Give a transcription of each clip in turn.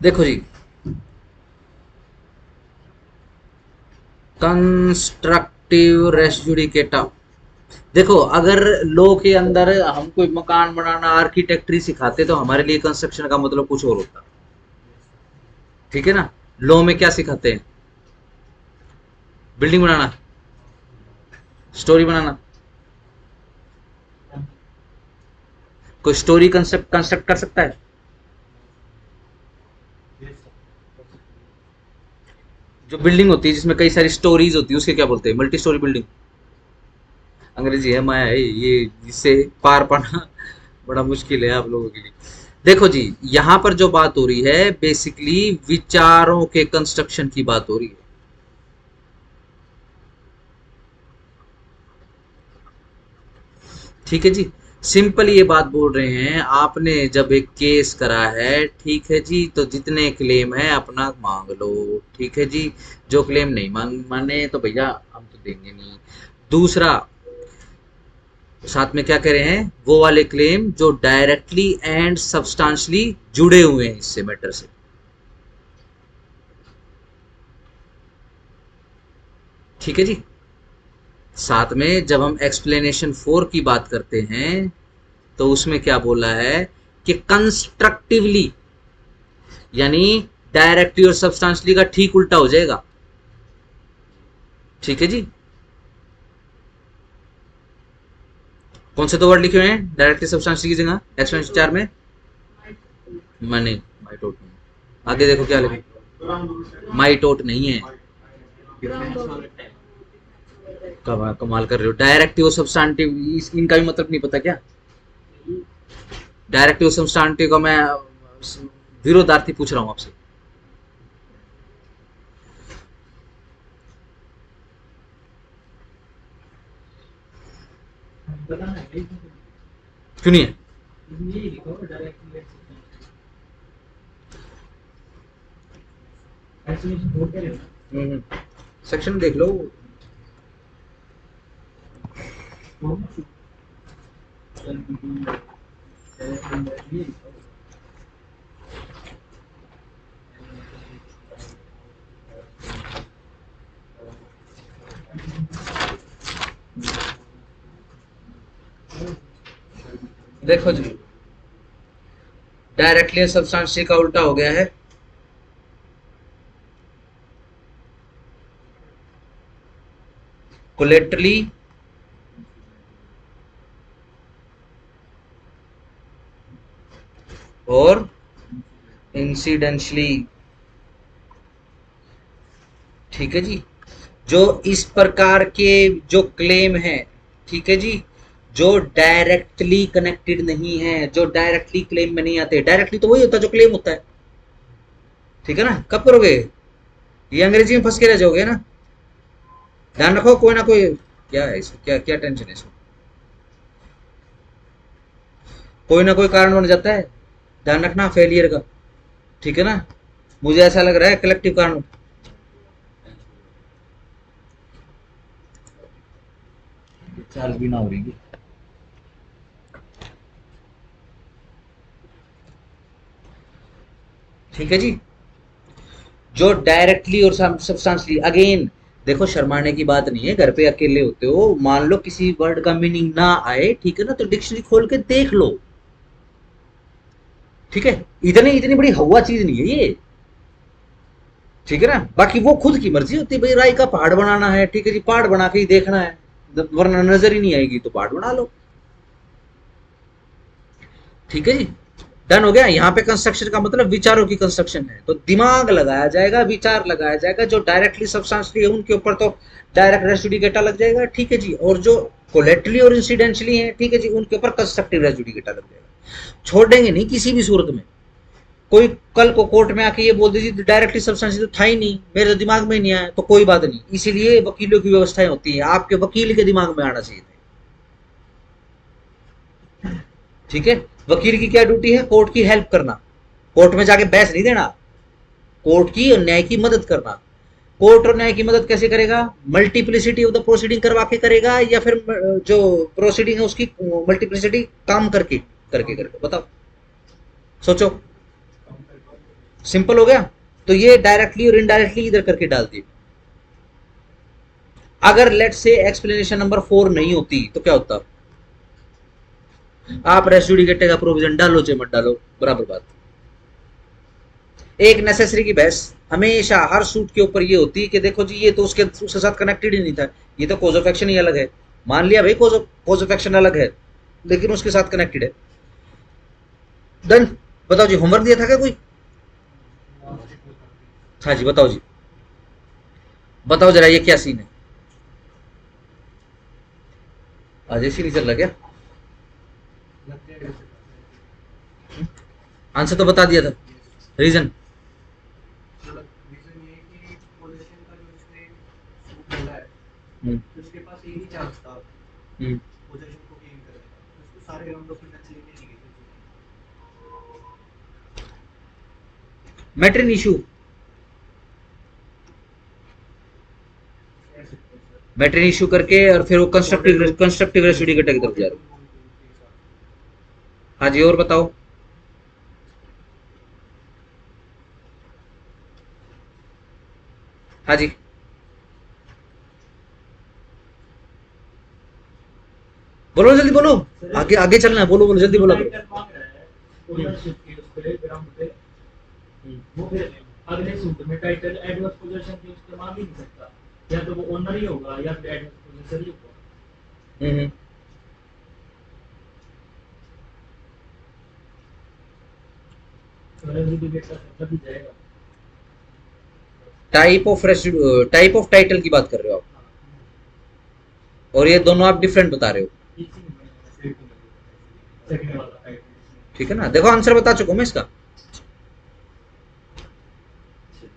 देखो जी, constructive res judicata. देखो, अगर लॉ के अंदर हम कोई मकान बनाना, आर्किटेक्चरी सिखाते तो हमारे लिए कंस्ट्रक्शन का मतलब कुछ और होता। ठीक है ना? लॉ में क्या सिखाते हैं? बिल्डिंग बनाना, स्टोरी बनाना। कोई स्टोरी कंसेप्ट कंस्ट्रक्ट कर सकता है? जो बिल्डिंग होती है जिसमें कई सारी स्टोरीज होती है उसके क्या बोलते हैं? Multi storey building. अंग्रेजी है, माया है ये, जिससे पार पाना बड़ा मुश्किल है आप लोगों के लिए। देखो जी, यहां पर जो बात हो रही है बेसिकली विचारों के कंस्ट्रक्शन की बात हो रही है। ठीक है जी। सिंपल ये बात बोल रहे हैं, आपने जब एक केस करा है, ठीक है जी, तो जितने क्लेम है अपना मांग लो। ठीक है जी। जो क्लेम नहीं माने तो भैया हम तो देंगे नहीं। दूसरा, साथ में क्या कह रहे हैं? वो वाले क्लेम जो डायरेक्टली एंड सब्सटेंशियली जुड़े हुए हैं इससे, मैटर से। ठीक है जी। साथ में जब हम एक्सप्लेनेशन 4 की बात करते हैं तो उसमें क्या बोला है कि कंस्ट्रक्टिवली, यानी डायरेक्टली और सब्सटेंशियली का ठीक उल्टा हो जाएगा। ठीक है जी। कौन से दो वर्ड लिखे हुए हैं डायरेक्टली सब्सटेंशियली की जगह एक्सप्लेनेशन 4 में? मनी, माई टोट नहीं। आगे देखो क्या लिखा, माई टोट नहीं है। कमाल कर रहे हो, डायरेक्टिव और सब्सटेंटिव इनका भी मतलब नहीं पता क्या? डायरेक्टिव सब्सटेंटिव का मैं विरोधार्थी पूछ रहा हूं आपसे। क्यों नहीं है? सेक्शन देख लो। देखो जी, डायरेक्टली सब्सटेंशियल का उल्टा हो गया है कोलेटरली और इंसिडेंशली। ठीक है जी। जो इस प्रकार के जो क्लेम है, ठीक है जी, जो डायरेक्टली कनेक्टेड नहीं है, जो डायरेक्टली क्लेम में नहीं आते। डायरेक्टली तो वही होता है जो क्लेम होता है। ठीक है ना? कब करोगे? ये अंग्रेजी में फंस के रह जाओगे ना। ध्यान रखो, कोई ना कोई, क्या है इसको, क्या क्या टेंशन है इसको? कोई ना कोई कारण बन जाता है, ध्यान रखना फेलियर का। ठीक है ना? मुझे ऐसा लग रहा है कलेक्टिव कारण। चाल भी ना हो रही। ठीक है जी। जो डायरेक्टली और सब्सटेंशियली, अगेन देखो, शर्माने की बात नहीं है। घर पे अकेले होते हो, मान लो किसी वर्ड का मीनिंग ना आए, ठीक है ना, तो डिक्शनरी खोल के देख लो। ठीक है? इतनी इतनी बड़ी हवा चीज नहीं है ये। ठीक है ना? बाकी वो खुद की मर्जी होती है भाई, राय का पहाड़ बनाना है, ठीक है जी, पहाड़ बना के ही देखना है। वरना नजर ही नहीं आएगी तो पहाड़ बना लो। ठीक है जी। डन हो गया। यहाँ पे कंस्ट्रक्शन का मतलब विचारों की कंस्ट्रक्शन है, तो दिमाग लगाया जाएगा, विचार लगाया जाएगा। जो डायरेक्टली सब्सटेंशियली है उनके ऊपर तो डायरेक्ट रेसिड्यूडिकेटा लग जाएगा। ठीक है जी। और जो कोलेटरली और इंसिडेंशली है, ठीक है जी, उनके ऊपर कंस्ट्रक्टिव रेसिड्यूडिकेटा लग जाएगा। छोड़ देंगे नहीं किसी भी सूरत में। कोई कल को कोर्ट में आके ये बोल दीजिए डायरेक्टली सब्सटेंशियल तो था ही नहीं, मेरे तो दिमाग में ही नहीं आया, तो कोई बात नहीं। इसीलिए वकीलों की व्यवस्थाएं होती है, आपके वकील के दिमाग में आना चाहिए। ठीक है? वकील की क्या ड्यूटी है? कोर्ट की हेल्प करना, कोर्ट में जाके बहस नहीं देना, कोर्ट की और न्याय की मदद करना। कोर्ट और न्याय की मदद कैसे करेगा? मल्टीप्लिसिटी ऑफ द प्रोसीडिंग करवा के करेगा, या फिर जो प्रोसीडिंग है उसकी मल्टीप्लिसिटी काम करके करके बताओ, सोचो। सिंपल हो गया। तो ये डायरेक्टली और इनडायरेक्टली इधर करके डाल दिए। अगर लेट से एक्सप्लेनेशन नंबर 4 नहीं होती तो क्या होता? आप रेस्टूडिकेटे का प्रोविजन डालो चाहे मत डालो, बराबर बात। एक नेसेसरी की बहस हमेशा हर सूट के ऊपर ये होती है कि देखो जी ये तो उसके साथ कनेक्टेड ही नहीं था, ये तो कॉज ऑफ एक्शन ही अलग है। मान लिया भाई कॉज ऑफ एक्शन अलग है, लेकिन उसके साथ कनेक्टेड है। डन। बताओ जी, होमवर्क दिया था क्या कोई? हाँ जी, बताओ जी, बताओ जरा ये क्या सीन है? आज ऐसी नहीं चल रहा क्या? आंसर तो बता दिया था। रीजन? हम्म उसके पास यही चांस था हम्म पोजीशन को गेन करने का, तो उसको सारे राउंड ऑफ मैच लेने चाहिए मैटर इशू, थे। सर मैटर इशू करके और फिर वो कंस्ट्रक्टिव रेसिड्यू की तरफ जा रहे हो। हाँ जी, और बताओ। हाँ जी, बोलो जल्दी बोलो, आगे आगे चलना है, बोलो बोलो जल्दी बोलो करो। टाइटल मांग रहा है ओनरशिप की उस पे ग्राउंड पे, वो फिर अगले सूत्र में टाइटल एडवर्स पोजीशन की उसके मांग ही नहीं सकता, या तो वो ओनर ही होगा या फिर एडवर्स पोजीशन ही होगा। हम्म तो रेसिड्यू का मतलब ही जाएगा। टाइप ऑफ टाइटल की बात कर रहे हो आप, और ये दोनों आप डिफरेंट बता रहे हो। इसी में सेकंड वाला टाइटल ठीक है ना, देखो आंसर बता चुका हूं मैं इसका।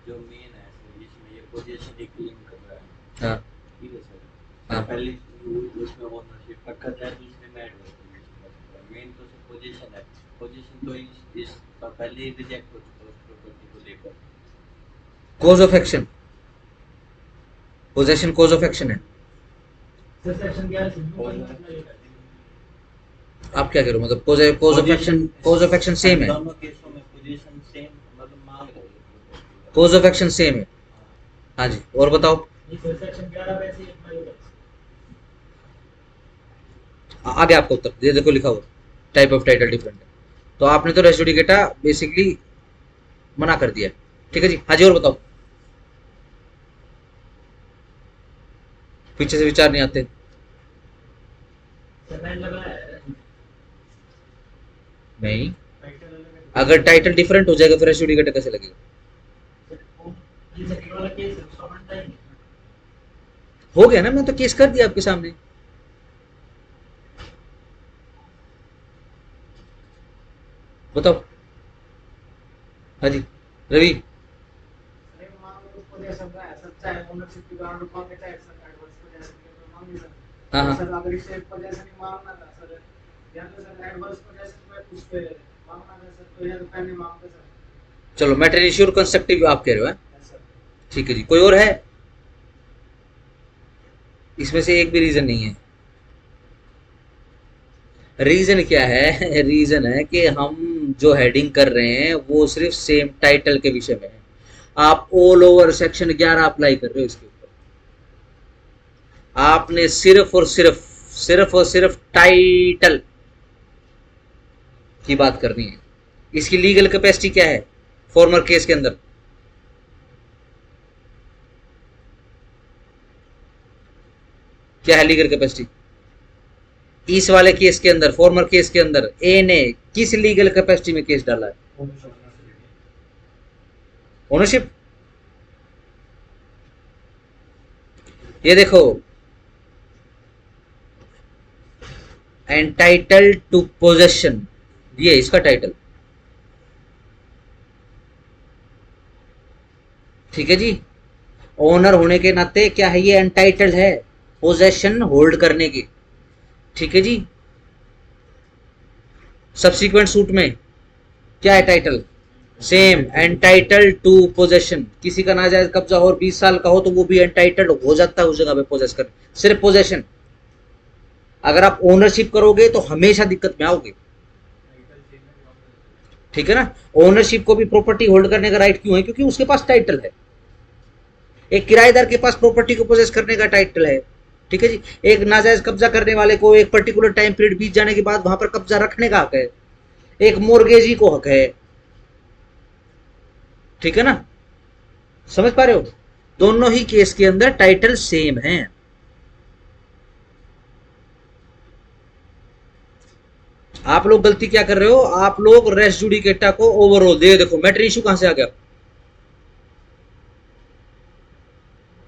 जो मेन है सर, इसमें ये पोजीशन एक क्लेम कर रहा है, हाँ ठीक है सर। हाँ पहले उसमें ओनरशिप रखा था, दूसरे में एडवर्स पोजीशन। मेन तो सर पोजीशन है, पोजीशन तो इस पहले ही रिजेक्ट हो चुका उस प्रॉपर्टी को लेकर। Cause of action, possession cause of action है। सर सेक्शन 11 से आप क्या करो, मतलब कोज ऑफ एक्शन सेम है, दोनों केसों में पोजीशन सेम, मतलब मांग रहे हैं। कोज ऑफ एक्शन सेम है। हाँ जी, और बताओ। सेक्शन 11 वैसे ही अप्लाई होगा। आगे आपको उत्तर ये देखो लिखा हुआ, टाइप ऑफ टाइटल डिफरेंट है। तो आपने तो रेस्टोडिकेटा बेसिकली मना कर दिया। ठीक है जी, हाँ जी, और बताओ। पीछे से विचार नहीं आते। सेकंड लगा है नहीं, टाइटल अलग है। अगर टाइटल डिफरेंट हो जाएगा फिर रेस्टोडिकेटा कैसे लगेगा? ये सेकंड वाला केस है उसका बनता ही नहीं। हो गया ना, मैं तो केस कर दिया आपके सामने। बताओ। हाँ जी, रवि। अरे मान लो उसको दे सकता है सच्चा है ओनरशिप की ग्राउंड मांग लेता है सर एडवर्स पोजीशन के तो मांग नहीं सकता। हाँ हाँ, सर अगर इसे पोजीशन ही मांगना था सर, या तो सर एडवर्स पोजीशन में उस पे मांगना था सर, तो या तो पहले मांगते सर। चलो मैटर इश्योर कंस्ट्रक्टिव आप कह रहे हो, हैं? सर ठीक है जी, कोई और है? इसमें से एक भी रीजन नहीं है। रीजन क्या है? रीजन है कि हम जो हेडिंग कर रहे हैं वो सिर्फ सेम टाइटल के विषय में है। आप ऑल ओवर सेक्शन 11 अप्लाई कर रहे हो इसके ऊपर। आपने सिर्फ और सिर्फ टाइटल की बात करनी है। इसकी लीगल कैपेसिटी क्या है फॉर्मर केस के अंदर? क्या है लीगल कैपेसिटी इस वाले केस के अंदर? फॉर्मर केस के अंदर ए ने किस लीगल कैपेसिटी में केस डाला है? ओनरशिप। ये देखो, एंटाइटल टू पोजेशन, ये इसका टाइटल। ठीक है जी, ओनर होने के नाते क्या है, ये एंटाइटल है पोजेशन होल्ड करने की। ठीक है जी, सब्सिक्वेंट सूट में क्या है title? Same, entitle to possession. किसी का नाजायज कब्जा हो और 20 साल का हो तो वो भी एंटाइटल्ड हो जाता है उस जगह पे पोजेस कर, सिर्फ पोजेशन। अगर आप ओनरशिप करोगे तो हमेशा दिक्कत में आओगे। ठीक है ना। ओनरशिप को भी प्रॉपर्टी होल्ड करने का राइट क्यों है? क्योंकि उसके पास टाइटल है। एक किराएदार के पास प्रॉपर्टी को पोजेस करने का टाइटल है। ठीक है जी। एक नाजायज कब्जा करने वाले को एक पर्टिकुलर टाइम पीरियड बीत जाने के बाद वहां पर कब्जा रखने का हक है। एक मोर्गेजी को हक है। ठीक है ना, समझ पा रहे हो? दोनों ही केस के अंदर टाइटल सेम है। आप लोग गलती क्या कर रहे हो? आप लोग रेस जुडिकेटा को ओवरऑल देखो मैटर इशू कहां से आ गया,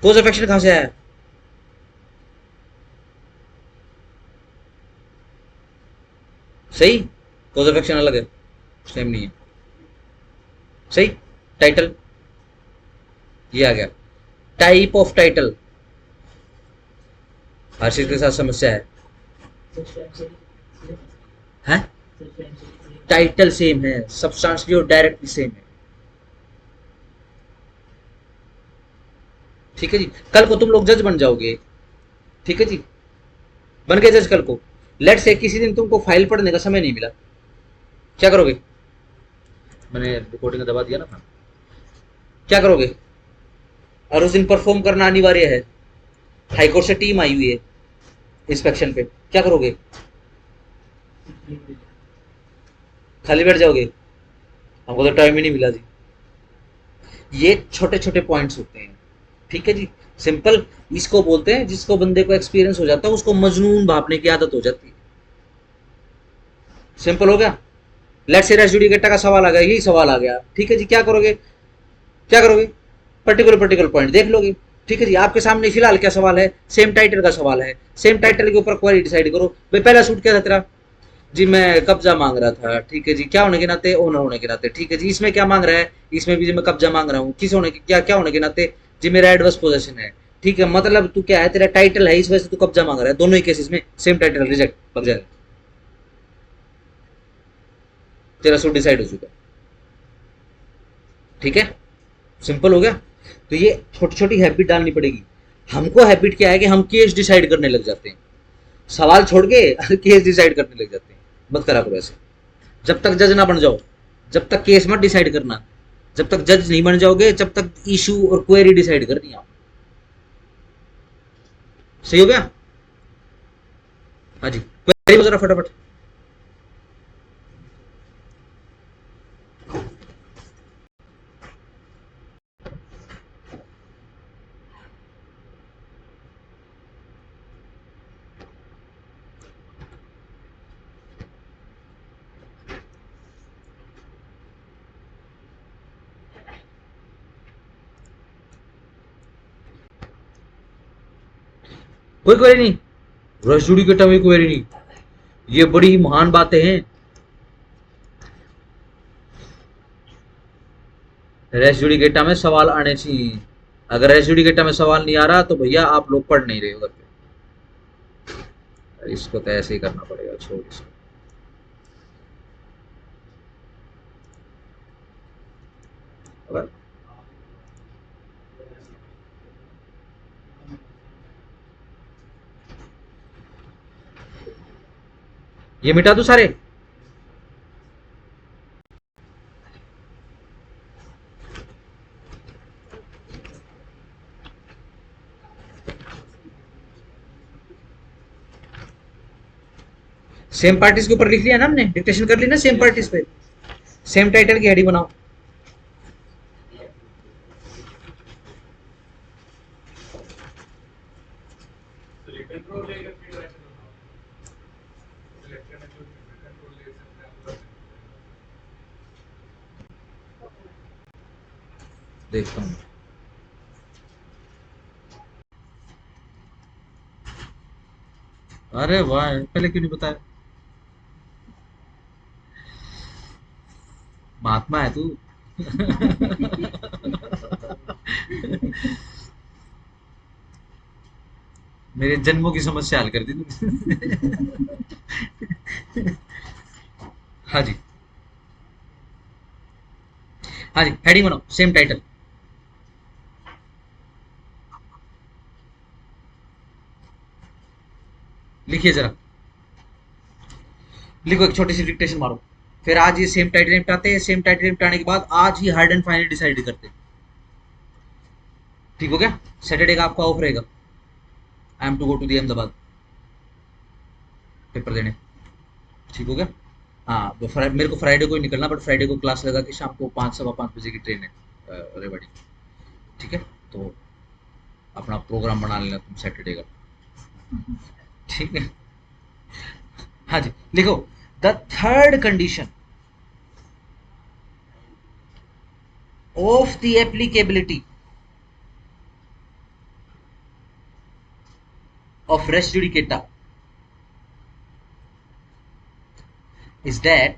कोज ऑफ एक्शन कहां से आया? सही, कोज ऑफ एक्शन अलग है, सेम नहीं है। सही, टाइटल ये आ गया। टाइप ऑफ टाइटल, हर चीज के साथ समस्या है। हैं? टाइटल सेम है, सब्सटेंशियली और डायरेक्टली सेम है। ठीक है जी। कल को तुम लोग जज बन जाओगे। ठीक है जी, बन गए जज कल को। लेट से किसी दिन तुमको फाइल पढ़ने का समय नहीं मिला, क्या करोगे? मैंने रिकॉर्डिंग दबा दिया ना, क्या करोगे? और उस दिन परफॉर्म करना अनिवार्य है, हाईकोर्ट से टीम आई हुई है इंस्पेक्शन पे, क्या करोगे? खाली बैठ जाओगे? हमको तो टाइम ही नहीं मिला जी। ये छोटे छोटे पॉइंट्स होते हैं। ठीक है जी, सिंपल इसको बोलते हैं, जिसको बंदे को एक्सपीरियंस हो जाता है उसको मजनून भापने की आदत हो जाती है। सिंपल हो गया। लेट से रेस जुडिकेटा का सवाल आ गया, यही सवाल आ गया। ठीक है जी, क्या करोगे? क्या करोगे? पर्टिकुलर पॉइंट देख लोगे। ठीक है जी, आपके सामने फिलहाल क्या सवाल है? सेम टाइटल का सवाल है। सेम टाइटल के ऊपर क्वेरी डिसाइड करो। भाई पहला सूट क्या था तेरा? जी मैं कब्जा मांग रहा था। ठीक है जी, क्या होने के नाते? ओनर होने के नाते। ठीक है जी, इसमें क्या मांग रहा है? इसमें भी जी मैं कब्जा मांग रहा हूँ। किस होने के, क्या क्या होने के नाते? जी मेरा एडवर्स पोजेशन है। ठीक है, मतलब तू क्या है, तेरा टाइटल है, इस वजह से तू कब्जा मांग रहा है। दोनों ही केसेस में सेम टाइटल, रिजेक्ट, लग जाएगा। तेरा सूट डिसाइड हो चुका। ठीक है, सिंपल हो गया। तो ये छोटी छोटी हैबिट डालनी पड़ेगी। हमको हैबिट क्या है कि हम केस डिसाइड करने लग जाते हैं, सवाल छोड़ के केस डिसाइड करने लग जाते हैं। मत करा करो ऐसे। जब तक जज ना बन जाओ, जब तक केस मत डिसाइड करना, जब तक जज नहीं बन जाओगे, जब तक इशू और क्वेरी डिसाइड करनी है। सही हो गया? हाँ जी, क्वेरी जरा फटाफट। कोई क्वेरी नहीं, रश जुडिकेटा में क्वेरी नहीं। ये बड़ी महान बातें हैं। रेस जुडिकेटा में सवाल आने चाहिए। अगर रेस जुडिकेटा में सवाल नहीं आ रहा तो भैया आप लोग पढ़ नहीं रहे हो घर पे। इसको तो ऐसे ही करना पड़ेगा, छोड़ इसको। अगर ये मिटा दो सारे। सेम पार्टीज के ऊपर लिख लिया ना हमने, डिक्टेशन कर ली ना सेम पार्टीज पे। सेम टाइटल की हेडिंग बनाओ। देखता हूँ। अरे वाह, पहले क्यों नहीं बताया? महात्मा है तू। मेरे जन्मों की समस्या हल कर दी तू। हाँ जी, हाँ जी, हेडिंग बनाओ सेम टाइटल। लिखिए जरा, लिखो, एक छोटी सी डिक्टेशन मारो। फिर आज ये सेम टाइटल निपटाते हैं, सेम टाइटल निपटाने के बाद आज ही हार्ड एंड फाइनल डिसाइड करते हैं। ठीक हो गया? सैटरडे का आपका ऑफ रहेगा। I am to go to the Ahmedabad paper देने। ठीक हो गया? हाँ, मेरे को फ्राइडे को ही निकलना, बट फ्राइडे को क्लास लगा कि शाम को 5 सवा 5 बजे की ट्रेन है रेवाड़ी। ठीक है, तो अपना प्रोग्राम बना लेना तुम सैटरडे का। ठीक है, हाँ जी, लिखो। The third condition of the applicability of res judicata is that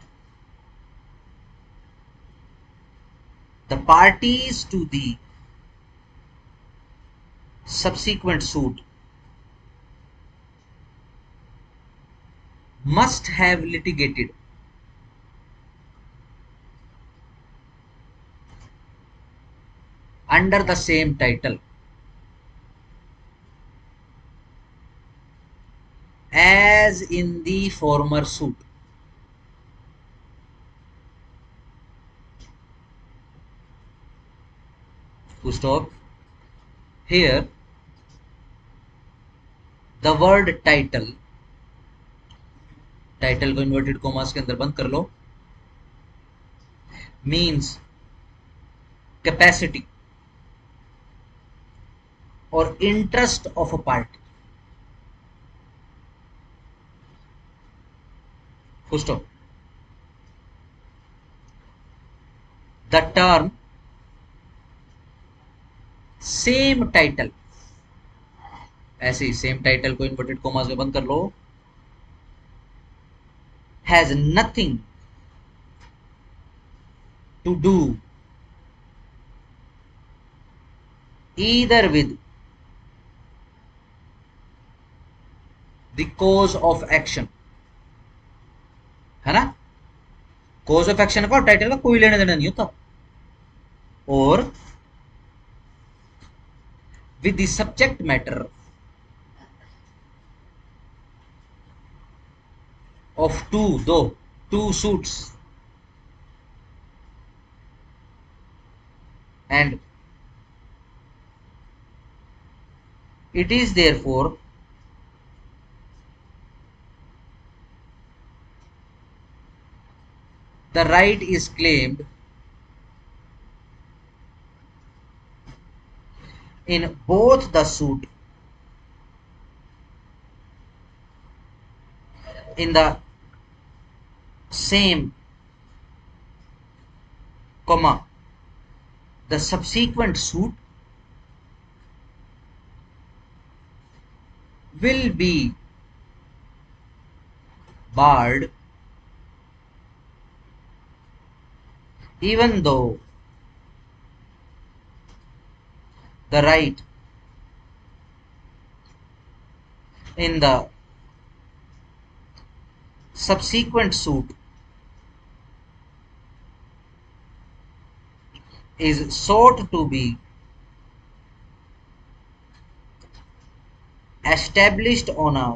the parties to the subsequent suit must have litigated under the same title as in the former suit. Full stop. Here, the word title, title को inverted commas के अंदर बंद कर लो, means capacity और interest of a party. Full stop. The term same title, ऐसे ही same title को inverted commas में बंद कर लो, has nothing to do either with the cause of action, है ना? cause of action का टाइटल का कोई लेना देना नहीं होता, और with the subject matter of two suits, and it is therefore the right is claimed in both the suit in the same comma the subsequent suit will be barred even though the right in the subsequent suit is sought to be established on a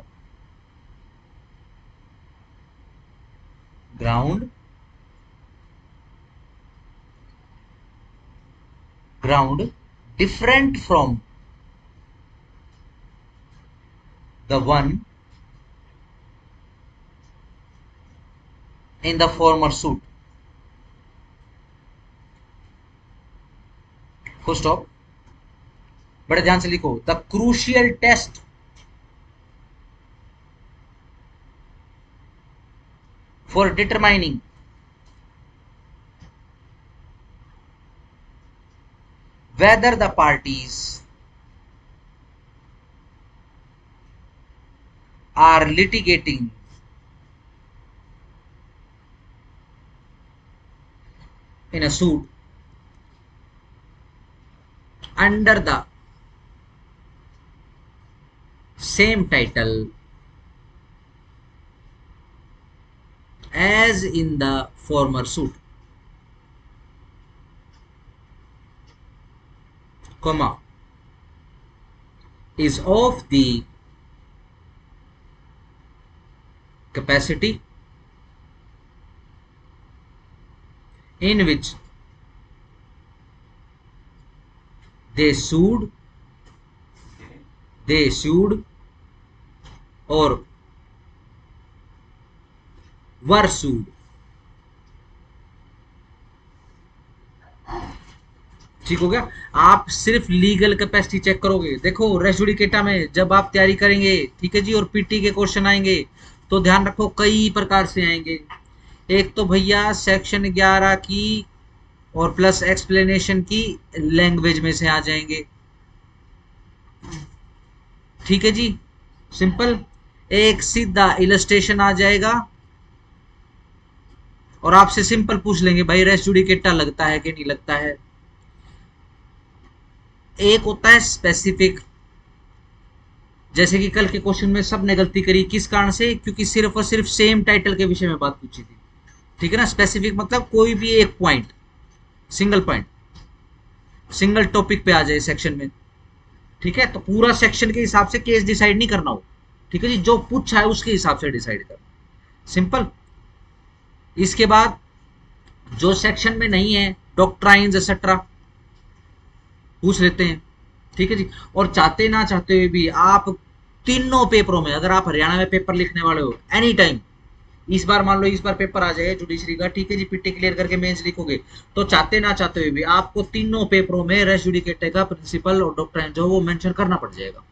ground different from the one in the former suit. Full stop. बड़े ध्यान से लिखो, the crucial test for determining whether the parties are litigating in a suit under the same title as in the former suit, comma, is of the capacity in which they sued or were sued। ठीक हो गया। आप सिर्फ legal capacity check करोगे। देखो race judicata में जब आप तैयारी करेंगे, ठीक है जी, और पीटी के क्वेश्चन आएंगे तो ध्यान रखो कई प्रकार से आएंगे। एक तो भैया सेक्शन 11 की और प्लस एक्सप्लेनेशन की लैंग्वेज में से आ जाएंगे, ठीक है जी, सिंपल। एक सीधा इलस्ट्रेशन आ जाएगा और आपसे सिंपल पूछ लेंगे भाई रेस जुडिकेटा लगता है कि नहीं लगता है। एक होता है स्पेसिफिक, जैसे कि कल के क्वेश्चन में सबने गलती करी, किस कारण से? क्योंकि सिर्फ और सिर्फ सेम टाइटल के विषय में बात पूछी थी, ठीक है ना। स्पेसिफिक मतलब कोई भी एक point, single point, single topic पे आ जाए सेक्शन में, ठीक है। तो पूरा सेक्शन के हिसाब से केस डिसाइड नहीं करना हो, ठीक है जी, जो पूछा है उसके हिसाब से डिसाइड करना, सिंपल। इसके बाद जो सेक्शन में नहीं है, डॉक्ट्राइन्स एक्सेट्रा पूछ लेते हैं, ठीक है जी। और चाहते ना चाहते हुए भी आप तीनों पेपरों में, अगर आप हरियाणा में पेपर लिखने वाले हो एनी टाइम, इस बार मान लो इस बार पेपर आ जाए जुडिशरी का, ठीक है जी, पीटी क्लियर करके मेंस लिखोगे तो चाहते ना चाहते हुए भी आपको तीनों पेपरों में रेस जुडिकेटा का प्रिंसिपल और डॉक्ट्राइन जो वो मेंशन करना पड़ जाएगा।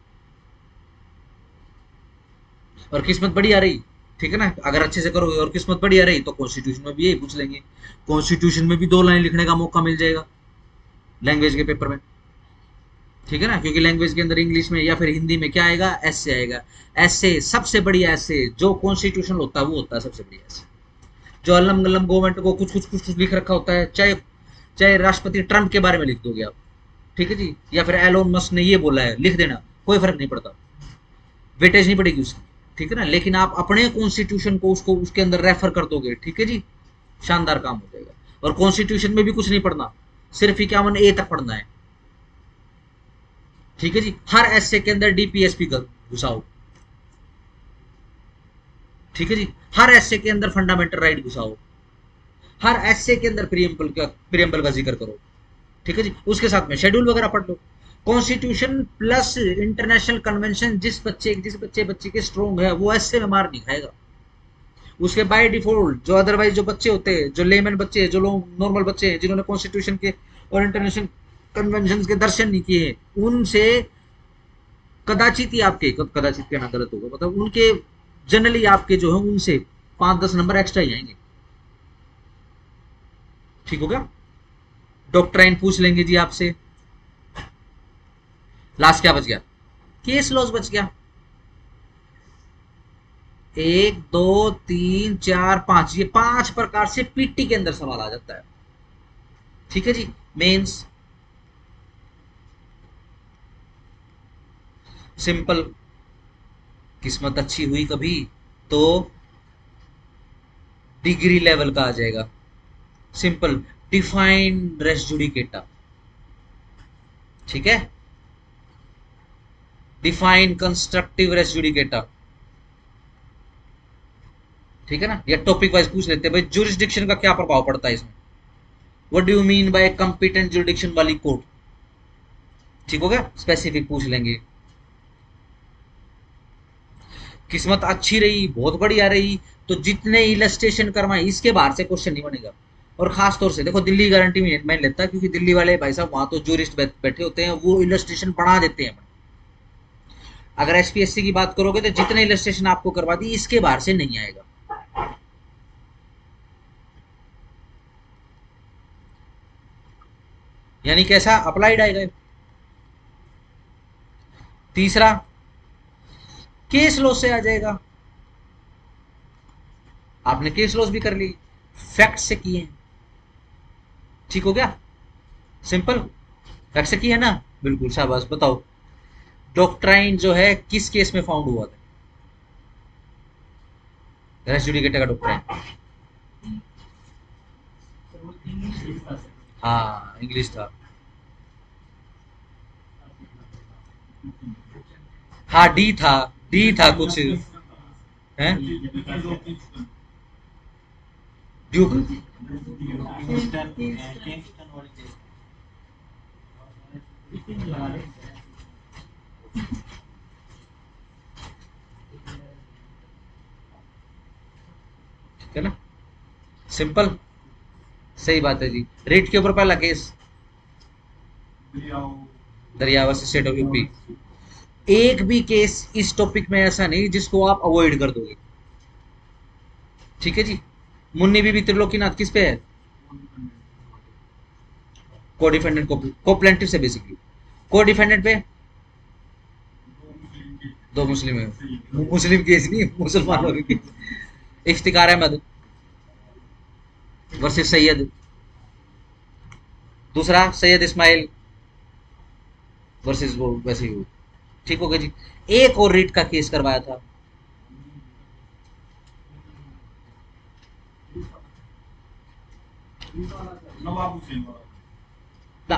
और किस्मत बढ़िया रही, ठीक है ना, अगर अच्छे से करोगे और किस्मत बढ़िया रही तो कॉन्स्टिट्यूशन में भी यही पूछ लेंगे। कॉन्स्टिट्यूशन में भी 2 लाइन लिखने का मौका मिल जाएगा लैंग्वेज के पेपर में, ठीक है ना, क्योंकि लैंग्वेज के अंदर इंग्लिश में या फिर हिंदी में क्या आएगा, एसे आएगा। एसे सबसे बढ़िया एसे जो कॉन्स्टिट्यूशन होता है वो होता है सबसे बढ़िया एसे, जो अल्लम गल्लम गवर्नमेंट को कुछ लिख रखा होता है, चाहे चाहे राष्ट्रपति ट्रंप के बारे में लिख दोगे आप, ठीक है जी, या फिर एलोन मस्क ने ये बोला है, लिख देना, कोई फर्क नहीं पड़ता, वेटेज नहीं पड़ेगी उसकी, ठीक है ना। लेकिन आप अपने कॉन्स्टिट्यूशन को उसको उसके अंदर रेफर कर दोगे, ठीक है जी, शानदार काम हो जाएगा। और कॉन्स्टिट्यूशन में भी कुछ नहीं पढ़ना, सिर्फ 51A तक पढ़ना है, ठीक है जी। हर एसे के अंदर डीपीएसपी घुसाओ, ठीक है जी, हर एसे के अंदर फंडामेंटल राइट घुसाओ, हर एसे के अंदर प्रियम्बल का जिक्र करो, ठीक है जी। उसके साथ में शेड्यूल वगैरह पढ़ लो। कॉन्स्टिट्यूशन प्लस इंटरनेशनल कन्वेंशन जिस बच्चे के स्ट्रॉन्ग है वो ऐसे में मार नहीं खाएगा। उसके बाय डिफॉल्ट जो अदरवाइज जो बच्चे होते हैं, जो लेमैन बच्चे हैं, जो लोग नॉर्मल बच्चे हैं जिन्होंने कॉन्स्टिट्यूशन के और इंटरनेशनल कन्वेंशन के दर्शन नहीं किए, उनसे कदाचित ही आपके, कदाचित कहना गलत होगा, मतलब उनके जनरली आपके जो है उनसे 5-10 नंबर एक्स्ट्रा ही आएंगे, ठीक हो गया। डॉक्ट्राइन पूछ लेंगे जी आपसे। लास्ट क्या बच गया? केस लॉज बच गया। 1 2 3 4 5, ये 5 प्रकार से पीटी के अंदर सवाल आ जाता है, ठीक है जी। मेंस सिंपल, किस्मत अच्छी हुई कभी तो डिग्री लेवल का आ जाएगा, सिंपल, डिफाइन रेस जुडिकेटा, ठीक है, डिफाइन कंस्ट्रक्टिव रेस जुडिकेटा, ठीक है ना। या टॉपिक वाइज पूछ लेते हैं भाई जुरिस्डिक्शन का क्या प्रभाव पड़ता है इसमें, what do you mean by competent jurisdiction वाली कोर्ट, ठीक हो गया। स्पेसिफिक पूछ लेंगे। किस्मत अच्छी रही, बहुत बढ़िया रही, तो जितने इलस्ट्रेशन करवाए इसके बाहर से क्वेश्चन नहीं बनेगा। और खास तौर से देखो दिल्ली गारंटी में मैं लेता, क्योंकि दिल्ली वाले भाई साहब वहां तो जूरिस्ट बैठे होते हैं, वो इलस्ट्रेशन बढ़ा देते हैं। अगर एसपीएससी की बात करोगे तो जितने इलस्ट्रेशन आपको करवा दी इसके बाहर से नहीं आएगा, यानी कैसा अप्लाइड आएगा। तीसरा केस लॉस से आ जाएगा, आपने केस लॉस भी कर ली, फैक्ट से किए, ठीक हो गया, सिंपल, फैक्ट से किया ना, बिल्कुल शाबाश। बताओ डॉक्ट्राइन जो है किस केस में फाउंड हुआ था? रेस जुडिकेटा का डॉक्ट्राइन, हाँ इंग्लिश था, हाँ डी था कुछ है, ड्यूक किंगस्टन वाली केस इतनी लगा रहे हैं। ठीक है ना, सिंपल, सही बात है जी। रेट के ऊपर पहला केस दरियावा से स्टेट ऑफ यूपी। एक भी केस इस टॉपिक में ऐसा नहीं जिसको आप अवॉइड कर दोगे। ठीक है जी। मुन्नी बीबी त्रिलोकीनाथ किस पे है? को डिफेंडेंट को प्लेंटिव से बेसिकली। को डिफेंडेंट पे दो मुस्लिम है। मुस्लिम केस नहीं, मुसलमानों के केस। इफ्तिकार अहमद वर्सेस सैयद, दूसरा सैयद इस्माइल वर्सेस वो वैसे ही वो। ठीक हो गया जी। एक और रीट का केस करवाया था, नवाब हुसैन ना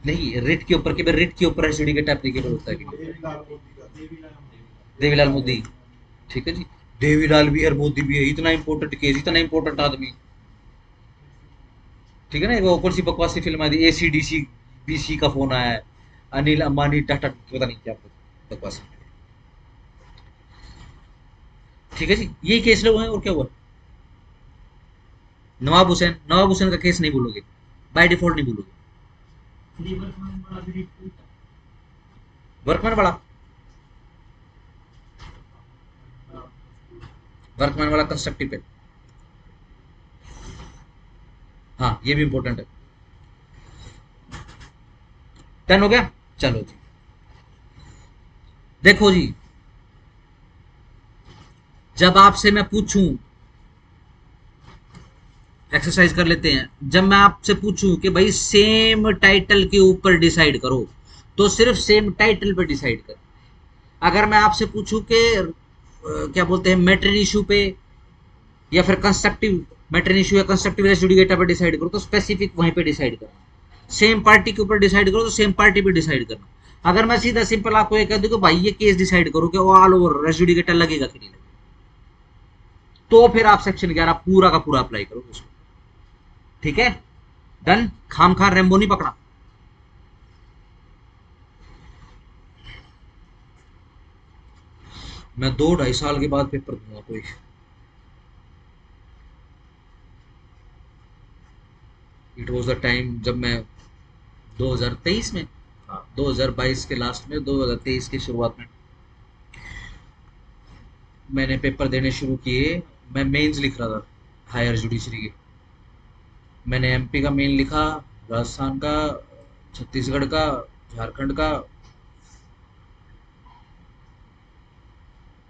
नहीं, रिट के ऊपर के रिट के ऊपर एसडीकेट एप्लीकेबल होता है कि नहीं? देवीलाल मोदी। ठीक है जी। देवीलाल भी है और मोदी भी है, इतना इंपॉर्टेंट केस, इतना इंपॉर्टेंट आदमी। ठीक है ना, वो कौन सी बकवासी फिल्म आई थी, एसीडीसी बीसी का फोन आया है, अनिल अंबानी टाटा पता नहीं क्या बकवास। ठीक है जी, यही केस लोग हैं और क्या हुआ। नवाब हुसैन, नवाब हुसैन का केस नहीं बोलोगे, बाय डिफॉल्ट नहीं बोलोगे। लीवर में बड़ा भी रिट वर्कमैन बड़ा, वर्कमैन वाला कंस्ट्रक्टिव पे। हाँ ये भी इंपॉर्टेंट है। डन हो गया, चलो जी। देखो जी, जब आपसे मैं पूछूं, एक्सरसाइज कर लेते हैं, जब मैं आपसे पूछूं कि भाई सेम टाइटल के ऊपर डिसाइड करो, तो सिर्फ सेम टाइटल पे डिसाइड कर। अगर मैं आपसे पूछूं कि क्या बोलते हैं मैट्रिन इशू पे या फिर कंस्ट्रक्टिव मैट्रिन इशू या कंस्ट्रक्टिव रेस जुडिकेटा पे डिसाइड करो, तो स्पेसिफिक वहीं पे डिसाइड करना। सेम पार्टी के ऊपर डिसाइड करो तो सेम पार्टी पे डिसाइड करना। अगर मैं सीधा सिंपल आपको ये कह दूं कि भाई ये केस डिसाइड करो कि ऑल ओवर रेस जुडिकेटा लगेगा कि नहीं लगेगा, तो फिर आप सेक्शन 11 पूरा का पूरा अप्लाई करो उसको। ठीक है, डन। खाम खान रेम्बो नहीं पकड़ा। मैं 2-2.5 साल के बाद पेपर दूंगा कोई। इट वॉज द टाइम जब मैं 2023 में, हाँ 2022 के लास्ट में 2023 की शुरुआत में मैंने पेपर देने शुरू किए। मैं मेंस लिख रहा था हायर जुडिशरी के। मैंने एमपी का मेन लिखा, राजस्थान का, छत्तीसगढ़ का, झारखंड का,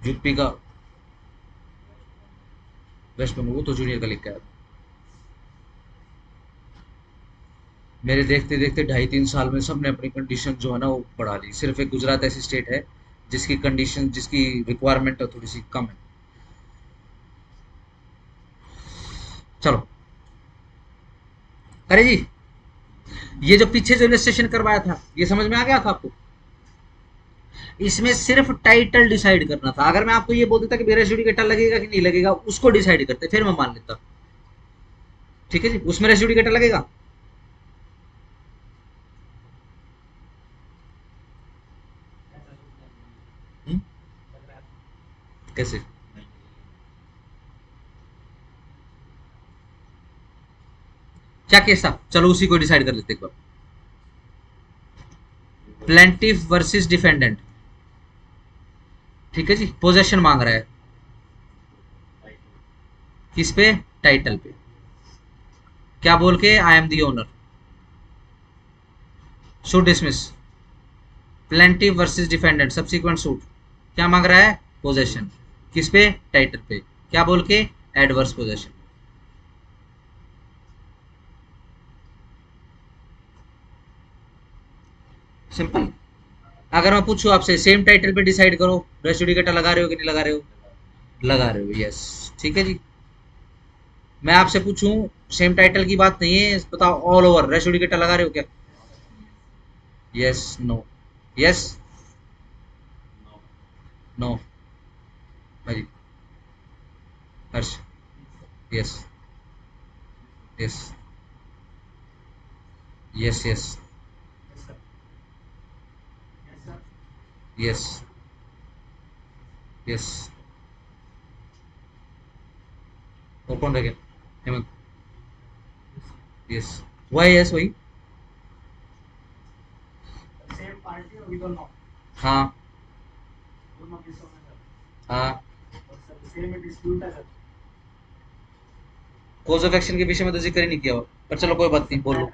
यूपी का, वेस्ट बंगाल, वो तो जूनियर का लिख के आया था। मेरे देखते देखते 2.5-3 साल में सबने अपनी कंडीशन जो है ना वो बढ़ा ली। सिर्फ एक गुजरात ऐसी स्टेट है जिसकी कंडीशन, जिसकी रिक्वायरमेंट थोड़ी सी कम है। चलो, अरे जी, ये जो पीछे जो इलस्ट्रेशन करवाया था ये समझ में आ गया था आपको? इसमें सिर्फ टाइटल डिसाइड करना था। अगर मैं आपको ये बोल देता कि मेरा रेसिड्यूडिकेटर लगेगा कि नहीं लगेगा, उसको डिसाइड करते, फिर मैं मान लेता। ठीक है जी, उसमें रेसिड्यूडिकेटर लगेगा। हुँ? कैसे? क्या केस था? चलो उसी को डिसाइड कर लेते एक बार। Plaintiff versus defendant. ठीक है जी, पोजेशन मांग रहा है किस पे? टाइटल पे। क्या बोल के? आई am the owner. Suit dismiss. Plaintiff versus defendant subsequent suit. क्या मांग रहा है? पोजेशन। किस पे? टाइटल पे। क्या बोल के? Adverse possession. सिंपल। अगर मैं पूछूं आपसे सेम टाइटल पे डिसाइड करो, रेस जुडिकेटर लगा रहे हो कि नहीं लगा रहे हो? लगा रहे हो, यस। ठीक है जी। मैं आपसे पूछूं, सेम टाइटल की बात नहीं है, बताओ ऑल ओवर रेस जुडिकेटर लगा रहे हो क्या? Yes, no, yes, no. भाई Harsh, yes yes yes yes Yes, sir. Yes yes और कौन रह गया? हेमंत। यस वाई यस वही। Same party or we don't know? हाँ दोनों केसों में सर। हाँ और सर सेम डिस्प्यूट है सर। कोज ऑफ एक्शन के विषय में तो जिक्र ही नहीं किया हुआ, पर चलो कोई बात नहीं, बोलो।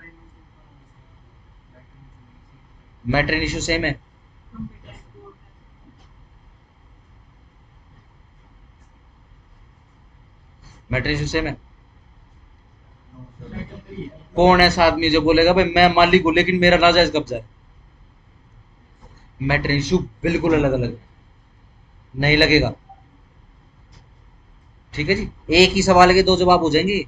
मैटर इन इशू सेम है। मैटर इशू सेम है। कौन ऐसा आदमी जो बोलेगा भाई मैं मालिक हूं लेकिन मेरा नाजायज कब्जा है? मैटर इशू बिल्कुल अलग अलग है, नहीं लगेगा। ठीक है जी, एक ही सवाल के दो जवाब हो जाएंगे।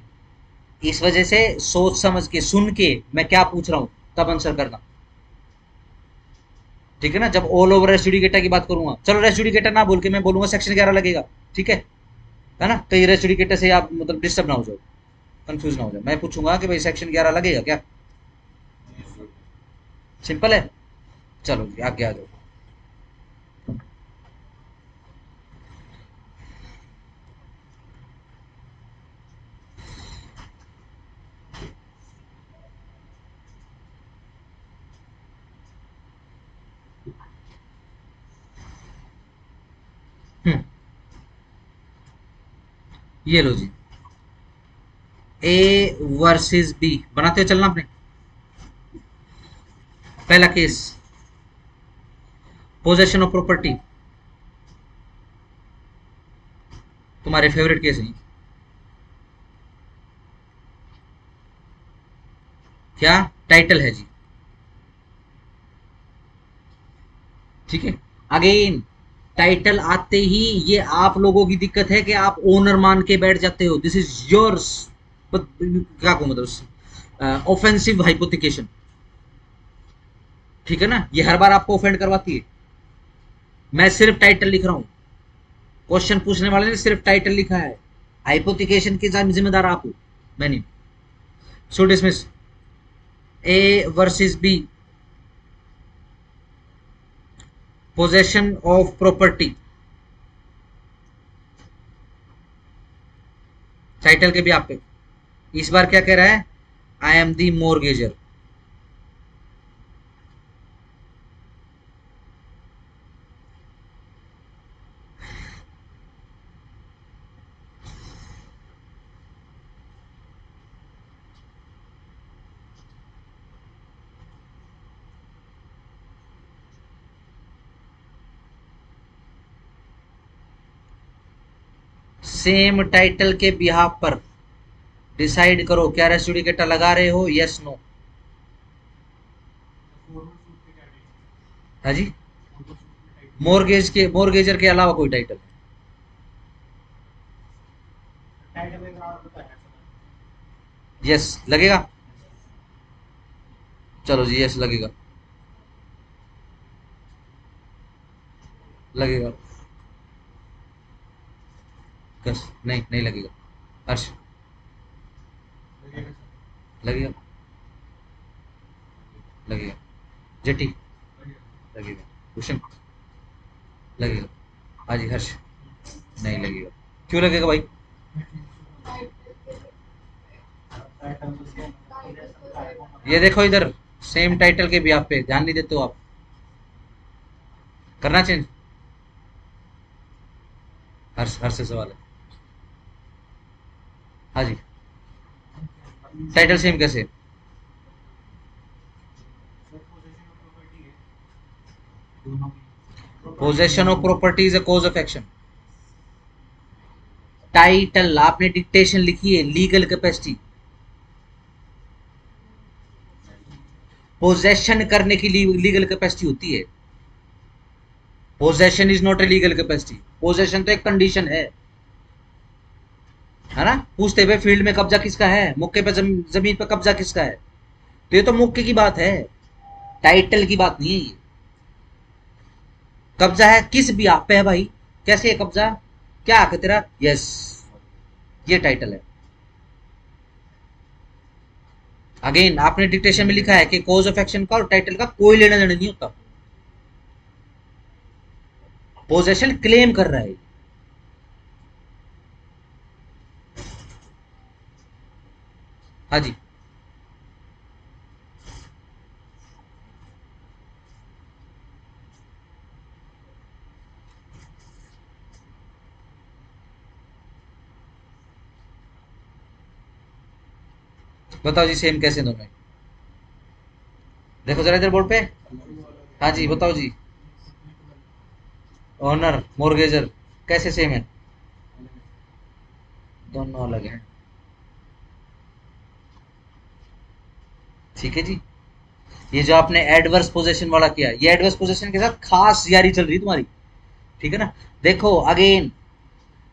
इस वजह से सोच समझ के सुन के मैं क्या पूछ रहा हूं तब आंसर करना। ठीक है ना? जब ऑल ओवर रेस्ट जुडिकेटा की बात करूंगा, चलो रेस्ट जुडिकेटा ना बोल के मैं बोलूंगा सेक्शन 11 लगेगा। ठीक है ना? कहीं रेस्ट जुडिकेटा से आप मतलब डिस्टर्ब ना हो जाओ, कंफ्यूज ना हो जाए। मैं पूछूंगा कि भाई सेक्शन 11 लगेगा क्या? सिंपल है। चलो जी आगे आ जाओ। ये लो जी, ए वर्सेस बी बनाते हुए चलना अपने। पहला केस, पोजेशन ऑफ प्रॉपर्टी, तुम्हारे फेवरेट केस है। क्या टाइटल है जी? ठीक है, अगेन टाइटल आते ही ये आप लोगों की दिक्कत है कि आप ओनर मान के बैठ जाते हो। दिस इज योर्स, क्या कहूं मतलब, ऑफेंसिव हाइपोथिकेशन। ठीक है ना? ये हर बार आपको ऑफेंड करवाती है। मैं सिर्फ टाइटल लिख रहा हूं, क्वेश्चन पूछने वाले ने सिर्फ टाइटल लिखा है, हाइपोथिकेशन की जिम्मेदार आप हो, मैं नहीं। So dismiss. A versus B, possession of property. Title के भी आप पे इस बार क्या कह रहा है? I am the mortgager. Same title के बिहाफ पर डिसाइड करो क्या रेस्टुडिकेटा लगा रहे हो, यस नो। हाँ जी, मोरगेजर के अलावा कोई टाइटल? टाइटल में नाम बताया सर। यस लगेगा। चलो जी यस लगेगा, लगेगा। यस नहीं, नहीं लगेगा। हर्ष लगेगा, लगेगा। जेटी लगेगा, भूषण लगेगा। हाँ जी हर्ष नहीं लगेगा। क्यों लगेगा भाई? टाइटल तो सेम पोजीशन का है वो ये देखो इधर, सेम टाइटल के भी आप पे ध्यान नहीं देते हो आप, करना चेंज। हर्ष हर्ष से सवाल है। हाँ जी, टाइटल सेम कैसे? पोजीशन ऑफ प्रॉपर्टी है दोनों की। Possession of property is a cause of action. Title आपने डिक्टेशन लिखी है, लीगल कैपेसिटी। पोजेशन करने की लीगल कैपेसिटी होती है। Possession is not a legal capacity. Possession तो एक कंडीशन है ना? पूछते हुए फील्ड में कब्जा किसका है, मुक्के पे जमीन पे कब्जा किसका है, तो ये तो मुक्के की बात है, टाइटल की बात नहीं है ये। कब्जा है किस भी आप पे है भाई, कैसे है कब्जा, क्या हक है तेरा, यस ये टाइटल है। अगेन आपने डिक्टेशन में लिखा है कि कॉज ऑफ एक्शन का और टाइटल का कोई लेना देना नहीं होता, पोजेशन क्लेम कर रहा है। हाँ जी, बताओ जी सेम कैसे दोनों? देखो जरा इधर बोर्ड पे। हाँ जी बताओ जी। ओनर मोर्गेजर कैसे सेम है? दोनों अलग है। ठीक है जी। ये जो आपने एडवर्स पोजेशन वाला किया, ये एडवर्स पोजेशन के साथ खास यारी चल रही तुम्हारी, ठीक है ना। देखो अगेन,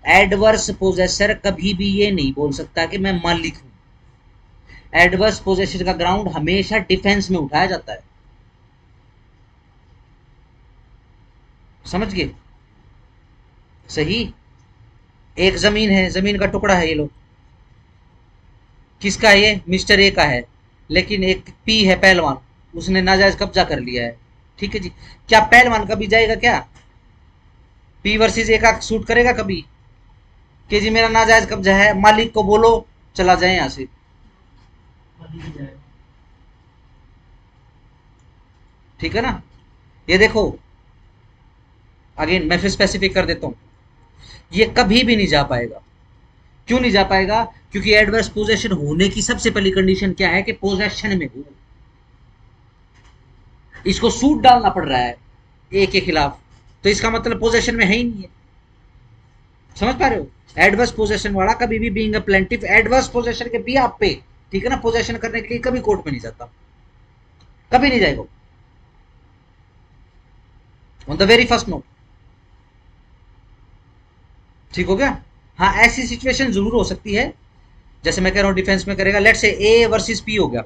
एडवर्स पोजेसर कभी भी ये नहीं बोल सकता कि मैं मालिक हूं। एडवर्स पोजेशन का ग्राउंड हमेशा डिफेंस में उठाया जाता है, समझ गए? सही। एक जमीन है, जमीन का टुकड़ा है ये लो, किसका है ये? मिस्टर ए का है। लेकिन एक पी है पहलवान, उसने नाजायज कब्जा कर लिया है, ठीक है जी। क्या पहलवान कभी जाएगा क्या पी वर्सेस ए का सूट करेगा कभी कि जी मेरा नाजायज कब्जा है, मालिक को बोलो चला जाए यहां से? अभी भी जाएगा। ठीक है ना। ये देखो अगेन मैं फिर स्पेसिफिक कर देता हूं, ये कभी भी नहीं जा पाएगा। क्यों नहीं जा पाएगा? क्योंकि एडवर्स पोजेशन होने की सबसे पहली कंडीशन क्या है कि पोजेशन में हो। इसको सूट डालना पड़ रहा है ए के खिलाफ, तो इसका मतलब पोजेशन में है ही नहीं है। समझ पा रहे हो? एडवर्स पोजेशन वाला कभी भी being a plaintiff adverse possession के भी आप पे, ठीक है ना, पोजेशन करने के लिए कभी कोर्ट में नहीं जाता, कभी नहीं जाएगा on the very first note. ठीक हो गया? हाँ ऐसी सिचुएशन जरूर हो सकती है, जैसे मैं कह रहा हूं डिफेंस में करेगा, लेट से ए वर्सेस पी हो गया,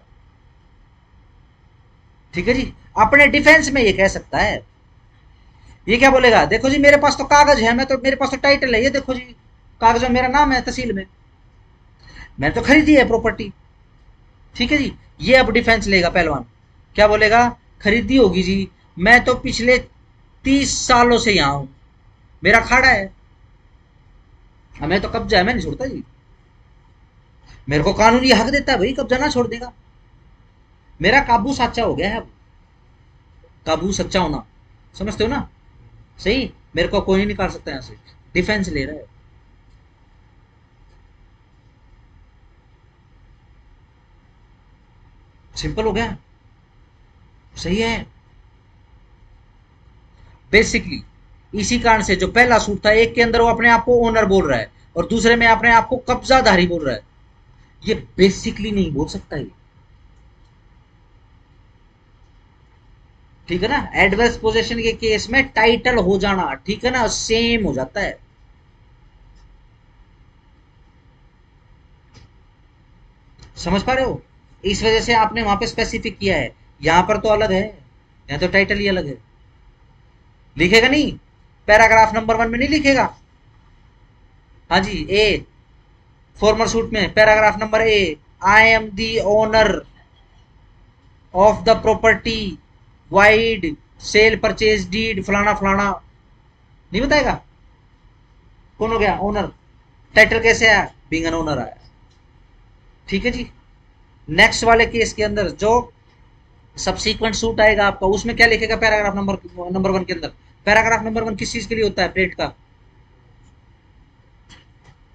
ठीक है जी। अपने डिफेंस में ये कह सकता है, ये क्या बोलेगा, देखो जी मेरे पास तो कागज है, मैं तो मेरे पास तो टाइटल है, ये देखो जी कागज में मेरा नाम है तहसील में, मैंने तो खरीदी है प्रॉपर्टी, ठीक है जी। ये अब डिफेंस लेगा पहलवान, क्या बोलेगा, खरीदी होगी जी, मैं तो पिछले 30 सालों से यहां हूं, मेरा खाड़ा है, हमें तो कब्जा है, मैं नहीं छोड़ता जी, मेरे को कानूनी हक देता है भाई, कब्जा ना छोड़ देगा, मेरा काबू साचा हो गया है अब, काबू सच्चा होना, समझते हो ना? सही। मेरे को कोई नहीं निकाल सकता यहां से, डिफेंस ले रहा है। सिंपल हो गया, सही है। बेसिकली इसी कारण से जो पहला सूट था, एक के अंदर वो अपने आप को ओनर बोल रहा है और दूसरे में अपने आप को कब्जाधारी बोल रहा है, ये बेसिकली नहीं बोल सकता ये, ठीक है ना। एडवर्स पोजेशन के केस में टाइटल हो जाना, ठीक है ना, सेम हो जाता है। समझ पा रहे हो? इस वजह से आपने वहां पे स्पेसिफिक किया है, यहां पर तो अलग है, यहां तो टाइटल ही अलग है। लिखेगा नहीं, पैराग्राफ नंबर 1 में नहीं लिखेगा? हाँ जी, ए फॉर्मल सूट में paragraph number A, I am the owner of the property vide sale purchase deed फलाना फलाना, नहीं बताएगा? कौन हो गया ओनर? टाइटल कैसे आया? बीइंग एन ओनर आया, ठीक है जी। नेक्स्ट वाले केस के अंदर जो सबसीक्वेंट सूट आएगा आपका, उसमें क्या लिखेगा पैराग्राफ नंबर 1 के अंदर? पैराग्राफ नंबर 1 किस चीज के लिए होता है? पेट का।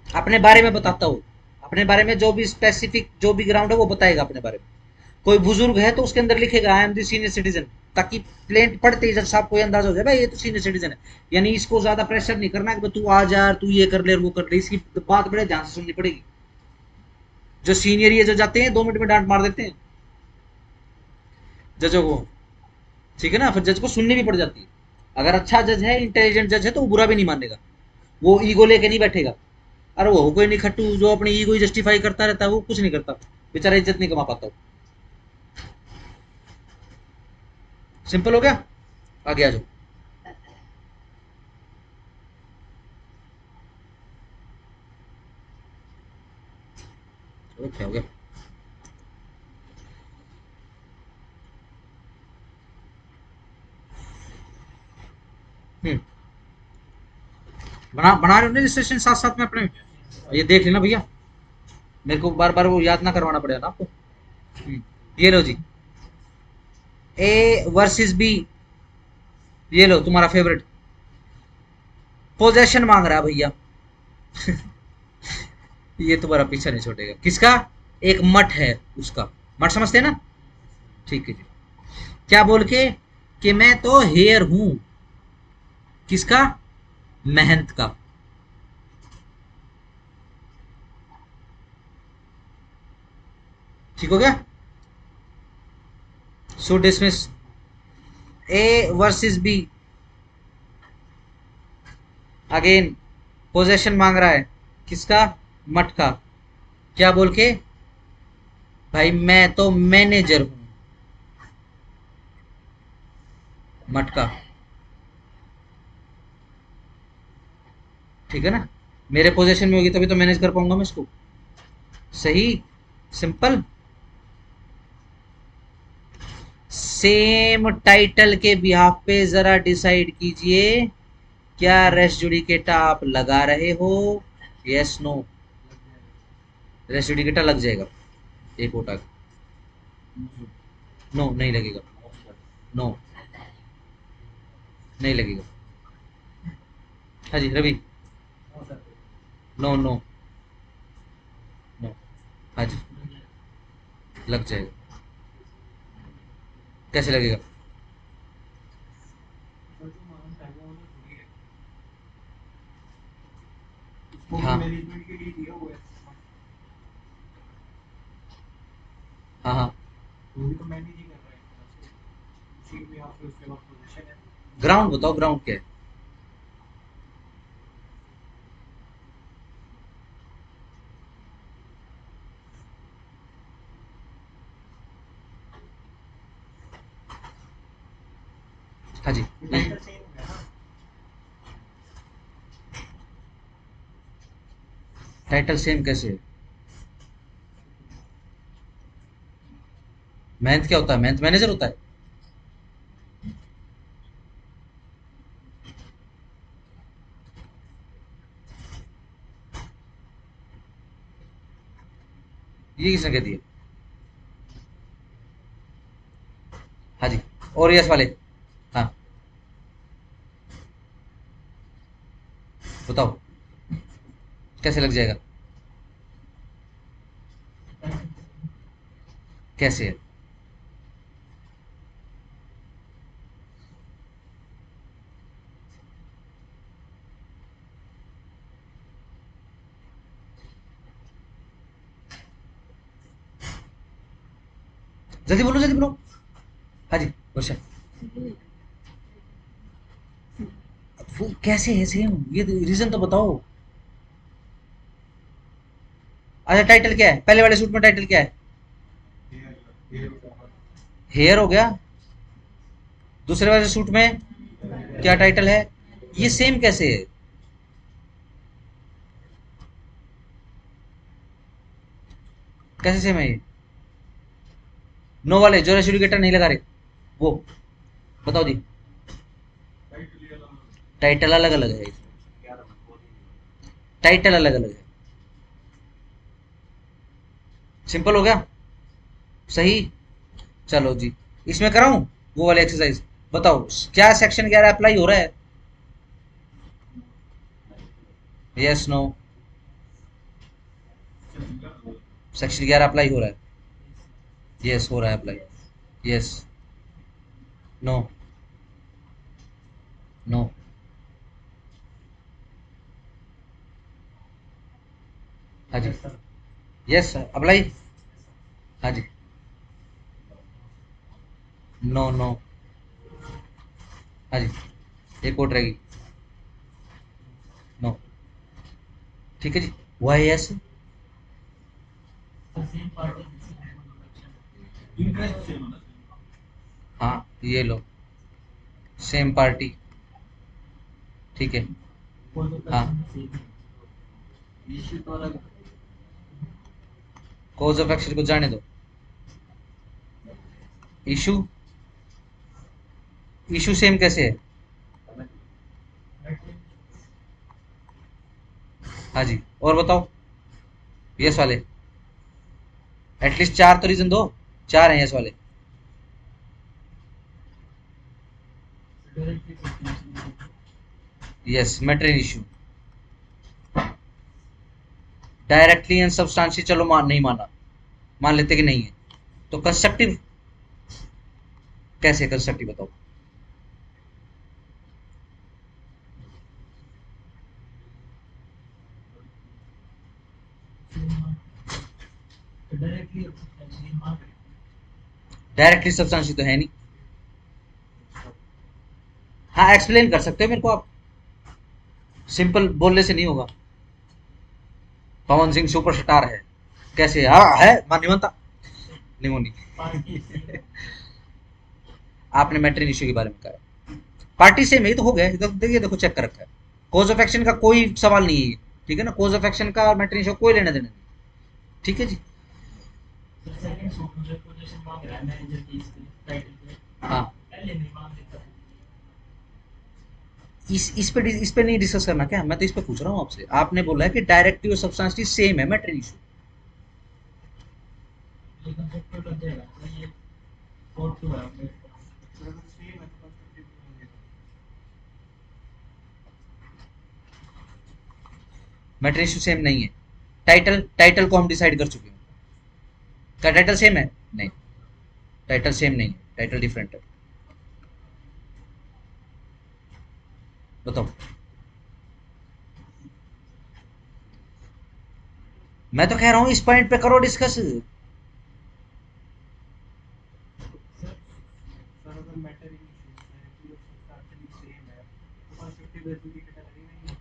अपने बारे में बताता हूँ, अपने बारे में जो भी स्पेसिफिक जो भी ग्राउंड है वो बताएगा अपने बारे में। कोई बुजुर्ग है तो उसके अंदर लिखेगा आई एम दी सीनियर सिटीजन, ताकि प्लेंट पढ़ते ही जब साहब कोई अंदाजा हो जाए भाई ये तो सीनियर सिटीजन है। यानी इसको ज्यादा प्रेशर नहीं करना कि तू आ जा, तू ये कर ले वो कर ले, इसकी बात बड़े ध्यान से सुननी पड़ेगी। जो सीनियर ये जो जाते हैं 2 मिनट में डांट मार देते हैं जजों को, ठीक है ना, फिर जज को सुननी भी पड़ जाती है। अगर अच्छा जज है, इंटेलिजेंट जज है, तो वो बुरा भी नहीं मानेगा, वो ईगो लेके नहीं बैठेगा। अरे वो कोई नहीं खट्टू जो अपनी ईगो ही जस्टिफाई करता रहता है, वो कुछ नहीं करता, बेचारा इज्जत नहीं कमा पाता। सिंपल हो गया, आगे आ जाओ। क्या हो गया? हम्म, बना रहे हो ना रजिस्ट्रेशन साथ साथ में अपने, ये देख लेना भैया, मेरे को बार बार वो याद ना करवाना पड़ेगा ना आपको। ये लो जी, ए वर्सेस बी, ये लो तुम्हारा फेवरेट, पोजेशन मांग रहा है भैया। ये तुम्हारा पीछा नहीं छोड़ेगा, किसका, एक मठ है उसका, मठ समझते हैं ना, ठीक है जी। क्या बोल के, कि मैं तो हेयर हूं, किसका, महंत का। ठीक हो गया, so dismiss. A versus B, again possession मांग रहा है, किसका, मठ का। क्या बोल के, भाई मैं तो मैनेजर हूं, मठ का। ठीक है ना, मेरे पोजीशन में होगी तभी तो मैनेज कर पाऊंगा मैं इसको, सही, सिंपल। सेम टाइटल के बिहाफ पे जरा डिसाइड कीजिए, क्या रेस जुडिकेटा आप लगा रहे हो, यस नो। रेस जुडिकेटा लग जाएगा एक वोटा, नो नहीं लगेगा, नो नहीं लगेगा। हाँ जी रवि, नो नो नो, हाँ जी लग जाएगा। कैसे लगेगा, हाँ मैनेजमेंट के लिए दिया हुआ है, हाँ हाँ, वो भी तो मैनेज ही कर रहा है, उसी में आप उसके बाद पोजीशन है। ग्राउंड बताओ, ग्राउंड क्या है। हाँ जी, टाइटल सेम हो गया ना, टाइटल सेम कैसे है, मेहनत क्या होता है, मेहनत मैनेजर होता है। ये किसने कह दिया, हाँ जी, और यस वाले, हाँ बताओ कैसे लग जाएगा, कैसे है, जल्दी बोलो जल्दी बोलो। हाँ जी वर्षा, वो कैसे है सेम, ये रीजन तो बताओ। अच्छा टाइटल क्या है, पहले वाले सूट में टाइटल क्या है, हेयर हो गया, दूसरे वाले सूट में क्या टाइटल है, ये सेम कैसे है, कैसे सेम है ये, नो वाले जो रेसिडिकेटर नहीं लगा रहे वो, बताओ जी। टाइटल अलग अलग है, टाइटल अलग अलग है, सिंपल हो गया, सही। चलो जी, इसमें कराऊं वो वाली एक्सरसाइज, बताओ क्या सेक्शन 11 अप्लाई हो रहा है, यस नो, सेक्शन 11 अप्लाई हो रहा है, यस हो रहा है अप्लाई, यस, नो नो, हाँ जी, यस अप्लाई, हाँ जी, नो नो, हाँ जी, एक और रहेगी, नो, ठीक है जी, why yes, same party interest same होना, हाँ ये लो, सेम पार्टी, ठीक है, कोई तो हाँ, सेम इश्यू तो अलग, कोज ऑफ एक्शन को जाने दो, इशू, इशू सेम कैसे है, अलग हाँ जी, और बताओ यस वाले, एटलीस्ट 4 तो रीजन दो, 4 हैं यस वाले। Directly substantial yes, matter in issue, directly and substantial चलो मान नहीं माना, मान लेते कि नहीं है, तो कंस्ट्रक्टिव कैसे, कंस्ट्रक्टिव बताओ। डायरेक्टली और सब्सटेंशियल मान रहे डायरेक्टली सब्सटेंशियल तो है नहीं। हाँ एक्सप्लेन कर सकते हो मेरे को आप, सिंपल बोलने से नहीं होगा। पवन सिंह सुपरस्टार है, कैसे हाँ है मान्य बनता निमोनी। पार्टी से आपने मैट्रिन इशू के बारे में कहा, पार्टी से में ही तो हो गया, देखिए देखो चेक कर रखा है, कोज ऑफ एक्शन का कोई सवाल नहीं है, ठीक है ना, कोज ऑफ एक्शन का मैट्रिन इशू कोई लेना देना नहीं, ठीक है जी। सेकंड सूट में पोजीशन मांग रहा है मैनेजर की इसके टाइटल पे, हाँ पहले नहीं मांग लेता। इस पे नहीं डिस्कस करना क्या, मैं तो इस पे पूछ रहा हूँ आपसे, आपने बोला है कि डायरेक्टिव और सब्सटेंशियल सेम है मैट्रिन इशू। ये कंसेप्ट लग जाएगा तो ये कोड टू है अपडेट। मैट्रिन इशू सेम नहीं है, टाइटल को हम डिसाइड कर चुके हैं, क्या टाइटल सेम है, नहीं टाइटल सेम नहीं है, टाइटल डिफरेंट है, बताओ। मैं तो कह रहा हूँ इस पॉइंट पे करो डिस्कस।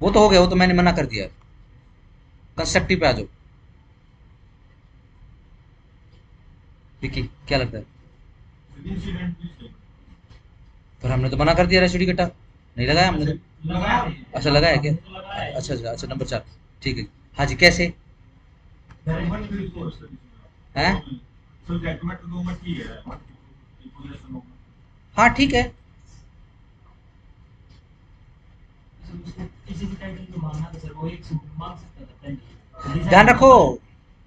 वो तो हो गया, वो तो मैंने मना कर दिया, कंस्ट्रक्टिव पे आ जाओ। विकी क्या लगता है, पर हमने तो मना कर दिया रेसिडी कटा, नहीं लगाया हमने तो। लगा अच्छा लगाया क्या, लगा है अच्छा अच्छा अच्छा, नंबर 4, ठीक है। हाँ जी कैसे हैं, हाँ ठीक है, उसको किसी भी टाइटल पे मांगना था सर, वो एक सूट में मांग सकता था पहले। ध्यान रखो,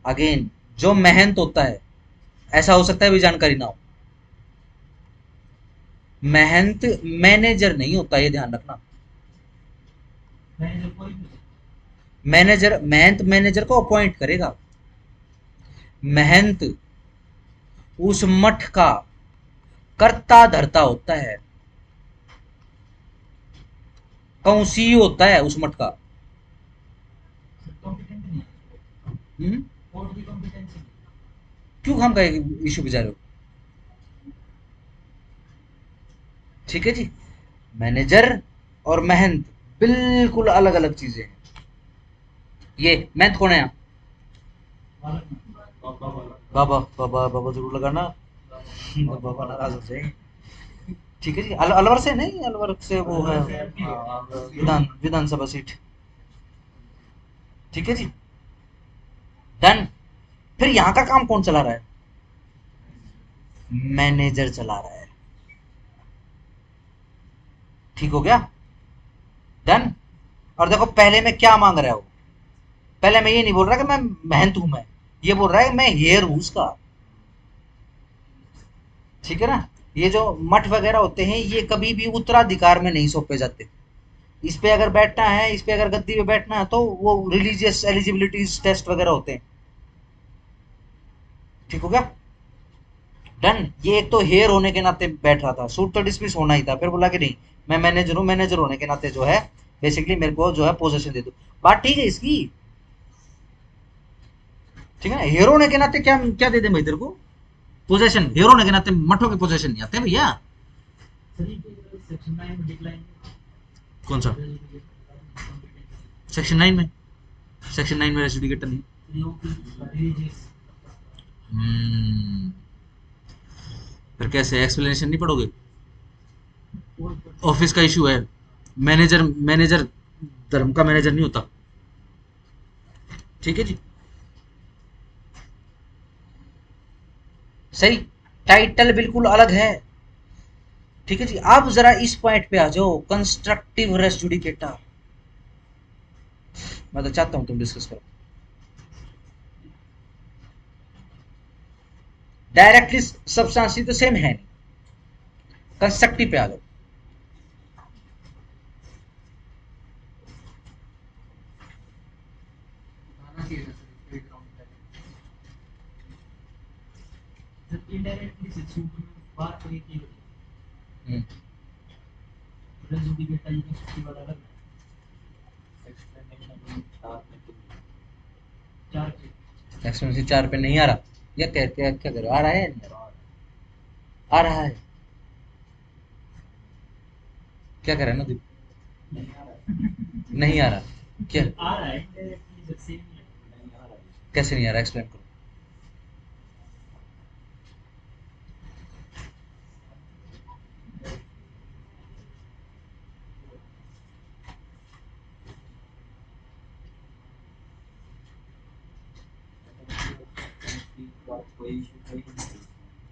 अगेन जो मेहनत होता है, ऐसा हो सकता है भी जानकारी ना हो, मेहनत मैनेजर नहीं होता, ये ध्यान रखना। मैनेजर कोई भी मैनेजर मेहनत मैनेजर को अपॉइंट करेगा, मेहनत उस मठ का कर्ता धर्ता होता है, कौंसी होता है उस मठ का। कॉम्पिटेंट नहीं है, हम्म? कोर्ट की कॉम्पिटेंसी नहीं। क्यों हम का इशू बिजा रहे हो, ठीक है जी। मैनेजर और मेहनत बिल्कुल अलग अलग चीजें हैं। ये मेहनत कौन है यहाँ, बाबा बाबा बाबा जरूर लगाना, बाबा नाराज हो जाए, ठीक है जी। अलवर से नहीं, अलवर से वो है विधानसभा सीट, ठीक है जी, डन। फिर यहाँ का काम कौन चला रहा है, मैनेजर चला रहा है, ठीक हो गया, डन। और देखो पहले में क्या मांग रहा है वो, पहले मैं ये नहीं बोल रहा कि मैं मेहनत हूं, मैं ये बोल रहा है मैं हेयर हूं उसका, ठीक है ना। ये जो मठ वगैरह होते हैं ये कभी भी उत्तराधिकार में नहीं सौंपे जाते, इस पे अगर बैठना है, इस पे अगर गद्दी पे बैठना है तो वो रिलीजियस एलिजिबिलिटी टेस्ट वगैरह होते हैं, ठीक हो गया, डन। ये एक तो हेयर होने के नाते बैठ रहा था, सूट तो डिसमिस होना ही था, फिर बोला कि नहीं मैं मैनेजर हूँ, मैनेजर होने के नाते जो है बेसिकली मेरे को जो है पोजीशन दे दो, बात ठीक है इसकी, ठीक है ना। हेयर होने के नाते क्या क्या दे दे भाई तेरे को पोजीशन, हेयर होने के नाते मठों के पोजीशन नहीं आते भैया। सर ये सेक्शन 9 में डिक्लाइन कौन सा सेक्शन 9 में, सेक्शन 9 में रेसिडिकेटर नहीं। रिलीजियस फिर कैसे एक्सप्लेनेशन नहीं पढ़ोगे, ऑफिस का इशू है, मैनेजर मैनेजर धर्म का मैनेजर नहीं होता, ठीक है जी, सही। टाइटल बिल्कुल अलग है, ठीक है जी। अब जरा इस पॉइंट पे आ जाओ, कंस्ट्रक्टिव रेस जुडिकेटा, मैं तो चाहता हूं तुम डिस्कस करो। डायरेक्टली सब्सटेंशियल तो सेम है नहीं, कंस्ट्रक्टिव पे आ जाओ। बताना चाहिए था सर इसको एक राउंड पहले। सर इनडायरेक्टली से सूट में बात करें कि रेसिड्यू के टाइप में छुट्टी वाला अलग है। एक्सप्लेनेशन चार में तो चार के एक्सपेंसिव 4 पे नहीं आ रहा, या क्या क्या क्या करो, आ रहा है या नहीं आ रहा है? क्या कर रहा है ना, नहीं आ रहा नहीं आ रहा, क्या आ रहा है इनडायरेक्टली से सेम ही है। नहीं आ रहा कैसे नहीं आ रहा, एक्सप्लेन करो। कोई इशू है ही नहीं,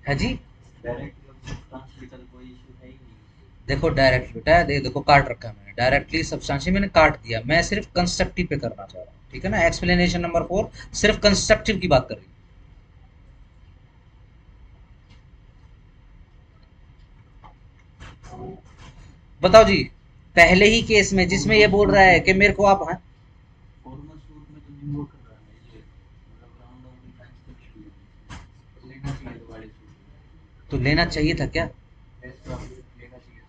है जी, डायरेक्टली सब्सटेंशियल कोई इशू है ही नहीं। देखो डायरेक्टली बेटा, देखो काट रखा है मैंने, डायरेक्टली सब्सटेंशियल मैंने काट दिया, मैं सिर्फ कंस्ट्रक्टिव पे करना चाह रहा हूँ, ठीक है ना। एक्सप्लेनेशन नंबर 4 सिर्फ कंस्ट्रक्टिव की बात कर रही है। बताओ जी, पहले ही केस में जिसमें ये बोल रहा है कि मेरे को आप, हाँ, फॉर्मल सूट में तो नहीं वो कर रहा है ये, मतलब राउंड ऑफ डिफेंस का इशू है, लेना चाहिए वाले सूट तो लेना चाहिए था क्या? ऐसा लेना चाहिए।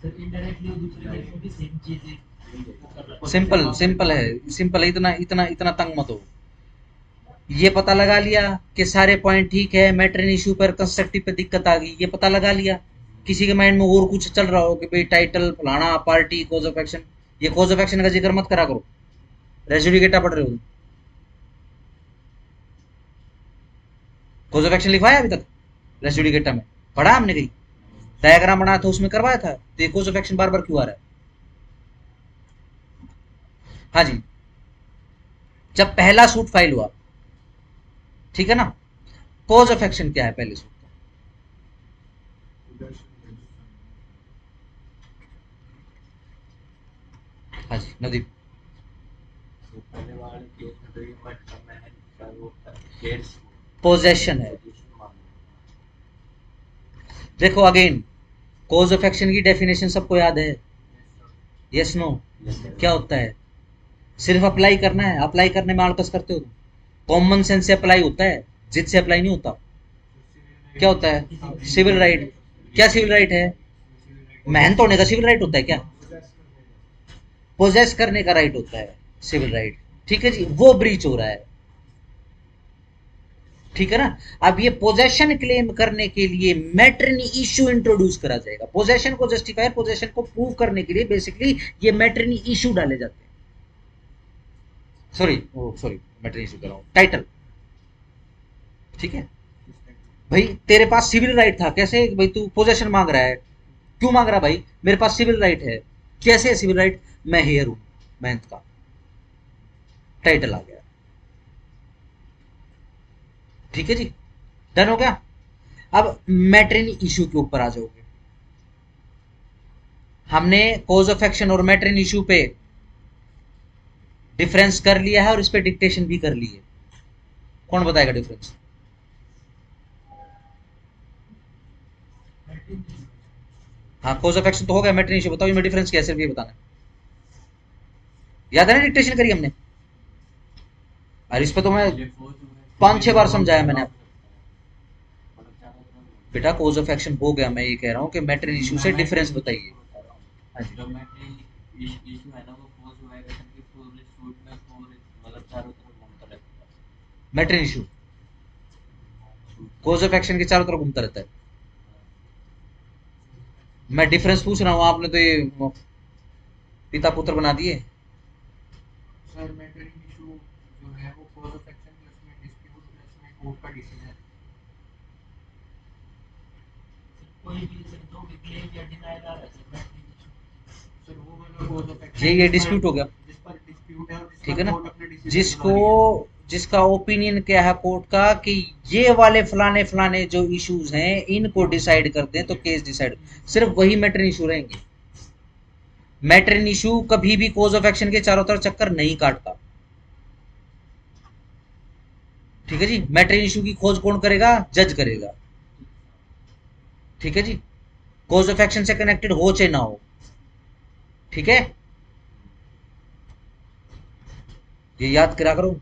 सर इनडायरेक्टली और दूसरे केस में भी सेम चीजें वो कर रहा है। सिंपल सिंपल है, सिंपल है, इतना इतना इतना तंग मत हो। ये पता लगा लिया कि सारे पॉइंट ठीक है, मैट्रिन इशू पर कंस्ट्रक्टिव पे दिक्कत आ गई, ये पता लगा लिया। किसी के माइंड में और कुछ चल रहा हो कि भाई टाइटल फलाना पार्टी कॉज ऑफ एक्शन, ये कॉज ऑफ एक्शन का जिक्र मत करा करो, रेसिड्यू डेटा पढ़ रहे हो। कॉज ऑफ एक्शन लिखवाया अभी तक रेसिड्यू डेटा में? पढ़ा हमने कहीं? डायग्राम बनाया था उसमें करवाया था, तो ये कॉज ऑफ एक्शन बार बार क्यों आ रहा है? हाँ जी, जब पहला सूट फाइल हुआ, ठीक है ना, कॉज ऑफ एक्शन क्या है पहले सूट का? हाँ जी नदीप, तो पहले वाले केस में तो ये मत का मैंने सर वो केस पोजेशन है। पोजीशन मान देखो अगेन, कॉज ऑफ एक्शन की डेफिनेशन सबको याद है? Yes no? क्या होता है? सिर्फ अप्लाई करना है, अप्लाई करने में आलकस करते हो तुम। कॉमन सेंस से अप्लाई होता है, जिद से अप्लाई नहीं होता। क्या होता है? Civil right. क्या सिविल राइट है? मेहनत होने का सिविल राइट होता है क्या? पोजेस करने का राइट होता है सिविल राइट, ठीक है जी, वो ब्रीच हो रहा है, ठीक है ना। अब ये पोजेशन क्लेम करने के लिए मैट्रिनी इशू इंट्रोड्यूस करा जाएगा। पोजेशन को जस्टिफाई, पोजेशन को प्रूव करने के लिए बेसिकली ये मैट्रिनी इशू डाले जाते हैं। सॉरी मैट्रिनी इशू कर रहा हूं, टाइटल, ठीक है भाई। तेरे पास सिविल राइट था, कैसे भाई तू पोजेशन मांग रहा है? क्यों मांग रहा भाई? मेरे पास सिविल राइट है। कैसे है सिविल राइट? मैं हेयर हूं मेहनत का, टाइटल आ गया, ठीक है जी, डन हो गया। अब मैट्रिनी इशू के ऊपर आ जाओगे। हमने कॉज ऑफ एक्शन और मैट्रिनी इशू पे डिफरेंस कर लिया है और इस पे डिक्टेशन भी कर ली है। कौन बताएगा डिफरेंस? हाँ, कॉज ऑफ एक्शन तो हो गया, मैट्रिनी इशू बताओ इसमें डिफरेंस क्या है, सिर्फ ये बताना। याद है ना डिक्टेशन करी हमने? और इस पे तो मैं 5-6 बार समझाया मैंने आपको। बेटा कॉज ऑफ एक्शन हो गया, मैं ये कह रहा हूँ कि मैट्रिन इशू से डिफरेंस बताइए। हाँ जी, जो मैट्रिन इशू है ना वो फोर्स होएगा क्योंकि पूरे सूट में पूरे मतलब चारों तरफ घूमता रहता है। मैट्रिन इशू कॉज ऑफ एक्शन के चारों तरफ घूमता रहता है। मैं डिफरेंस पूछ रहा हूँ, आपने तो ये पिता पुत्र बना दिए। सर मैटरिंग इशू जो है वो कॉज ऑफ एक्शन प्लस में डिस्प्यूट प्लस में कोर्ट का डिसीजन। कोई भी सर दो भी क्लेम या डिनायल आ रहा है सर मैट्रिक इशू। सर वो वाला कॉज ऑफ एक्शन ये डिस्प्यूट हो गया, जिस पर डिस्प्यूट है और जिस ठीक पर है ना, कोर्ट अपने डिसीजन जिसको जिसका ओपिनियन क्या है कोर्ट का कि ये वाले फलाने फलाने जो इश्यूज हैं इनको डिसाइड कर दें तो केस डिसाइड, सिर्फ वही मैटर इशू रहेंगे। मैटर इन इशू कभी भी कोज ऑफ एक्शन के चारों तरफ चक्कर नहीं काटता। ठीक है जी, मैटर इन इशू की खोज कौन करेगा? जज करेगा। ठीक है जी, कोज ऑफ एक्शन से कनेक्टेड हो चाहे ना हो। ठीक है, ये याद करा करो।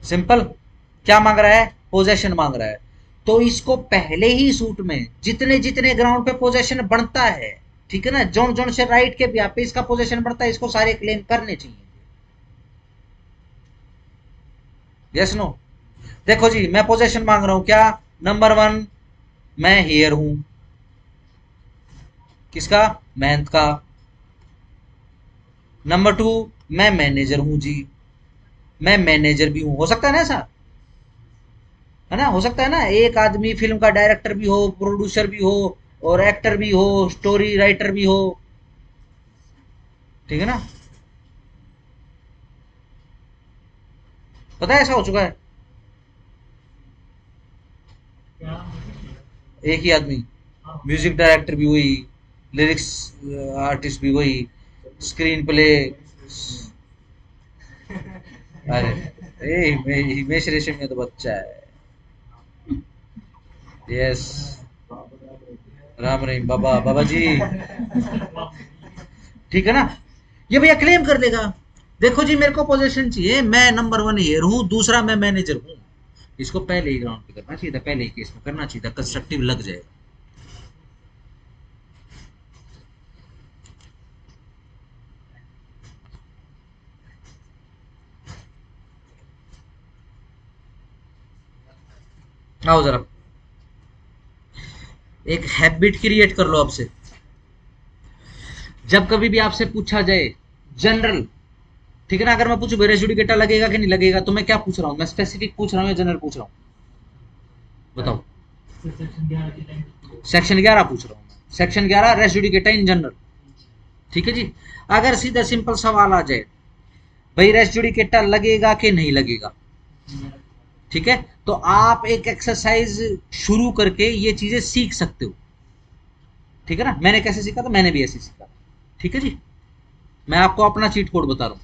सिंपल। क्या मांग रहा है? पोजेशन मांग रहा है। तो इसको पहले ही सूट में जितने जितने ग्राउंड पे पोजेशन बनता है, ठीक है ना, जोन जोन से राइट के ब्याह पे इसका पोजेशन बनता है, इसको सारे क्लेम करने चाहिए। Yes no? देखो जी, मैं पोजेशन मांग रहा हूं क्या? नंबर 1 मैं हेयर हूं। किसका? मेहनत का। नंबर 2 मैं मैनेजर हूं जी। मैं मैनेजर भी हूं। हो सकता है ना ऐसा? है ना? हो सकता है ना, एक आदमी फिल्म का डायरेक्टर भी हो, प्रोड्यूसर भी हो, और एक्टर भी हो, स्टोरी राइटर भी हो। ठीक है ना? पता है ऐसा हो चुका है। क्या? एक ही आदमी म्यूजिक डायरेक्टर भी वही, लिरिक्स आर्टिस्ट भी वही, स्क्रीन प्ले। अरे हिमेश रेशमिया तो बच्चा है। यस, राम रहीम बाबा, बाबा जी। ठीक है ना? ये भैया क्लेम कर देगा। देखो जी, मेरे को पोजीशन चाहिए, मैं नंबर 1 हेयर हूं, दूसरा मैं मैनेजर हूं। इसको पहले ही ग्राउंड पे करना चाहिए था, पहले ही केस में करना चाहिए था, कंस्ट्रक्टिव लग जाएगा। आओ जरा, एक हैबिट क्रिएट कर लो आपसे। जब कभी भी आपसे पूछा जाए जनरल, ठीक है ना, अगर मैं पूछूं रेसिड्यू डेटा लगेगा कि नहीं लगेगा, तो मैं क्या पूछ रहा हूं? मैं स्पेसिफिक पूछ रहा हूं या जनरल पूछ रहा हूं? बताओ। सेक्शन 11 की लैंग्वेज। सेक्शन 11 पूछ रहा हूं मैं। Section 11 residue data in general. ठीक है जी। अगर सीधा सिंपल सवाल आ जाए, भाई रेसिड्यू डेटा लगेगा कि नहीं लगेगा, ठीक है, तो आप एक एक्सरसाइज शुरू करके ये चीजें सीख सकते हो। ठीक है ना? मैंने कैसे सीखा था? मैंने भी ऐसे सीखा। ठीक है जी, मैं आपको अपना चीट कोड बता रहा हूं।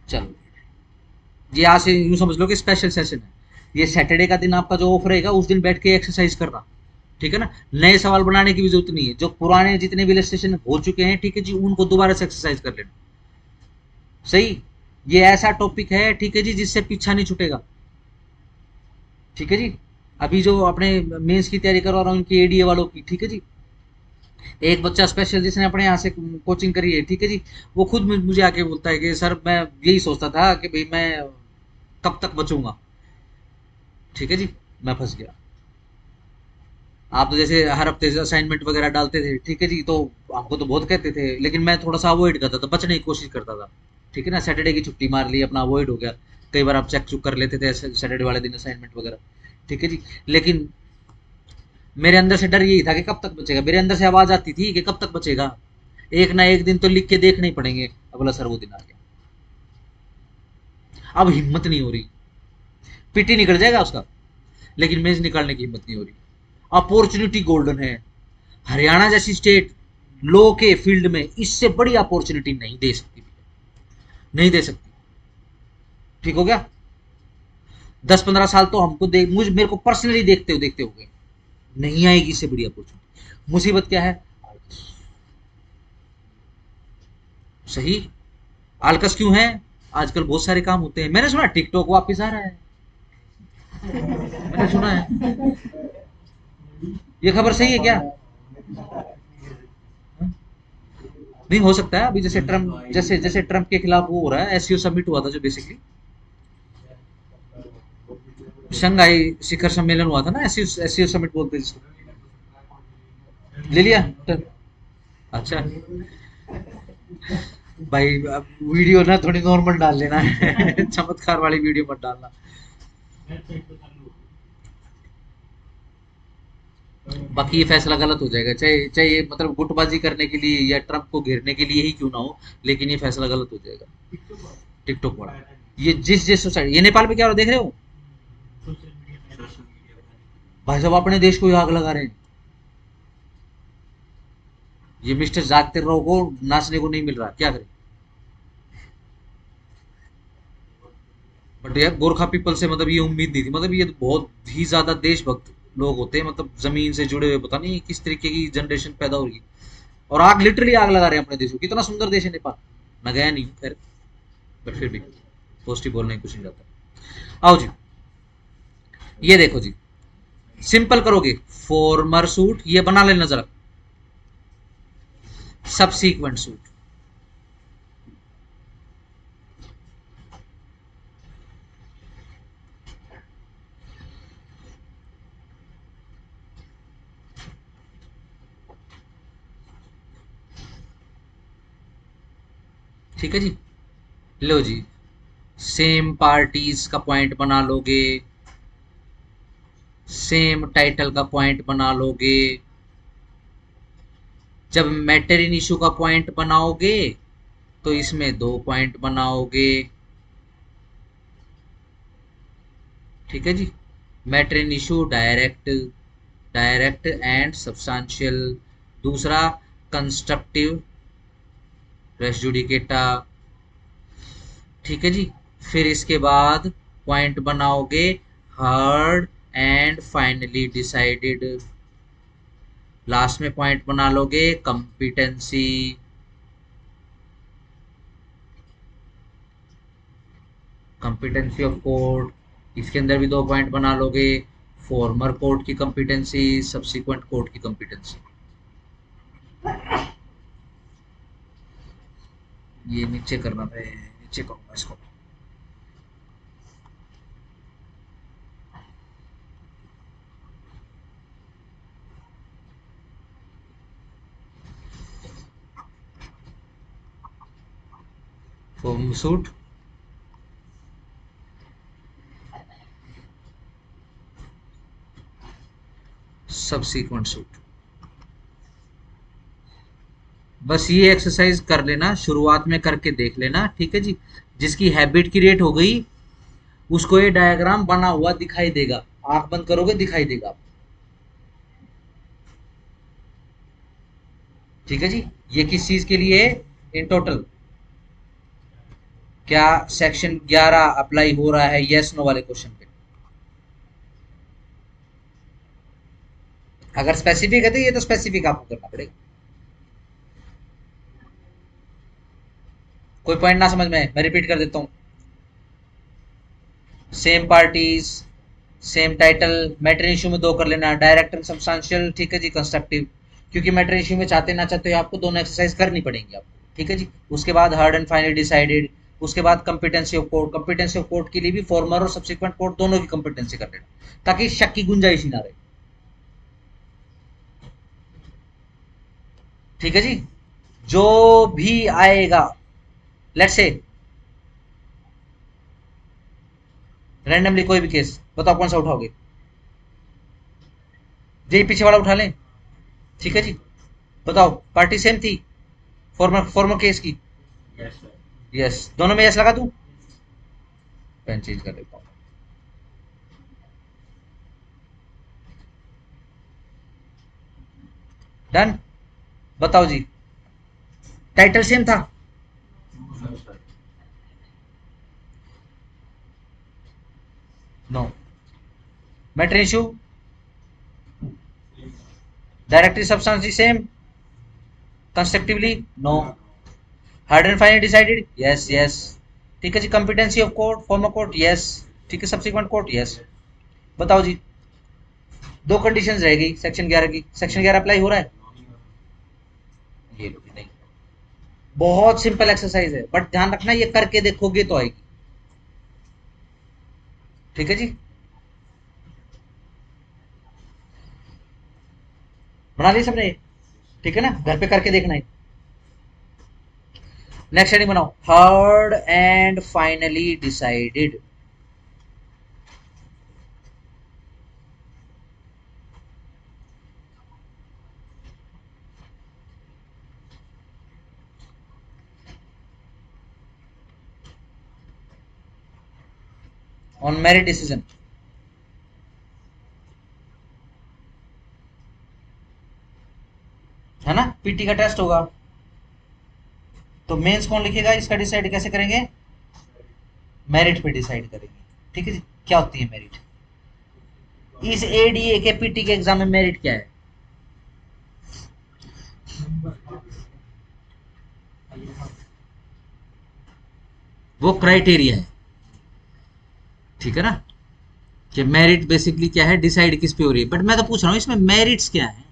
चलो, ये यहां से यूं समझ लो कि स्पेशल सेशन है। ये सैटरडे का दिन आपका जो ऑफ रहेगा, उस दिन बैठ के एक्सरसाइज करना। ठीक है ना? नए सवाल बनाने की भी जरूरत नहीं है, जो पुराने जितने भी इलस्ट्रेशन हो चुके हैं, ठीक है जी, उनको दोबारा से एक्सरसाइज कर लेना। सही। ये ऐसा टॉपिक है, ठीक है जी, जिससे पीछा नहीं छूटेगा। ठीक है जी। अभी जो अपने मेंस की तैयारी करवा रहा हूँ इनकी एडीए वालों की, ठीक है जी, एक बच्चा स्पेशल जिसने अपने यहाँ से कोचिंग करी है, ठीक है जी, वो खुद मुझे आके बोलता है कि सर मैं यही सोचता था कि भाई मैं कब तक बचूंगा। ठीक है जी, मैं फंस गया। आप तो जैसे हर हफ्ते से असाइनमेंट वगैरह डालते थे, ठीक है जी, तो हमको तो बहुत कहते थे, लेकिन मैं थोड़ा सा अवॉइड करता था, बचने की कोशिश करता था। ठीक है ना? सैटरडे की छुट्टी मार ली, अपना अवॉइड हो गया। कई बार आप चेक चुक कर लेते थे सैटरडे वाले दिन असाइनमेंट वगैरह। ठीक है जी, लेकिन मेरे अंदर से डर यही था कि कब तक बचेगा। मेरे अंदर से आवाज आती थी कि कब तक बचेगा, एक ना एक दिन तो लिख के देखने ही पड़ेंगे। अब बोला सर वो दिन आ गया, अब हिम्मत नहीं हो रही। पीटी निकल जाएगा उसका, लेकिन मेज निकालने की हिम्मत नहीं हो रही। अपॉर्चुनिटी गोल्डन है। हरियाणा जैसी स्टेट लॉ के फील्ड में इससे बड़ी अपॉर्चुनिटी नहीं दे सकती, नहीं दे सकती। ठीक हो गया? 10-15 साल तो हमको मेरे को पर्सनली देखते हो गए, नहीं आएगी इससे बड़ी अपॉर्चुनिटी। मुसीबत क्या है? सही। आलकस क्यों है? आजकल बहुत सारे काम होते हैं। मैंने सुना टिकटॉक वापस आ रहा है, मैंने सुना है। ये खबर सही है क्या? नहीं हो सकता है। अभी जैसे ट्रम्प, जैसे ट्रम्प के खिलाफ वो हो रहा है, एससीओ समिट हुआ था जो बेसिकली शंघाई शिखर सम्मेलन हुआ था ना, एससीओ समिट बोलते हैं जिसको। ले लिया अच्छा भाई, अब वीडियो ना थोड़ी नॉर्मल डाल लेना है चमत्कार वाली वीडियो मत डालना। वेबसाइट पे चालू बाकी ये फैसला गलत हो जाएगा, चाहे चाहे ये मतलब गुटबाजी करने के लिए या ट्रम्प को घेरने के लिए ही क्यों ना हो, लेकिन ये फैसला गलत हो जाएगा। टिकटॉक वाला ये जिस जिस सोसाइटी, ये नेपाल में क्या हो रहा है देख रहे हो? सोशल मीडिया भाई साहब अपने देश को ही आग लगा रहे हैं। ये मिस्टर जागते रहो को नाचने को नहीं मिल रहा, क्या करें। बट यार गोरखा पीपल से मतलब ये उम्मीद नहीं थी, मतलब ये तो बहुत ही ज्यादा देशभक्त लोग होते हैं, मतलब जमीन से जुड़े हुए, पता नहीं किस तरीके की जनरेशन पैदा होगी। और आग, लिटरली आग लगा रहे हैं अपने देश को। कितना सुंदर देश है नेपाल। मैं गया नहीं हूँ खैर, बट फिर भी पॉजिटिव बोलने की कुछ नहीं जाता। आओ जी, ये देखो जी, सिंपल करोगे फॉर्मर सूट, ये बना लेना जरा, सबसीक्वेंट सूट। ठीक है जी, लो जी, सेम पार्टीज का पॉइंट बना लोगे, सेम टाइटल का पॉइंट बना लोगे। जब मैटर इन इशू का पॉइंट बनाओगे तो इसमें 2 पॉइंट बनाओगे। ठीक है जी, matter in issue direct, direct and substantial. दूसरा कंस्ट्रक्टिव रेस जुडिकेटा। ठीक है जी, फिर इसके बाद पॉइंट बनाओगे heard and finally decided. Last में पॉइंट बना लोगे कंपिटेंसी। कंपिटेंसी ऑफ कोर्ट, इसके अंदर भी 2 पॉइंट बना लोगे, फॉर्मर कोर्ट की कंपिटेंसी, सब्सिक्वेंट कोर्ट की कंपिटेंसी। ये नीचे करना है, नीचे करूंगा इसको। Form suit, subsequent suit. बस ये एक्सरसाइज कर लेना, शुरुआत में करके देख लेना। ठीक है जी, जिसकी हैबिट क्रिएट हो गई उसको ये डायग्राम बना हुआ दिखाई देगा, आंख बंद करोगे दिखाई देगा। ठीक है जी, ये किस चीज के लिए है इन टोटल? क्या सेक्शन 11 अप्लाई हो रहा है यस नो वाले क्वेश्चन पे? अगर स्पेसिफिक है तो ये तो स्पेसिफिक आपको करना पड़ेगा। कोई पॉइंट ना समझ में, मैं रिपीट कर देता हूँ। Same parties, same title, matter issue में 2 कर लेना, डायरेक्ट एंड सब्सटेंशियल। ठीक है जी, कंस्ट्रक्टिव, क्योंकि मैटर इशू में चाहते ना चाहते आपको दोनों एक्सरसाइज करनी पड़ेंगी आपको। ठीक है जी, उसके बाद हार्ड एंड फाइनली डिसाइडेड, उसके बाद competency of court. Competency of court के लिए भी फॉर्मर और सब्सिक्वेंट कोर्ट दोनों की कंपिटेंसी कर लेना, ताकि शक की गुंजाइश ही ना रहे। ठीक है जी, जो भी आएगा, लेट्स से रैंडमली कोई भी केस बताओ, कौन सा उठाओगे? जे पीछे वाला उठा लें। ठीक है जी, बताओ, पार्टी सेम थी फॉर्मर फॉर्मर केस की? Yes sir. यस, दोनों में यस लगा दूं? पेन चेंज कर देता हूं। डन। बताओ जी, टाइटल सेम था? No. Matter issue, directly substance same, constructively no, hard and finally decided yes yes. ठीक है जी, competency of court, former court yes. ठीक है, सब्सिक्वेंट कोर्ट यस। बताओ जी, 2 कंडीशंस रह गई सेक्शन 11 की। सेक्शन 11 अप्लाई हो रहा है? ये लो, नहीं। बहुत सिंपल एक्सरसाइज है, बट ध्यान रखना ये करके देखोगे तो आएगी। ठीक है जी, बना लिया सबने? ठीक है ना, घर पे करके देखना है। नेक्स्ट हेडिंग बनाओ, heard and finally decided. On merit decision. PT का टेस्ट होगा, तो मेंस कौन लिखेगा, इसका डिसाइड कैसे करेंगे, मेरिट पे डिसाइड करेंगे। ठीक है जी, क्या होती है मेरिट, इस एडीए के पीटी के एग्जाम में मेरिट क्या है, वो क्राइटेरिया है। ठीक है ना, कि मेरिट बेसिकली क्या है, डिसाइड किस पे हो रही है। बट मैं तो पूछ रहा हूं इसमें मेरिट्स क्या है,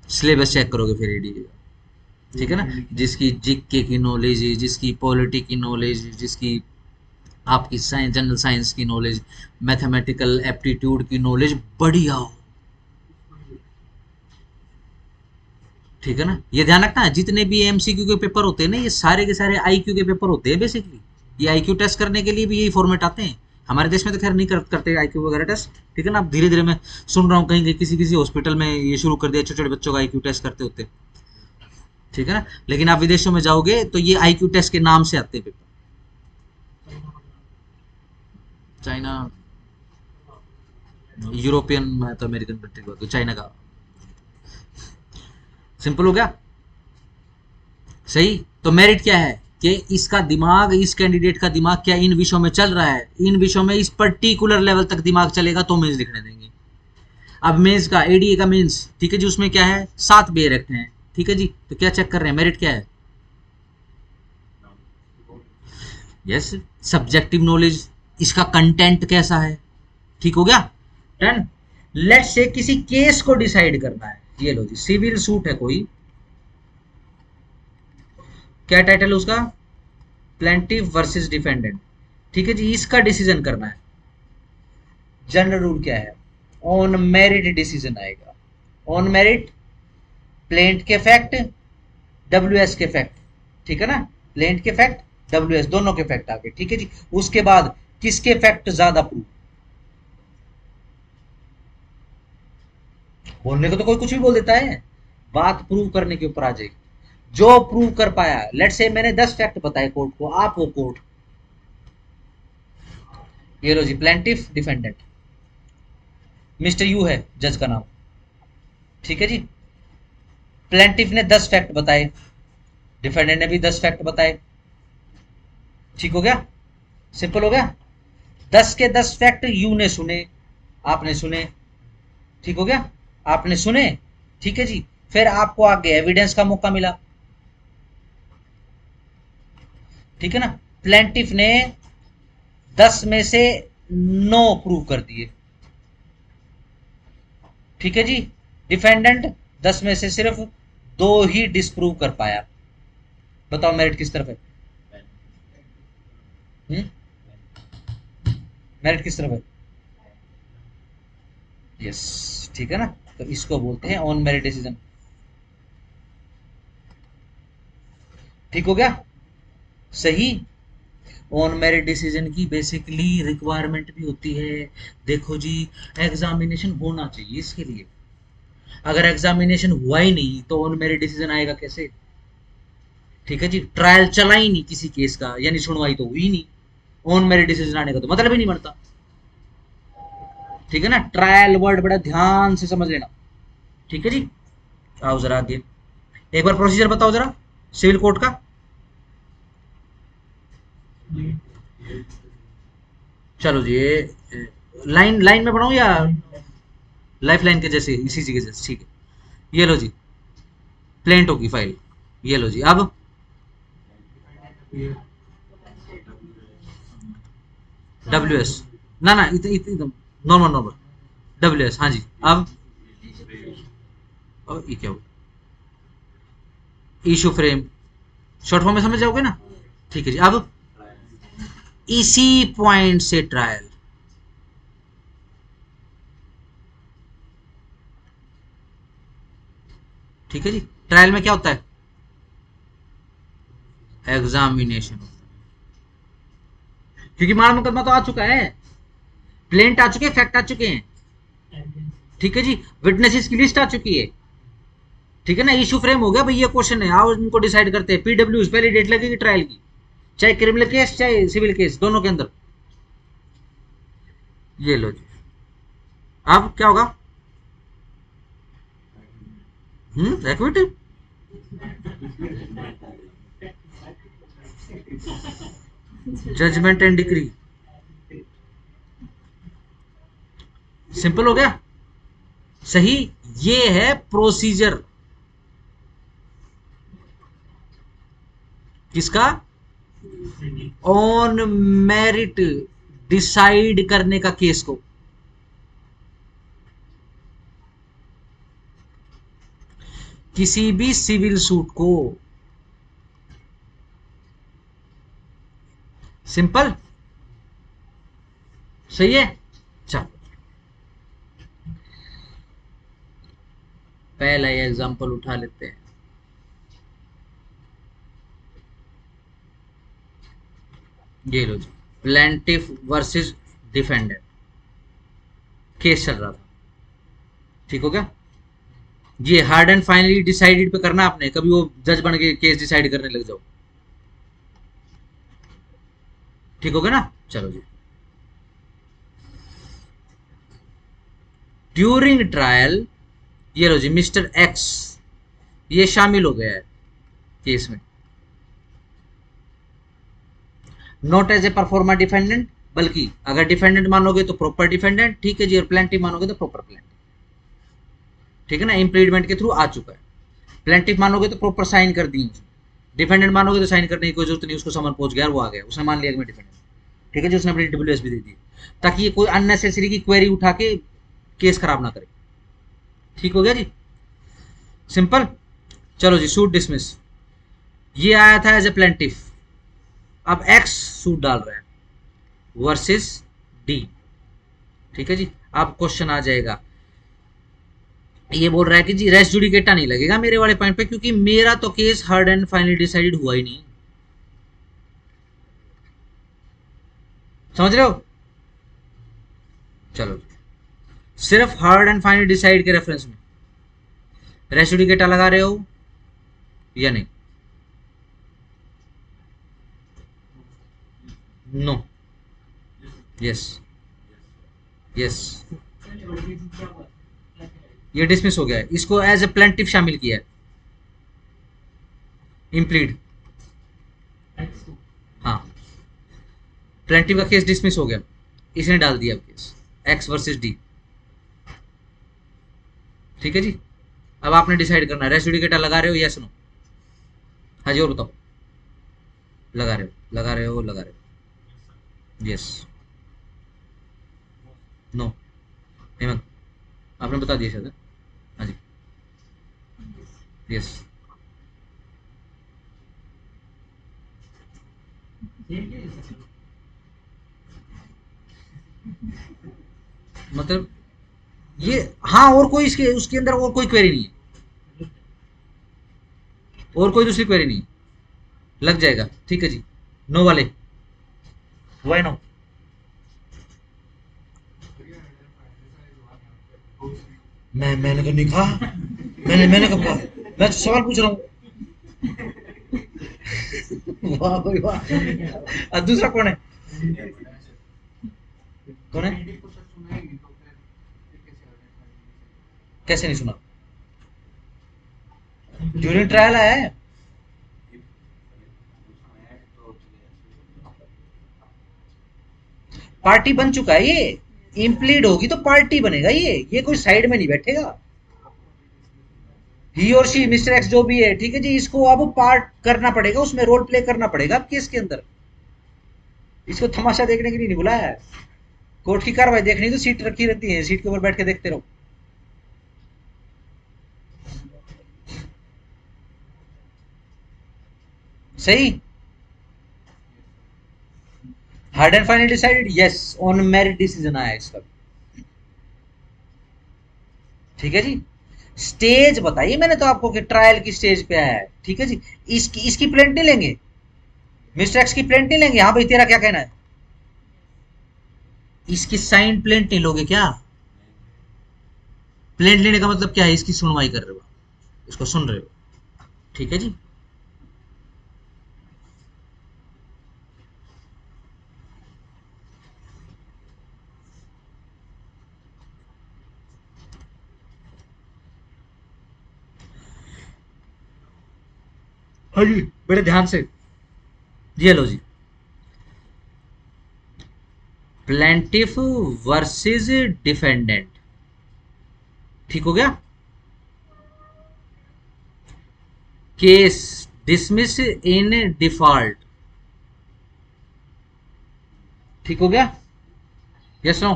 सिलेबस चेक करोगे फिर एडीए, ठीक है ना, जिसकी जीके की नॉलेज है, जिसकी पॉलिटी की नॉलेज, जिसकी आपकी साइंस जनरल साइंस की नॉलेज, मैथमेटिकल एप्टीट्यूड की नॉलेज बढ़िया हो। ठीक है ना, ये ध्यान रखना, जितने भी एमसीक्यू के पेपर होते हैं ना, ये सारे के सारे आईक्यू के पेपर होते हैं बेसिकली। ये आईक्यू टेस्ट करने के लिए भी यही फॉर्मेट आते हैं। हमारे देश में तो खैर नहीं करते आईक्यू वगैरह टेस्ट। ठीक है ना, अब धीरे धीरे मैं सुन रहा हूँ कहीं किसी किसी हॉस्पिटल में ये शुरू कर दिया, छोटे छोटे बच्चों का आईक्यू टेस्ट करते होते। ठीक है ना, लेकिन आप विदेशों में जाओगे तो ये आईक्यू टेस्ट के नाम से आते हैं पेपर। चाइना, यूरोपियन में तो अमेरिकन कंट्री का, तो चाइना का सिंपल हो गया। सही, तो मेरिट क्या है कि इसका दिमाग, इस कैंडिडेट का दिमाग क्या इन विषयों में चल रहा है, इन विषयों में इस पर्टिकुलर लेवल तक दिमाग चलेगा तो मेंस लिखने देंगे। अब मेंस का, एडीए का मेंस, ठीक है जी, उसमें क्या है, 7 बेयर एक्ट हैं। ठीक है जी, तो क्या चेक कर रहे हैं, मेरिट क्या है, यस, सब्जेक्टिव नॉलेज, इसका कंटेंट कैसा है। ठीक हो गया। 10, लेट्स से किसी केस को डिसाइड करना है, ये लो जी, सिविल सूट है कोई, क्या टाइटल है उसका, प्लेंटिफ वर्सेस डिफेंडेंट। ठीक है जी, इसका डिसीजन करना है। जनरल रूल क्या है, ऑन मेरिट डिसीजन आएगा। ऑन मेरिट, प्लेंट के फैक्ट, डब्ल्यूएस के फैक्ट। ठीक है ना, प्लेंट के फैक्ट, डब्ल्यूएस दोनों के फैक्ट आ गए। ठीक है जी, उसके बाद किसके फैक्ट ज्यादा प्रूव, बोलने को तो कोई कुछ भी बोल देता है, बात प्रूव करने के ऊपर आ जाएगी। जो प्रूव कर पाया, लेट्स से मैंने 10 फैक्ट बताए कोर्ट को, आप वो कोर्ट, ये लो जी, प्लेंटिफ डिफेंडेंट, मिस्टर यू है जज का नाम। ठीक है जी, प्लेंटिफ ने 10 फैक्ट बताए, डिफेंडेंट ने भी 10 फैक्ट बताए। ठीक हो गया, सिंपल हो गया। 10 के 10 फैक्ट यू ने सुने, आपने सुने। ठीक हो गया, आपने सुने। ठीक है जी, फिर आपको आगे एविडेंस का मौका मिला। ठीक है ना, प्लेंटिफ ने 10 में से 9 प्रूव कर दिए। ठीक है जी, डिफेंडेंट 10 में से सिर्फ 2 ही डिस्प्रूव कर पाया। बताओ मेरिट किस तरफ है, मेरिट किस तरफ है, यस। ठीक है ना, तो इसको बोलते हैं ऑन मेरिट डिसीजन। ठीक हो गया, सही। ऑन मेरिट डिसीजन की बेसिकली रिक्वायरमेंट भी होती है, देखो जी, एग्जामिनेशन होना चाहिए इसके लिए। अगर एग्जामिनेशन हुआ ही नहीं तो ऑन मेरिट डिसीजन आएगा कैसे। ठीक है जी, ट्रायल चला ही नहीं किसी केस का, यानी सुनवाई तो हुई नहीं, ऑन मेरिट डिसीजन आने का तो मतलब ही नहीं बनता। ठीक है ना, ट्रायल वर्ड बड़ा ध्यान से समझ लेना। ठीक है जी, आओ जरा आगे, एक बार प्रोसीजर बताओ जरा सिविल कोर्ट का। चलो जी, ये लाइन लाइन में पढ़ाऊं या लाइफ लाइन के जैसे, इसी के जैसे, ठीक है। ये लो जी, प्लेंटो की फाइल, ये लो जी। अब डब्ल्यूएस, ना ना नॉर्मल नॉर्मल डब्ल्यूएस, हाँ जी। अब ये क्या हो, इशू फ्रेम, शॉर्ट फॉर्म में समझ जाओगे ना। ठीक है जी, अब इसी पॉइंट से ट्रायल, ठीक है जी। ट्रायल में क्या होता है, एग्जामिनेशन, क्योंकि माल मुकदमा तो आ चुका है, प्लेंट आ चुके हैं, फैक्ट आ चुके हैं। ठीक है जी, विटनेसेस की लिस्ट आ चुकी है। ठीक है ना, इशू फ्रेम हो गया भाई, ये क्वेश्चन है, आओ इनको डिसाइड करते हैं। पीडब्ल्यू पहली डेट लगेगी ट्रायल की, चाहे क्रिमिनल केस चाहे सिविल केस, दोनों के अंदर। ये लो जी, अब क्या होगा? एक्विटिव। Judgment and decree. सिंपल हो गया। सही। ये है प्रोसीजर किसका? ऑन मेरिट डिसाइड करने का केस को। किसी भी सिविल सूट को। सिंपल। सही है। चलो पहला एग्जांपल उठा लेते हैं। ये लो जी, प्लेंटिफ वर्सेस डिफेंडेंट केस चल रहा था। ठीक हो गया। ये हार्ड एंड फाइनली डिसाइडेड पे करना आपने, कभी वो जज बन के केस डिसाइड करने लग जाओ। ठीक हो गया ना। चलो जी। ड्यूरिंग ट्रायल, ये लो जी मिस्टर एक्स ये शामिल हो गया है केस में। Not as a proforma defendant, बल्कि अगर डिफेंडेंट मानोगे तो प्रॉपर डिफेंडेंट, ठीक है जी, और प्लेंटिफ मानोगे तो प्रॉपर प्लेंटिफ। ठीक है ना, इम्प्लीडमेंट के थ्रू आ चुका है। प्लेंटिफ मानोगे तो प्रॉपर साइन कर दी उसने, डिफेंडेंट मानोगे तो साइन करने की कोई जरूरत नहीं, उसको समन पहुंच गया, वो आ गया, उसने मान लिया कि मैं डिफेंडेंट। ठीक है जी, उसने अपनी डब्ल्यूएस भी दे दी, ताकि ये कोई अननेसेसरी की क्वेरी उठा के केस खराब ना करे। ठीक हो गया जी। सिंपल। चलो जी, सूट डिसमिस। ये आया था एज ए प्लेंटिफ, अब एक्स सूट डाल रहा है वर्सेस डी। ठीक है जी। अब क्वेश्चन आ जाएगा, ये बोल रहा है कि जी रेस जुडिकेटा नहीं लगेगा मेरे वाले पॉइंट पे, क्योंकि मेरा तो case hard and finally decided हुआ ही नहीं। समझ रहे हो? चलो, सिर्फ हार्ड एंड फाइनली डिसाइड के रेफरेंस में रेस जुडिकेटा लगा रहे हो या नहीं? नो। यस। यस। ये डिसमिस हो गया है, इसको एज ए प्लेंटिफ शामिल किया है, इम्प्लीड। हाँ, प्लेंटिफ का केस डिसमिस हो गया, इसने डाल दिया अब केस एक्स वर्सेस डी। ठीक है जी। अब आपने डिसाइड करना है, रेस जुडिकेटा लगा रहे हो यस नो? हाँ जी, और बताओ। लगा रहे हो, लगा रहे हो, लगा रहे हो। यस। नो। हेमंत, आपने बता दिया शायद। हाँ जी। यस। मतलब ये, हाँ, और कोई इसके उसके अंदर और कोई क्वेरी नहीं है, और कोई दूसरी क्वेरी नहीं है। लग जाएगा। ठीक है जी। नो वाले, वाई नो? मैंने तो नहीं कहा, मैंने कब कहा? मैं तो सवाल पूछ रहा हूँ। वाह भाई वाह। और दूसरा कौन है? कौन है? कैसे नहीं सुना? ड्यूरिंग ट्रायल आया है। पार्टी बन चुका है ये, इम्प्लीड होगी तो पार्टी बनेगा ये कोई साइड में नहीं बैठेगा। ही और शी मिस्टर एक्स जो भी है, ठीक है जी, इसको अब पार्ट करना पड़ेगा, उसमें रोल प्ले करना पड़ेगा अब केस के अंदर। इसको तमाशा देखने के लिए नहीं बुलाया है, कोर्ट की कार्रवाई देखनी तो सीट रखी रहती है, सीट के ऊपर बैठ के देखते रहो। सही। Hard and final decided, yes, on merit decision आया इसका। ठीक है जी। स्टेज बताइए मैंने तो आपको कि ट्रायल की स्टेज पे आया है। ठीक है जी। इसकी प्लेंट नहीं लेंगे, मिस्टर एक्स की प्लेंट नहीं लेंगे? हाँ भाई, तेरा क्या कहना है? इसकी साइन प्लेंट नहीं लोगे क्या? प्लेंट लेने का मतलब क्या है? इसकी सुनवाई कर रहे हो, इसको सुन रहे हो। ठीक है जी। हाँ जी, बड़े ध्यान से। ये लो जी, प्लेंटिफ वर्सेस डिफेंडेंट, ठीक हो गया। केस डिसमिस इन डिफॉल्ट, ठीक हो गया। यस नो,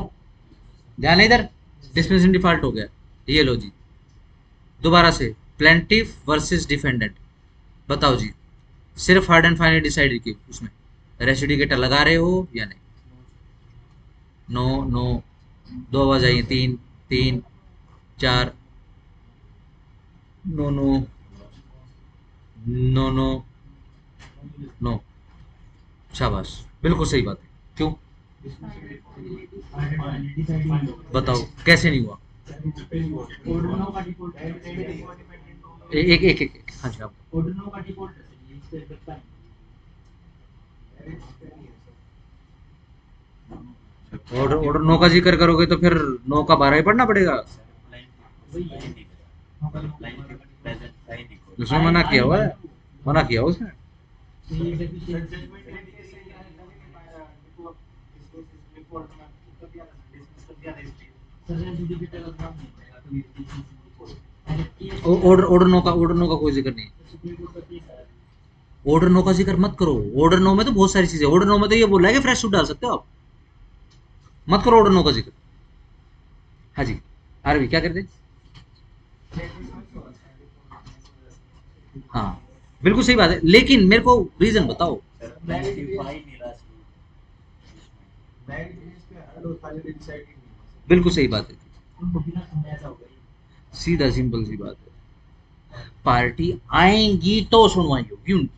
ध्यान है इधर, डिसमिस इन डिफॉल्ट हो गया। ये लो जी, दोबारा से, प्लेंटिफ वर्सेस डिफेंडेंट, बताओ जी, सिर्फ हार्ड एंड फाइनल डिसाइड की उसमें रेसिडिकेटर लगा रहे हो या नहीं? नो नो, दो आवाज आई, तीन, तीन, चार, no no, no no, no, शाबाश, बिल्कुल सही बात है। क्यों बताओ, कैसे नहीं हुआ? ऑर्डिनो का डिफॉल्ट है, एक एक एक, हाँ जी, आप ऑर्डिनो का डिफॉल्ट है, इससे करता है। ऑर्डर ऑर्डर नो का जिक्र करोगे तो फिर नो का 12 ही पढ़ना पड़ेगा। उसमें मना किया हुआ है, मना किया हुआ उसने। तो ये डेफिशिएंसी जजमेंट इंडिकेशन क्या है बिफोर बिफोर कर दिया था, डिसमिस कर दिया था इसलिए सर्विस इंडिकेटर का काम नहीं पड़ेगा तो ये डेफिशिएंसी ऑर्डर ऑर्डर नो का कोई जिक्र नहीं। सुप्रीम कोर्ट का केस है। ऑर्डर नो का जिक्र मत करो, ऑर्डर नो में तो बहुत सारी चीजें, ऑर्डर नो में तो ये बोला है कि फ्रेश सूट डाल सकते हो आप, मत करो ऑर्डर नो का जिक्र। हाँ जी, आरवी क्या करते? हाँ, बिल्कुल सही बात है, लेकिन मेरे को रीजन बताओ। बिल्कुल सही बात है, उनको बिना समझाया ऐसा होगा ये। सीधा सिंपल सी बात है। पार्टी आएंगी तो सुनवाई होगी उनकी,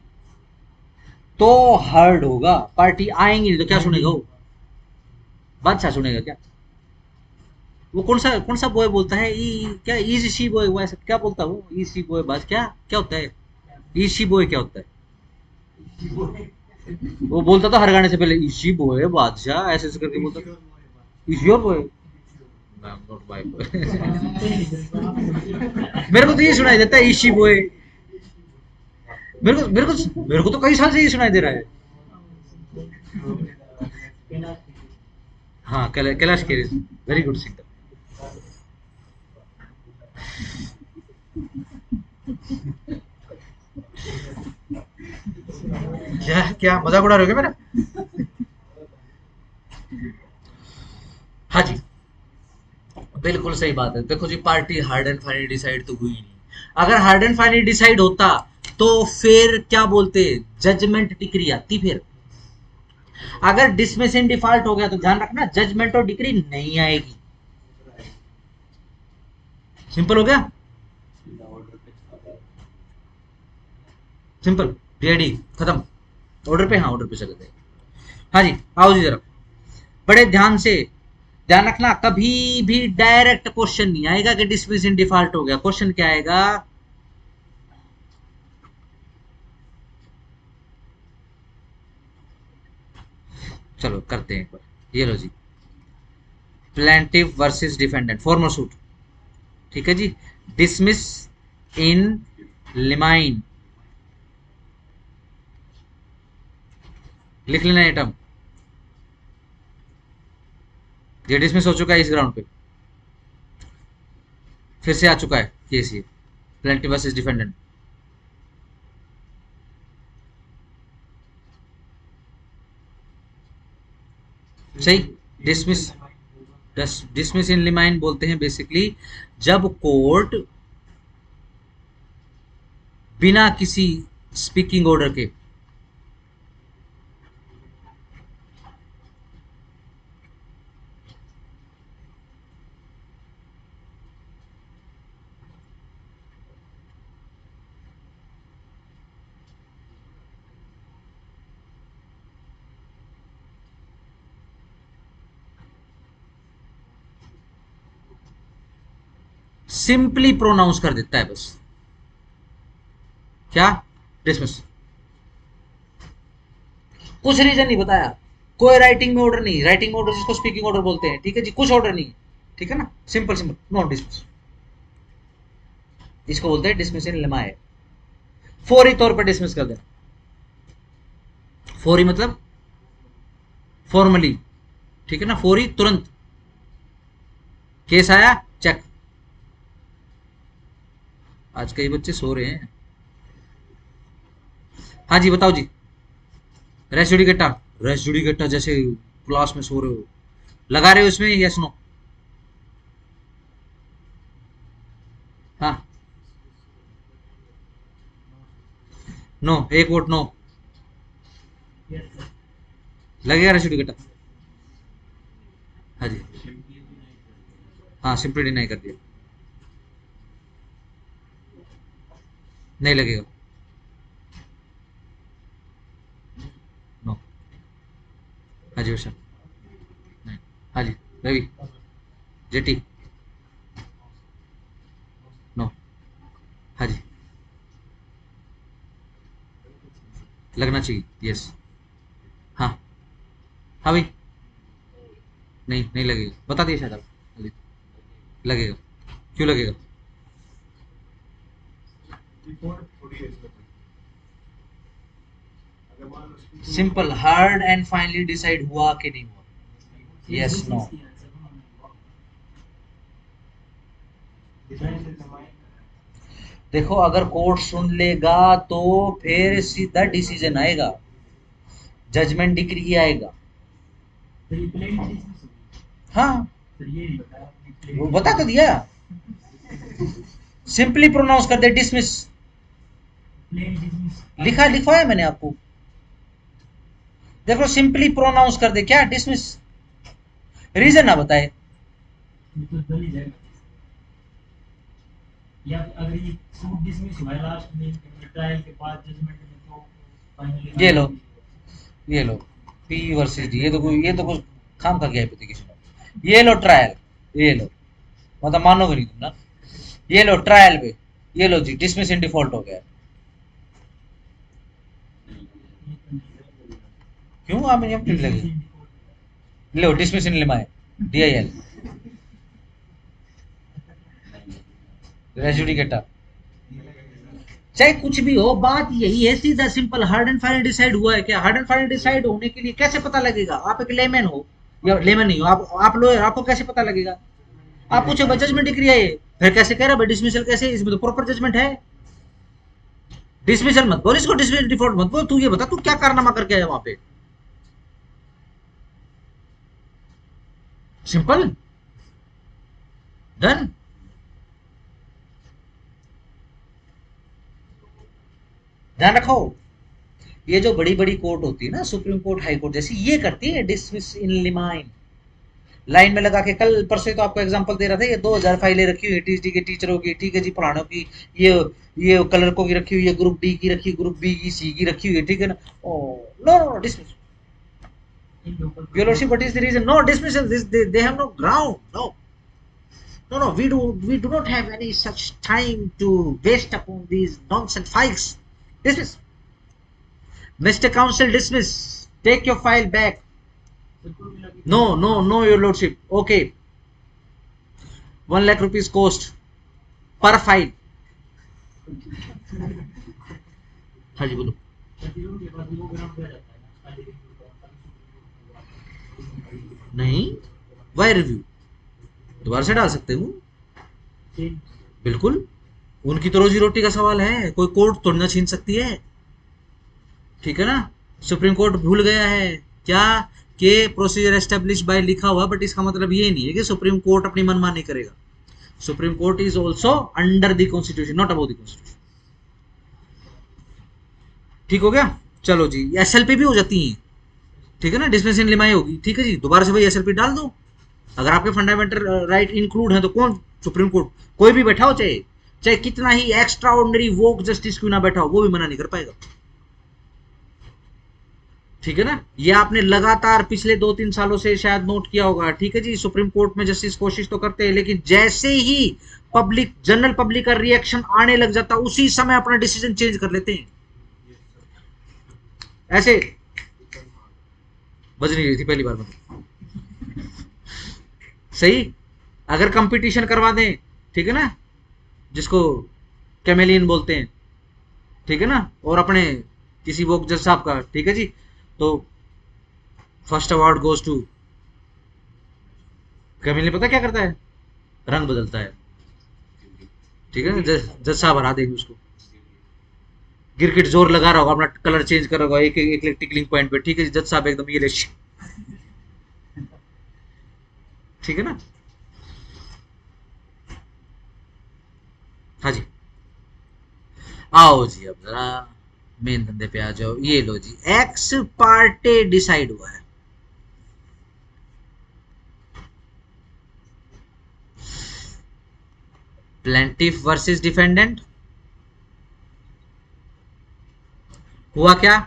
तो हर्ड होगा। पार्टी आएंगी नहीं तो क्या सुनेगा वो? बादशाह सुनेगा क्या? वो कौन सा बॉय बोलता है, क्या इजी शी बॉय, वो ऐसा क्या बोलता है वो, इजी बॉय बात, क्या क्या होता है इजी बॉय, क्या होता है? वो बोलता था हर गाने से पहले, इजी बॉय बादशाह, ऐसे ऐसे करके बोलता था, is your boy, not my boy. मेरे को तो ये सुनाई देता है इशी बॉय, मेरे को तो कई साल से ये सुनाई दे रहा है। हाँ, Kailash Kher, very good singer. क्या क्या मजाक उड़ा रहे हो क्या मेरा? हाँ जी, बिल्कुल सही बात है। देखो जी, party hard and finally decide तो हुई नहीं। अगर हार्ड एंड फाइनली डिसाइड होता तो फिर क्या बोलते, जजमेंट डिक्री आती। फिर अगर डिसमिस इन डिफॉल्ट हो गया तो ध्यान रखना, जजमेंट और डिक्री नहीं आएगी। सिंपल हो गया, सिंपल, पीआईडी खत्म। ऑर्डर पे, हाँ ऑर्डर पे चले गए। हाँ जी, आओ जी जरा, बड़े ध्यान से ध्यान रखना, कभी भी डायरेक्ट क्वेश्चन नहीं आएगा कि डिसमिस इन डिफॉल्ट हो गया। क्वेश्चन क्या आएगा? चलो करते हैं एक बार। ये लो जी, plaintiff versus defendant, formal suit, ठीक है जी। डिसमिस इन लिमाइन, लिख लेना ये टर्म। ये डिसमिस हो चुका है इस ग्राउंड पे, फिर से आ चुका है केस ये, प्लेंटिव वर्सेस डिफेंडेंट। सही, डिसमिस, डिसमिस इन लिमाइन बोलते हैं बेसिकली जब कोर्ट बिना किसी स्पीकिंग ऑर्डर के सिंपली प्रोनाउंस कर देता है बस, क्या? डिसमिस। कुछ रीजन नहीं बताया, कोई राइटिंग में ऑर्डर नहीं, राइटिंग में ऑर्डर जिसको स्पीकिंग ऑर्डर बोलते हैं, ठीक है जी, कुछ ऑर्डर नहीं, ठीक है ना, सिंपल सिंपल, नो डिसमिस, इसको बोलते हैं डिसमिस इन लिमाए। फौरी तौर पर डिसमिस कर देना। फौरी मतलब फॉर्मली, ठीक है ना, फौरी तुरंत, केस आया चेक। आज कई बच्चे सो रहे हैं। हाँ जी बताओ जी। रेस जुडिकेटा, रेस जुडिकेटा जैसे क्लास में सो रहे हो, लगा रहे हो इसमें, यस नो? हाँ, नो, एक वोट नो। Yes sir. लगेगा रेस जुडिकेटा? हाँ जी, हाँ सिंपली डिनाई कर दिया, नहीं लगेगा, नो। हाँ जी वैसा नहीं। हाँ जी रवि, जेटी, नो। हाँ जी, लगना चाहिए, यस। हाँ, हाँ भाई, नहीं नहीं लगेगा, बता दिया शायद आप। हाँ जी, लगेगा, क्यों लगेगा? Simple, hard and finally decide हुआ कि नहीं हुआ, यस नो। डिसमिस किया सर उन्होंने। देखो अगर कोर्ट सुन लेगा तो फिर सीधा डिसीजन आएगा, जजमेंट डिक्री आएगा। तो ये प्लेन डिसमिस हो गई हाँ, सर, ये नहीं बताया आपने वो प्लेन बता तो दिया, सिंपली प्रोनाउंस कर दे डिसमिस, डिसमिस लिखा लिखवाया मैंने आपको, देखो सिंपली प्रोनाउंस कर दे, क्या डिसमिस, रीजन ना बताए। तो दल ही जाएगा। या अगर ये सूट डिसमिस हुआ है लास्ट में ट्रायल के बाद जजमेंट में, तो फाइनली ये लो, ये लो, पी वर्सेस डी, ये तो कुछ खाम खा गया एप्लीकेशन। ये लो ट्रायल, ये लो, मतलब मानोगे नहीं तुम ना, ये लो ट्रायल पे, ये लो जी डिसमिस इन डिफॉल्ट हो गया। क्यों आप यहाँ क्यों लगे? लो डिसमिस इन लिमाए, डीआईएल, रेजुडिकेटा, चाहे कुछ भी हो, बात यही है, सीधा simple, hard and final decide हुआ है क्या? हार्ड एंड फाइनल डिसाइड होने के लिए कैसे पता लगेगा? आप एक लेमैन हो या लेमैन नहीं हो, आप लॉयर, आपको कैसे पता लगेगा? आप पूछो भाई जजमेंट डिक्री है, फिर कैसे कह रहा भाई डिसमिसल कैसे, इसमें तो प्रॉपर जजमेंट है। डिसमिसल मत बोल, इसको डिसमिसल डिफॉल्ट मत बोल, तू ये बता तू क्या कारनामा करके आया वहां पे, सिंपल डन। ध्यान रखो, ये जो बड़ी बड़ी कोर्ट होती है ना, सुप्रीम कोर्ट, हाई कोर्ट जैसी, ये करती है डिसमिस इन लिमाइन, लाइन में लगा के। कल परसों तो आपको एग्जांपल दे रहा था, ये 2000 फाइलें रखी हुई टीएसडी के टीचरों की, ठीक है जी, पढ़ानों की, ये ये क्लर्कों की रखी हुई है, ग्रुप डी की रखी, ग्रुप बी की, सी की रखी हुई है, ठीक है ना। Oh no no dismiss, your lordship, what is the reason? No dismissal, this they have no ground, no no no, we do not have any such time to waste upon these nonsense files. Dismiss, Mr. Counsel, dismiss, take your file back. No no no, your lordship, okay, 1 lakh rupees cost per file. हाँ जी बोलो। प्रतिरोध के बाद वो ground पे आ जाता है ना, खाली नहीं, वाई रिव्यू दोबारा से डाल सकते हूँ, चेंज बिल्कुल, उनकी तो रोजी रोटी का सवाल है, कोई कोर्ट तोड़ना छीन सकती है, ठीक है ना। सुप्रीम कोर्ट भूल गया है क्या कि प्रोसीजर एस्टेब्लिश बाय लिखा हुआ, बट इसका मतलब ये नहीं है कि सुप्रीम कोर्ट अपनी मनमानी करेगा। Supreme court is also under the constitution, not about the constitution. ठीक हो गया, चलो जी, एसएलपी भी हो जाती है, ठीक है ना, डिसमिस इन लिमाई होगी, ठीक है जी, दोबारा से भाई एसएलपी डाल दो। अगर आपके फंडामेंटल राइट इंक्लूड है तो कौन, सुप्रीम कोर्ट, कोई भी बैठा हो, चाहे चाहे कितना ही एक्स्ट्रा ऑर्डिनरी वोक जस्टिस क्यों ना बैठा हो, वो भी मना नहीं कर पाएगा, ठीक है ना। ये आपने लगातार पिछले 2-3 सालों से शायद नोट किया होगा, ठीक है जी। सुप्रीम कोर्ट में जस्टिस कोशिश तो करते हैं, लेकिन जैसे ही पब्लिक, जनरल पब्लिक का रिएक्शन आने लग जाता, उसी समय अपना डिसीजन चेंज कर लेते हैं। ऐसे बज नहीं रही थी पहली बार में, सही, अगर कंपटीशन करवा दें, ठीक है ना, जिसको कैमेलियन बोलते हैं, ठीक है ना, और अपने किसी वो जज साहब का, ठीक है जी। तो first award goes to Kamil. पता क्या करता है, रंग बदलता है, ठीक है ना, जज साहब हरा देंगे उसको। गिरगिट जोर लगा रहा होगा, अपना कलर चेंज कर रहा होगा एक एक टिकलिंग पॉइंट पे, ठीक है जी, जज साहब एकदम ये ले, ठीक है ना। हाँ जी, आओ जी अब जरा मेन धंधे पे आ जाओ। ये लो जी, एक्स पार्टे डिसाइड हुआ है। Plaintiff versus defendant. हुआ क्या,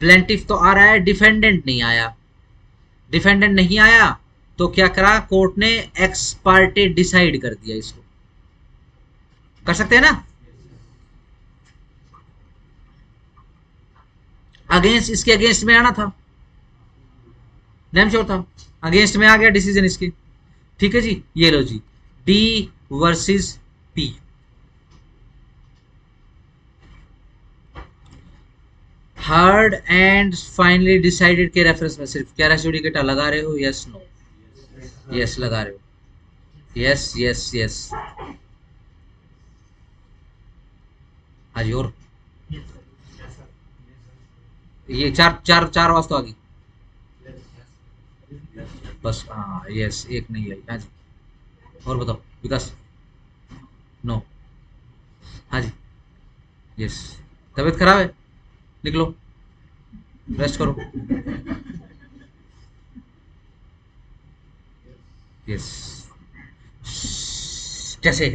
प्लेंटिफ तो आ रहा है, डिफेंडेंट नहीं आया। डिफेंडेंट नहीं आया तो क्या करा कोर्ट ने, एक्स पार्टे डिसाइड कर दिया इसको। कर सकते हैं ना, अगेंस्ट, इसके अगेंस्ट में आना था, नेम श्योर था, अगेंस्ट में आ गया डिसीजन इसके, ठीक है जी। ये लो जी, D versus P. Heard and finally decided के रेफरेंस में सिर्फ क्या रेसिड्यू डेटा लगा रहे हो, यस नो, यस लगा रहे हो, यस यस यस। हाँ जी, और ये चार चार चार आवाज तो आ गई बस, हाँ यस, एक नहीं आई। हाँ जी, और बताओ विकास, नो, हाँ जी यस। तबीयत खराब है, निकलो, रेस्ट करो, यस। कैसे,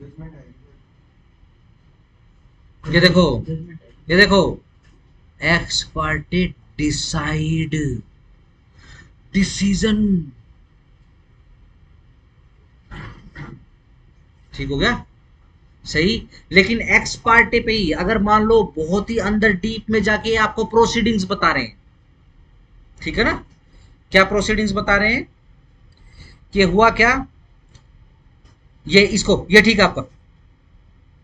जजमेंट आएगी। ये देखो, ये देखो, एक्स पार्टी डिसाइड, डिसीजन, ठीक हो गया, सही। लेकिन एक्स पार्टी पे ही अगर मान लो बहुत ही अंदर डीप में जाके आपको प्रोसीडिंग्स बता रहे हैं, ठीक है ना, क्या प्रोसीडिंग्स बता रहे हैं कि हुआ क्या, ये इसको, ये ठीक है आपका,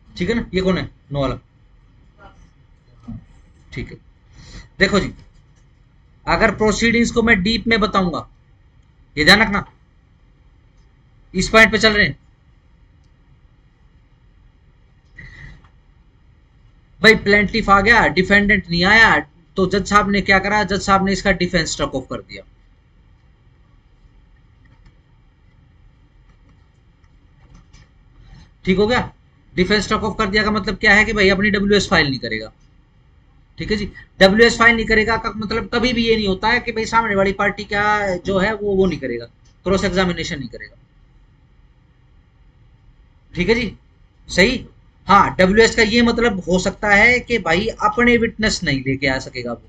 ठीक है ना, ये कौन है, नो वाला, ठीक है। देखो जी, अगर प्रोसीडिंग्स को मैं डीप में बताऊंगा, ये ध्यान रखना, इस पॉइंट पे चल रहे हैं भाई, प्लेंटिफ आ गया, डिफेंडेंट नहीं आया, तो जज साहब ने क्या करा, जज साहब ने इसका डिफेंस स्ट्रक ऑफ कर दिया, ठीक हो गया। डिफेंस स्ट्रक ऑफ कर दिया का मतलब क्या है कि भाई अपनी डब्ल्यूएस फाइल नहीं करेगा, ठीक है जी। डब्ल्यूएस फाइल नहीं करेगा का मतलब कभी भी ये नहीं होता है कि भाई सामने वाली पार्टी का जो है वो नहीं करेगा, क्रॉस एग्जामिनेशन नहीं करेगा, ठीक है जी, सही। हाँ, डब्ल्यूएस का ये मतलब हो सकता है कि भाई अपने विटनेस नहीं लेके आ सकेगा वो,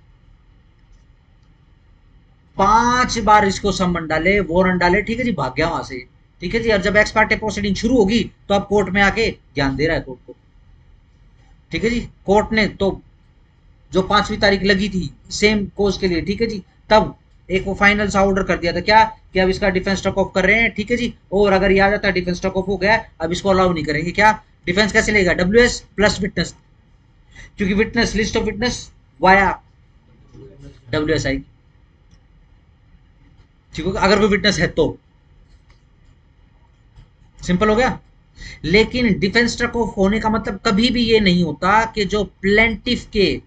5 बार इसको समन डाले, वारंट डाले, ठीक है जी, भाग गया वहां से, ठीक है जी। और जब एक्स पार्टी प्रोसीडिंग शुरू होगी तो अब कोर्ट में आके ज्ञान दे रहा है कोर्ट को, ठीक है जी। कोर्ट ने तो जो 5वीं तारीख लगी थी सेम कोर्स के लिए, ठीक है जी, तब एक वो फाइनल सा ऑर्डर कर दिया था क्या, कि अब इसका डिफेंस स्ट्रक ऑफ कर रहे हैं, ठीक है जी। और अगर ये आ जाता है डिफेंस स्ट्रक ऑफ हो गया, अब इसको अलाउ नहीं करेंगे, क्या डिफेंस कैसे लेगा, डब्ल्यूएस प्लस विटनेस, क्योंकि witness, list of witness via WS I, ठीक है, अगर कोई विटनेस है तो, सिंपल हो गया। लेकिन डिफेंस स्ट्रक ऑफ होने का मतलब कभी भी ये नहीं होता कि जो प्लेंटिफ के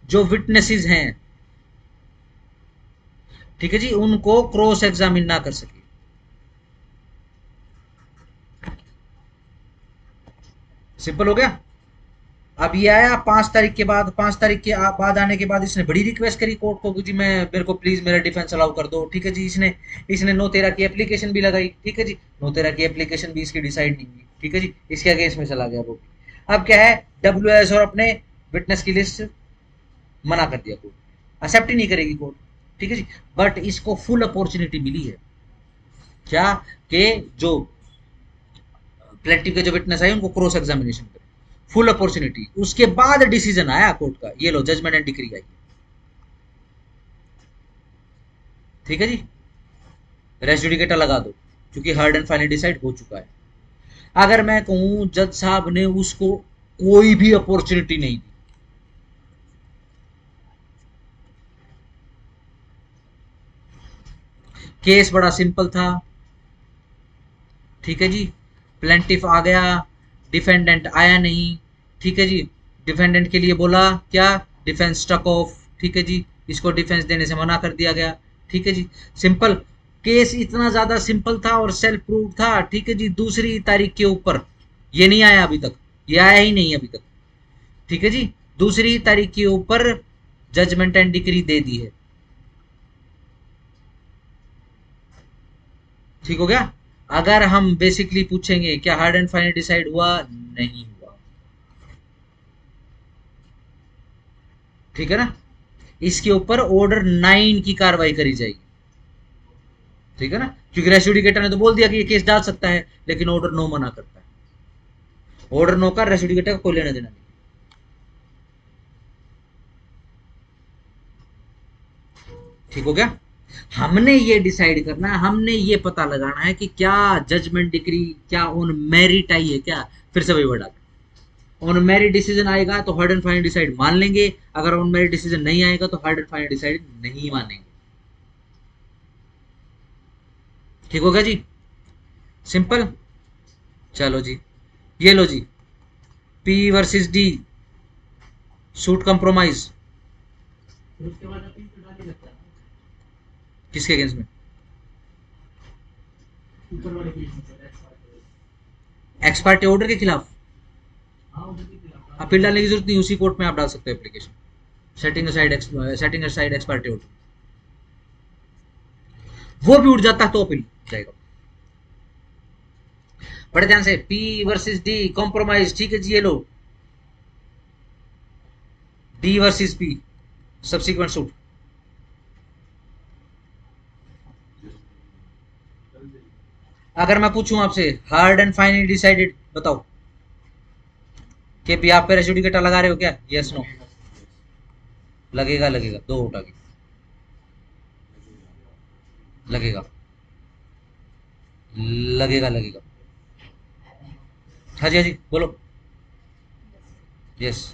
जो विटनेसेस हैं, ठीक है जी, उनको क्रॉस एग्जामिन ना कर सके, सिंपल हो गया। अब ये आया 5 तारीख के बाद, 5 तारीख के बाद आने के बाद इसने बड़ी रिक्वेस्ट करी कोर्ट को कि जी मैं, मेरे को प्लीज मेरा डिफेंस अलाउ कर दो, ठीक है जी। इसने इसने 9/13 की एप्लीकेशन भी लगाई, ठीक है जी, 9/13 की एप्लीकेशन भी इसकी डिसाइड नहीं हुई, ठीक है जी, इसके अगेंस्ट में चला गया वो। अब क्या है, डब्ल्यूएस और अपने विटनेस की लिस्ट मना कर दिया कोर्ट, एक्सेप्ट ही नहीं करेगी कोर्ट, ठीक है जी। बट इसको फुल अपॉर्चुनिटी मिली है, क्या कि जो प्लेंटिफ के जो विटनेस आए उनको क्रॉस एग्जामिनेशन करें, फुल अपॉर्चुनिटी। उसके बाद डिसीजन आया कोर्ट का, ये लो जजमेंट एंड डिक्री आई, ठीक है जी। रेस जुडिकेटा लगा दो, क्योंकि हर्ड एंड फाइनली डिसाइड हो चुका है। अगर मैं कहूं जज साहब ने उसको कोई भी अपॉर्चुनिटी नहीं दी, केस बड़ा सिंपल था, ठीक है जी, प्लेंटिफ आ गया, डिफेंडेंट आया नहीं, ठीक है जी, डिफेंडेंट के लिए बोला क्या, डिफेंस स्टक ऑफ, ठीक है जी, इसको डिफेंस देने से मना कर दिया गया, ठीक है जी, सिंपल केस, इतना ज्यादा सिंपल था और सेल्फ प्रूव था, ठीक है जी। दूसरी तारीख के ऊपर ये नहीं आया अभी तक, ये आया ही नहीं अभी तक, ठीक है जी, दूसरी तारीख के ऊपर जजमेंट एंड डिक्री दे दी है, ठीक हो गया। अगर हम बेसिकली पूछेंगे क्या हार्ड एंड फाइनल डिसाइड हुआ, नहीं हुआ, ठीक है ना। इसके ऊपर ऑर्डर 9 की कार्रवाई करी जाएगी, ठीक है ना, क्योंकि रेस जुडिकेटर ने तो बोल दिया कि ये केस डाल सकता है, लेकिन ऑर्डर 9 मना करता है। ऑर्डर 9 का रेस जुडिकेटर का कोई लेना देना नहीं, ठीक हो गया। हमने ये डिसाइड करना है, हमने ये पता लगाना है कि क्या जजमेंट डिक्री क्या ऑन मेरिट आई है क्या, फिर से वही वर्ड आता है, ऑन मेरिट डिसीजन आएगा तो हार्ड एंड फाइनल डिसाइड मान लेंगे, अगर ऑन मेरिट डिसीजन नहीं आएगा तो हार्ड एंड फाइनल डिसाइड नहीं मानेंगे, ठीक होगा जी, सिंपल। चलो जी, ये लो जी, P versus D, suit compromise, फिर उसके बाद अपील तो डाल ही सकता है किसके अगेंस्ट में, ऊपर वाले केस में सर एक्स पार्टी ऑर्डर के खिलाफ हाँ उधर के खिलाफ अपील डालने की जरूरत नहीं, उसी कोर्ट में आप डाल सकते हो application, setting aside x party order, वो भी उठ जाता है तो अपील जाएगा। बड़े ध्यान से, पी वर्सेस डी कॉम्प्रोमाइज, ठीक है जी, ये लो, D versus P subsequent suit, अगर मैं पूछूं आपसे हार्ड एंड फाइनली डिसाइडेड बताओ कि भी आप पे रेस जुडिकेटा लगा रहे हो क्या, यस नो, लगेगा लगेगा, 2 वोट आगे लगेगा, लगेगा लगेगा, हाँ जी बोलो, यस,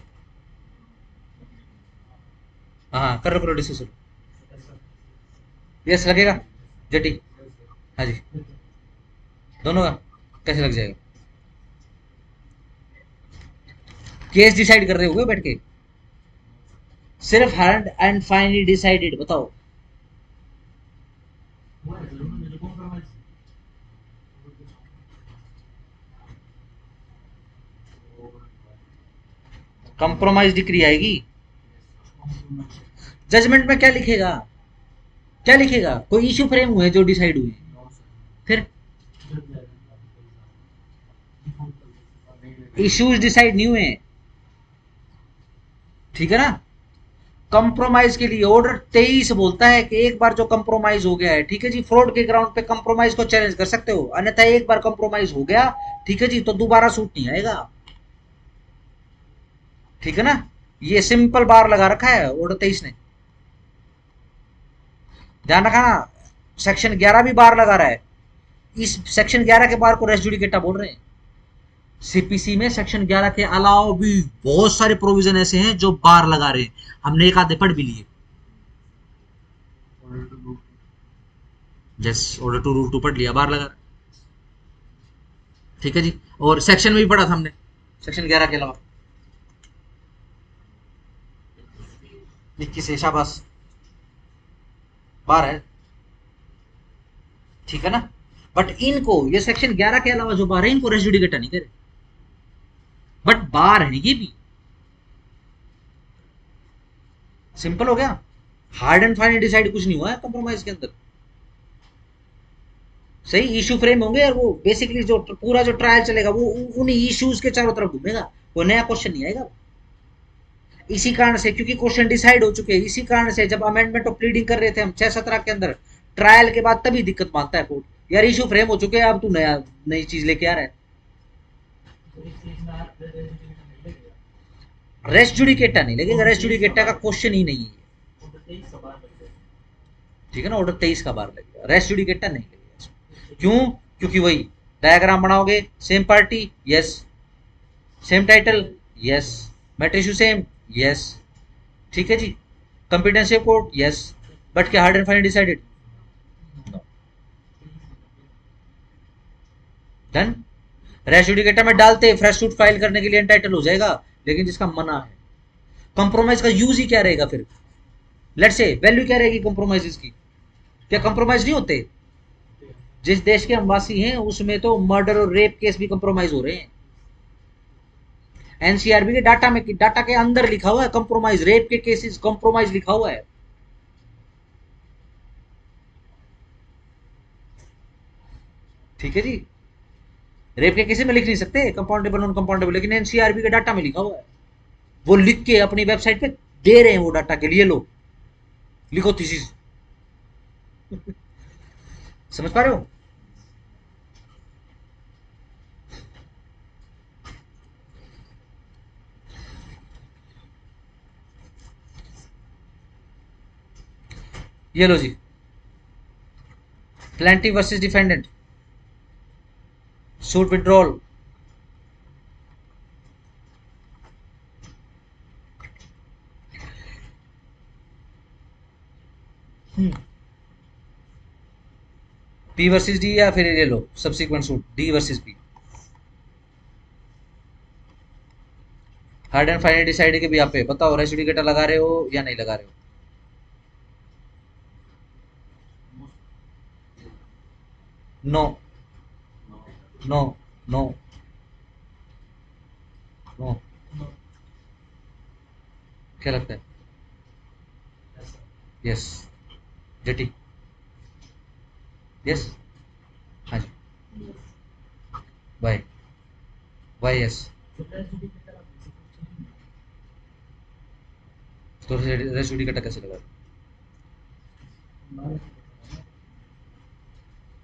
हाँ करो डिसीजन, यस लगेगा, जटी, हाँ जी, दोनों का कैसे लग जाएगा, केस डिसाइड कर रहे हो बैठ के, सिर्फ हार्ड एंड फाइनली डिसाइडेड बताओ, हुआ है जरूर मुझे कॉम्प्रोमाइज कंप्रोमाइज डिक्री आएगी, जजमेंट में क्या लिखेगा, क्या लिखेगा, कोई इश्यू फ्रेम हुए जो डिसाइड हुए, फिर इश्यूज डिसाइड नहीं हुए, ठीक है ना। कंप्रोमाइज के लिए ऑर्डर 23 बोलता है कि एक बार जो कंप्रोमाइज हो गया है, ठीक है जी, फ्रॉड के ग्राउंड पे कंप्रोमाइज को चैलेंज कर सकते हो, अन्यथा एक बार कंप्रोमाइज हो गया, ठीक है जी, तो दोबारा सूट नहीं आएगा, ठीक है ना। ये सिंपल बार लगा रखा है ऑर्डर 23 ने, ध्यान रखना, सेक्शन 11 भी बार लगा रहा है, इस सेक्शन 11 के बार को रेस जुडिकेटा बोल रहे हैं। सीपीसी में सेक्शन 11 के अलावा भी बहुत सारे प्रोविजन ऐसे हैं जो बार लगा रहे हैं, हमने एक आधे पढ़ भी लिए, जस ऑर्डर टू रूल 2 पढ़ लिया, बार लगा, ठीक है जी, और सेक्शन में भी पढ़ा था हमने सेक्शन 11 के अलावा, 21 है, शाबाश, बार है, ठीक है ना। बट इनको ये सेक्शन 11 के अलावा जो बार है इनको रेस जुडिकेटा नहीं करे, बट बार है ये भी, सिंपल हो गया, हार्ड एंड फाइनल डिसाइड कुछ नहीं हुआ है कंप्रोमाइज के अंदर, सही इशू फ्रेम होंगे और वो बेसिकली जो पूरा जो ट्रायल चलेगा वो उन इश्यूज के चारों तरफ घूमेगा, कोई नया क्वेश्चन नहीं आएगा। इसी कारण से, क्योंकि क्वेश्चन डिसाइड हो चुके हैं, इसी कारण से जब अमेंडमेंट ऑफ प्लीडिंग कर रहे थे हम 6-17 के अंदर, ट्रायल के बाद तभी दिक्कत मानता है कोर्ट, यार इशू फ्रेम हो चुके हैं, अब तू नया नई चीज लेके आ रहा है, तो इस केस में आप रेस जुडिकेटा नहीं लगेगा, रेस जुडिकेटा का क्वेश्चन ही नहीं है, ऑर्डर 23 का बार लग जाएगा ठीक है ना, ऑर्डर 23 का बार लगेगा, रेस्ट जुडिकेटा नहीं लगेगा इसमें। क्यों? क्योंकि वही डायग्राम बनाओगे, same party yes, same title yes, matter issue same yes, ठीक है जी, कंपिटेंसी कोड यस, बट क्या heard and final decided? No. Done. Res judicata में डालते फ्रेश सूट फाइल करने के लिए एंटाइटल हो जाएगा, लेकिन जिसका मना है, कंप्रोमाइज का यूज ही क्या रहेगा फिर? लेट से वैल्यू क्या रहेगी कंप्रोमाइज की? क्या कंप्रोमाइज नहीं होते? जिस देश के हम वासी हैं उसमें तो मर्डर और रेप केस भी कंप्रोमाइज हो रहे हैं। एनसीआरबी के डाटा में, डाटा के अंदर लिखा हुआ है कंप्रोमाइज, रेप के केसेस कंप्रोमाइज लिखा हुआ है। ठीक है जी, रेप के केसेस में लिख नहीं सकते कंपाउंडेबल नॉन कंपाउंडेबल, लेकिन एनसीआरबी के डाटा में लिखा हुआ है, वो लिख के अपनी वेबसाइट पे दे रहे हैं वो डाटा के लिए, लो लिखो थीसिस। समझ पा रहे हो? ये लो जी, plaintiff versus defendant, suit withdrawal, P versus D, या फिर ये लो subsequent suit D versus P. Hard and final decide के भी आप पे बताओ, रेसिडिकेटर लगा रहे हो या नहीं लगा रहे हो? No no no no. क्या लगता है? यस। जेटी यस। हाँ जी। वाई? Y yes? तो रेसिडिकेटर कैसे लगा?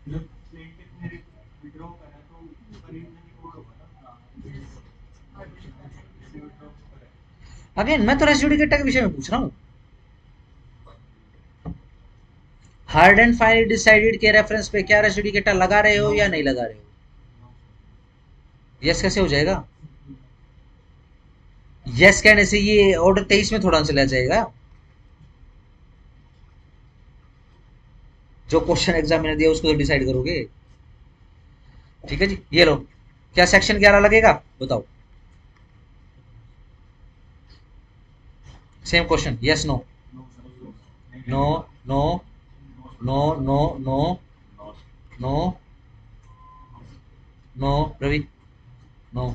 जब प्लेंटिफ ने विड्रॉ करा तो ऊपर ही नहीं कोड होगा ना, इससे विड्रॉ करा। अगेन मैं तो रेसिडिकेटर के विषय में पूछ रहा हूँ। हार्ड एंड फाइनल डिसाइडेड के रेफरेंस पे क्या रेसिडिकेटर लगा रहे हो या नहीं लगा रहे हो? यस कैसे हो जाएगा? यस कहने से ये ऑर्डर 23 में थोड़ा चला जाएगा। जो क्वेश्चन एग्जाम में दिया उसको तो डिसाइड करोगे। ठीक है जी, ये लो, क्या सेक्शन 11 लगेगा बताओ? Same question, yes no? No no no no no no no. Ravi no,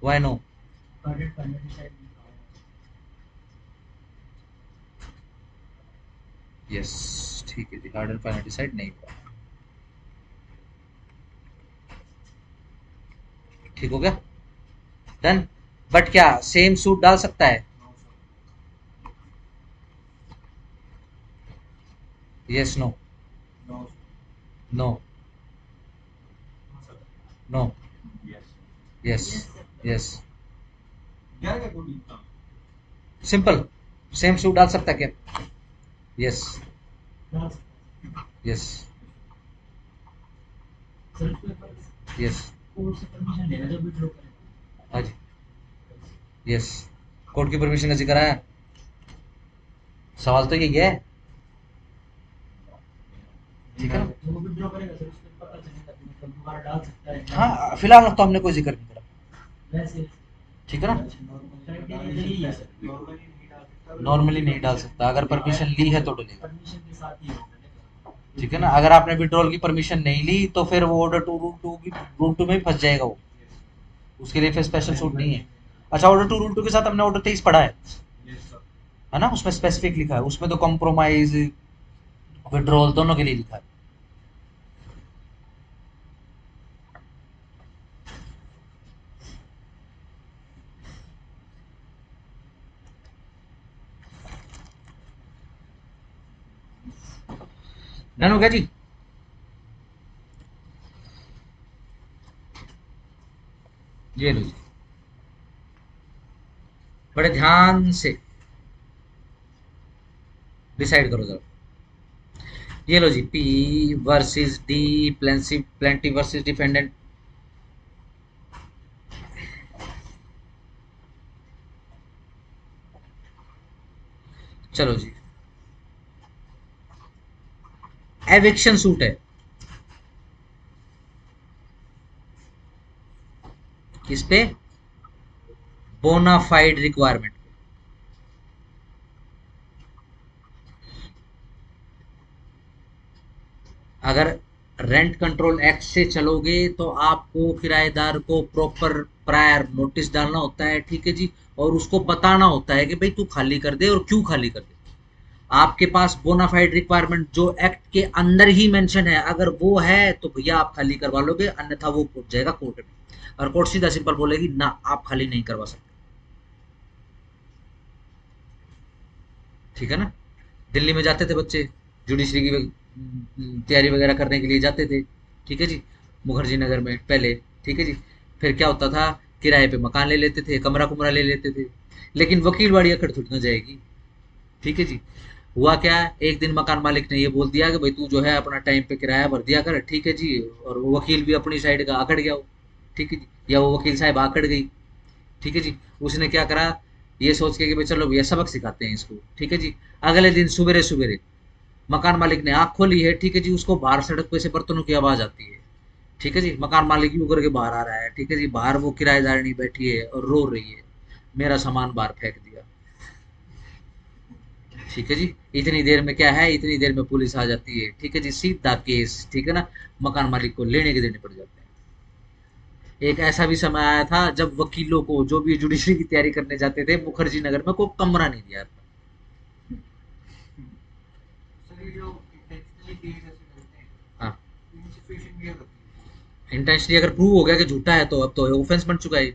why no? Yes, ठीक है जी, हार्ड एंड फाइनल डिसाइड नहीं हुआ। ठीक हो गया, डन। बट क्या सेम सूट डाल सकता है? Yes no? No no yes yes. Simple, same suit डाल सकता है क्या? Yes yes yes. हाँ जी, यस। कोर्ट की परमिशन का जिक्र आया, सवाल तो यही है। ठीक है ना? हाँ फिलहाल तो हमने कोई जिक्र नहीं करा, ठीक है ना? नॉर्मली नहीं डाल सकता, अगर परमिशन ली है तो डलेगा। ठीक है ना, अगर आपने विड्रॉल की परमिशन नहीं ली तो फिर वो ऑर्डर टू रूल टू में फंस जाएगा वो, उसके लिए फिर स्पेशल सूट नहीं है। अच्छा, ऑर्डर टू रूल टू के साथ हमने ऑर्डर 23 पढ़ा है ना, उसमें स्पेसिफिक लिखा है, उसमें तो कॉम्प्रोमाइज विड्रॉल दोनों के लिए लिखा है। डन हो गया जी? ये लो जी, बड़े ध्यान से डिसाइड करो जरा। ये लो जी, P versus D, plaintiff versus defendant. चलो जी, एविक्शन सूट है किस पे? Bona fide requirement. अगर रेंट कंट्रोल एक्ट से चलोगे तो आपको किराएदार को प्रॉपर प्रायर नोटिस डालना होता है, ठीक है जी, और उसको बताना होता है कि भाई तू खाली कर दे और क्यों खाली कर दे। आपके पास बोनाफाइड रिक्वायरमेंट जो एक्ट के अंदर ही मेंशन है, अगर वो है तो भैया आप खाली करवा लोगे, अन्यथा वो पहुंच जाएगा कोर्ट में, और कोर्ट सीधा सिंपल बोलेगी ना, आप खाली नहीं करवा सकते। ठीक है ना? दिल्ली में जाते थे बच्चे, जुडिशरी की तैयारी वगैरह करने के लिए जाते थे, ठीक है जी, मुखर्जी नगर में पहले, ठीक है जी। फिर क्या होता था, किराए पे मकान ले लेते थे, कमरा कुमरा ले लेते थे, लेकिन वकील वाड़ी अकड़ थोड़ी ना जाएगी, ठीक है जी। हुआ क्या, एक दिन मकान मालिक ने ये बोल दिया कि भाई तू जो है अपना टाइम पे किराया भर दिया कर, ठीक है जी, और वो वकील भी अपनी साइड का आकड़ गया हो, ठीक है जी, या वो वकील साहब आकड़ गई, ठीक है जी। उसने क्या करा, ये सोच के कि भाई चलो भैया सबक सिखाते हैं इसको, ठीक है जी। अगले दिन सुबेरे सुबेरे मकान मालिक ने आँख खोली है, ठीक है जी, उसको बाहर सड़क पे से बर्तनों की आवाज़ आती है, ठीक है जी। मकान मालिक भी उतर के बाहर आ रहा है, ठीक है जी, बाहर वो किराएदारनी बैठी है और रो रही है, मेरा सामान बाहर फेंक दिया, ठीक है जी। इतनी देर में क्या है, इतनी देर में पुलिस आ जाती है, ठीक है जी, सीधा केस, ठीक है ना, मकान मालिक को लेने के देने पड़ जाते हैं। एक ऐसा भी समय आया था जब वकीलों को, जो भी जुडिशरी की तैयारी करने जाते थे, मुखर्जी नगर में कोई कमरा नहीं दिया था। सर ये जो इंटेंशनली केस ऐसे करते हैं, हाँ, इनकी सिचुएशन क्या होती है? इंटेंशनली अगर प्रूव हो गया कि झूठा है तो अब तो ऑफेंस बन चुका है।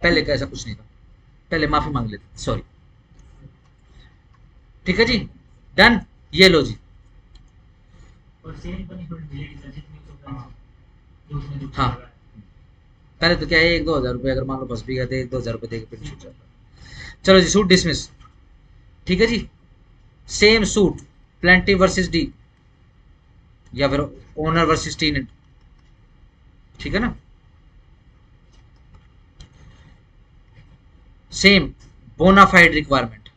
पहले का ऐसा कुछ नहीं था, पहले माफी मांग लेते, सॉरी, ठीक है जी, डन। ये लो जी। और सेम पनिशमेंट मिलेगी सर जितनी उसको पेनल्टी जो उसने जो हाँ, लगाया है। पहले तो क्या है, 1-2 हज़ार रुपये अगर मान लो फंस भी गए थे, 1-2 हज़ार रुपये देके फिर छूट जाता। चलो जी, सूट डिसमिस, ठीक है जी। Same suit, plaintiff versus D, या फिर ओनर वर्सेस टीनेंट, ठीक है ना, सेम बोनाफाइड रिक्वायरमेंट,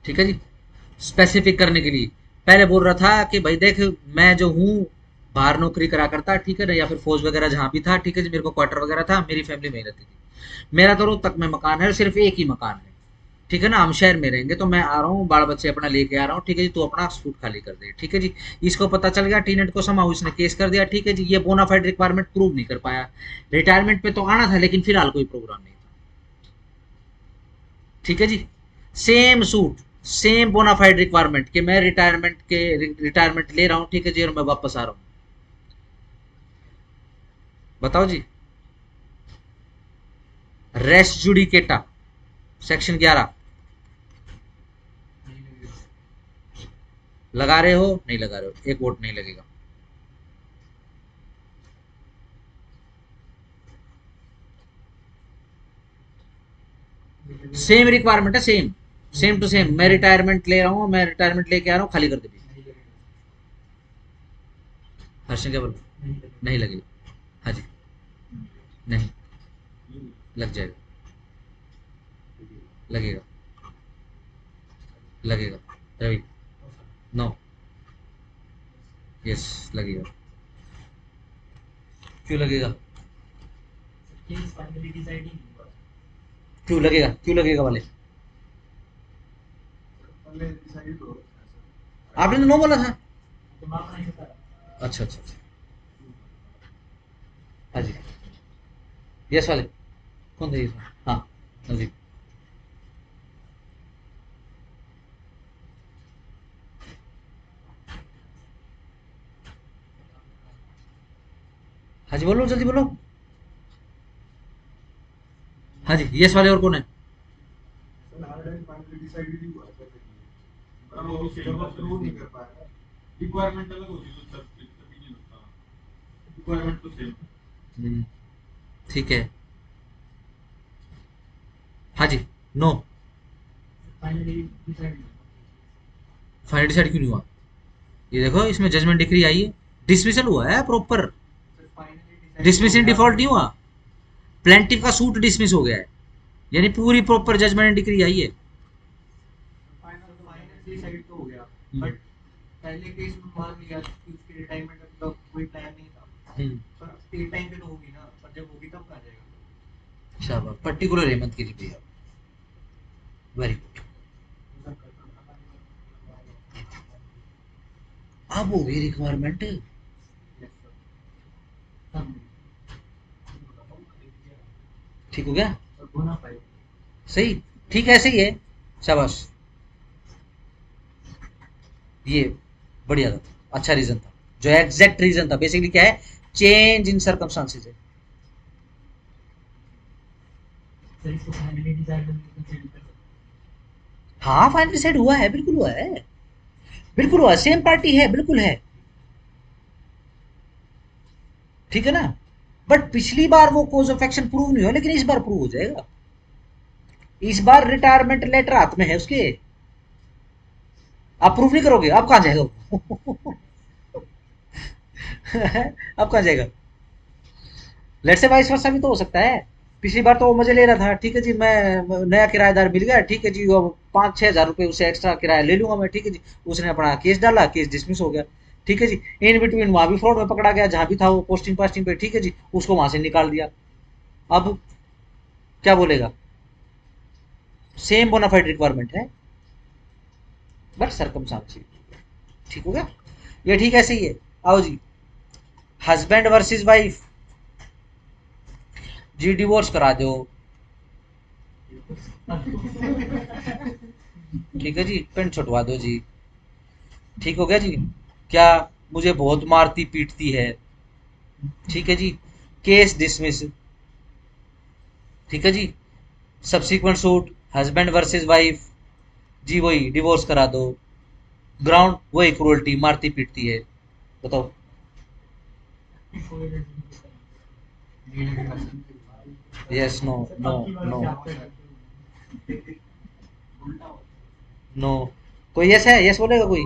ठीक है जी। स्पेसिफिक करने के लिए पहले बोल रहा था कि भाई देख, मैं जो हूँ बाहर नौकरी करा करता, ठीक है ना, या फिर फौज वगैरह जहाँ भी था, ठीक है जी, मेरे को क्वार्टर वगैरह था, मेरी फैमिली में ही रहती थी, मेरा तो रोहतक में मकान है, सिर्फ एक ही मकान है, ठीक है ना, हम शहर में रहेंगे, तो मैं आ रहा हूँ, बाल बच्चे अपना लेके आ रहा हूँ, ठीक है जी, तू अपना सूट खाली कर दे, ठीक है जी। इसको पता चल गया, टीनेंट को समाऊ, इसने केस कर दिया, ठीक है जी, ये बोनाफाइड रिक्वायरमेंट प्रूव नहीं कर पाया, रिटायरमेंट पे तो आना था लेकिन फिलहाल कोई प्रोग्राम नहीं था, ठीक है जी। Same suit, same bona fide requirement कि मैं रिटायरमेंट ले रहा हूँ, ठीक है जी, और मैं वापस आ रहा हूँ। बताओ जी, रेस्ट जुडिकेटा, सेक्शन 11 नहीं लगेगा। लगा रहे हो, नहीं लगा रहे हो, एक वोट नहीं लगेगा। सेम रिक्वायरमेंट है, सेम, सेम टू सेम, मैं रिटायरमेंट ले रहा हूँ, मैं रिटायरमेंट लेके आ रहा हूँ, खाली कर दे भैया। नहीं लगेगा हर्ष क्या बोल, नहीं लगेगा नहीं लगेगा, हाँ जी, नहीं, लग जाएगा, लगेगा, लगेगा, रवि, नो, यस, लगेगा, क्यों लगेगा, केस फाइनली डिसाइड ही नहीं हुआ क्यों लगेगा वाले, पहले डिसाइड हो आपने तो नो बोला था। तो माफ नहीं होता अच्छा अच्छा अच्छा, हाँ जी, यस वाले, कौन थे ये? हाँ, हाँ जी, हाँ जी, बोलो जल्दी बोलो, हाँ जी, यस वाले और कौन है? सर ऑलरेडी फाइनली डिसाइड ही हुआ है पहले पर वो जब अप्रूव नहीं कर पाया। रिक्वायरमेंट अलग होती तो सर तभी नहीं लगता। रिक्वायरमेंट तो सेम। हम्म, ठीक है, हाँ जी, no, finally decide final decide क्यों नहीं हुआ? ये देखो इसमें जजमेंट डिक्री आई है, डिसमिसल हुआ है proper, sir finally dismiss in default नहीं हुआ, प्लेंटिफ का सूट डिसमिस हो गया है, यानी पूरी प्रॉपर जजमेंट डिक्री आई है। फाइनल डिसाइड तो हो गया, बट पहले केस में मान लिया कि उसकी रिटायरमेंट का कोई प्लान नहीं था, पर स्टे टाइम पे तो होगी ना, पर जब होगी तब कहाँ जाएगा? शाबाश, पर्टिकुलर हेमंत कीजिए भैया, वेरी गुड। अब हो गई रिक्वायरमेंट, ठीक हो गया, होना पाए सही, ठीक ऐसे ही है, शाबाश, ये बढ़िया था, अच्छा रीजन था, जो एग्जैक्ट रीजन था, बेसिकली क्या है, चेंज इन सर्कमस्टांसेस है। सर इसको फाइनली डिसाइड कंसीडर कर सकते हाँ फाइनल डिसाइड हुआ है, बिल्कुल हुआ है, बिल्कुल हुआ, सेम पार्टी है, बिल्कुल है, ठीक है ना, बट पिछली बार वो कोज ऑफ एक्शन प्रूव नहीं हुआ, लेकिन इस बार प्रूव हो जाएगा, इस बार रिटायरमेंट लेटर हाथ में है उसके, आप प्रूफ नहीं करोगे, आप कहाँ जाएगा वो? अब कहाँ जाएगा? लेट से वाइस वर्सा भी तो हो सकता है, पिछली बार तो वो मजे ले रहा था, ठीक है जी, मैं नया किराएदार मिल गया, ठीक है जी, वो 5-6 हज़ार रुपये उससे एक्स्ट्रा किराया ले लूंगा मैं, ठीक है जी, उसने अपना केस डाला, केस डिसमिस हो गया, ठीक है जी, इन बिटवीन वहां भी फ्रॉड में पकड़ा गया, जहां भी था वो पोस्टिंग पास्टिंग पे, ठीक है जी, उसको वहां से निकाल दिया, अब क्या बोलेगा, सेम बोनाफाइड रिक्वायरमेंट है, बट सरकमस्टांसेस, ठीक हो गया, ये ठीक ऐसे ही है। आओ जी, हस्बैंड वर्सेस वाइफ, जी डिवोर्स करा दो, ठीक है जी, पेंट छुटवा दो जी, ठीक हो गया जी, क्या मुझे बहुत मारती पीटती है, ठीक है जी, केस डिसमिस, ठीक है जी, subsequent suit husband versus wife, जी वही डिवोर्स करा दो, ग्राउंड वही क्रूअल्टी, मारती पीटती है, बताओ, हैं कोई yes no, no, no, no, कोई यस है, यस बोलेगा कोई,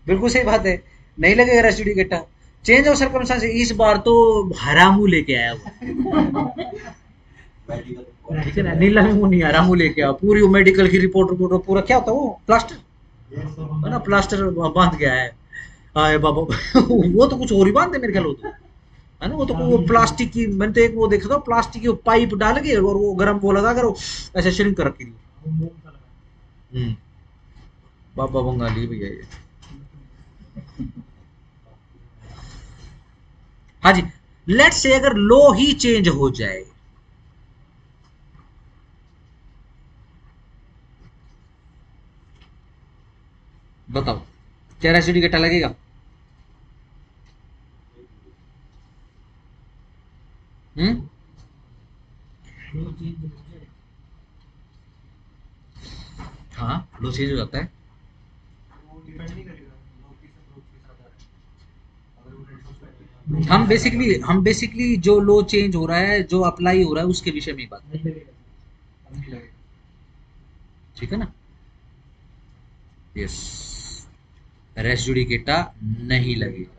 बिल्कुल सही बात है, नहीं लगेगा रेसिड्यू डेटा, चेंज ऑफ सर्कमस्टांस, इस बार तो हरामू लेके आया वो, मेडिकल ठीक है ना, नीला में मुंह नहीं हरामू लेके आया, पूरी वो मेडिकल की रिपोर्ट पूरा क्या होता है वो प्लास्टर है ना, प्लास्टर बांध गया है, आए बाबा वो तो कुछ और ही बांधते मेरे ख्याल, वो तो है ना, वो तो वो प्लास्टिक की, मैंने तो एक वो देखा था, प्लास्टिक की वो पाइप डाल के और वो गर्म वो लगा कर वो ऐसे श्रिंक कर रखी थी, बाबा बंगाली भैया ये, हाँ जी, लेट्स से अगर लो ही चेंज हो जाए, बताओ क्या रेसिड्यू डेटा लगेगा? हम्म, जो चीज मुझे हाँ लो चेंज हो जाता है, वो डिपेंड नहीं करेगा लोग किस अप्रोच के साथ आ रहे हैं, अगर वो रेट्रोस्पेक्टिव हम बेसिकली जो लो चेंज हो रहा है, जो अप्लाई हो रहा है, उसके विषय में ही बात, नहीं लगेगा नहीं लगेगा, ठीक है ना, यस, रेसिड्यू डेटा नहीं लगेगा,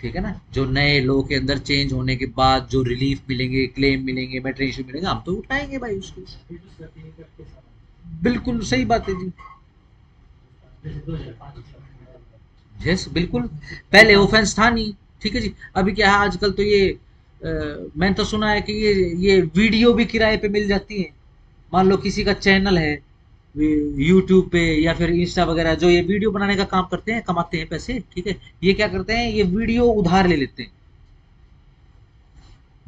ठीक है ना, जो नए लो के अंदर चेंज होने के बाद जो रिलीफ मिलेंगे, क्लेम मिलेंगे, मैटर इशू मिलेंगे, हम तो उठाएंगे भाई उसको, फिर उसका क्लियर करके सारा बिल्कुल सही बात है जी, जैसे 2005 में यस बिल्कुल, पहले ऑफेंस था नहीं, ठीक है जी, अभी क्या है आजकल तो ये मैंने तो सुना है कि ये वीडियो भी किराए पे मिल जाती है, मान लो किसी का चैनल है यूट्यूब पे या फिर इंस्टा वगैरह, जो ये वीडियो बनाने का काम करते हैं, कमाते हैं पैसे, ठीक है, ये क्या करते हैं, ये वीडियो उधार ले लेते हैं,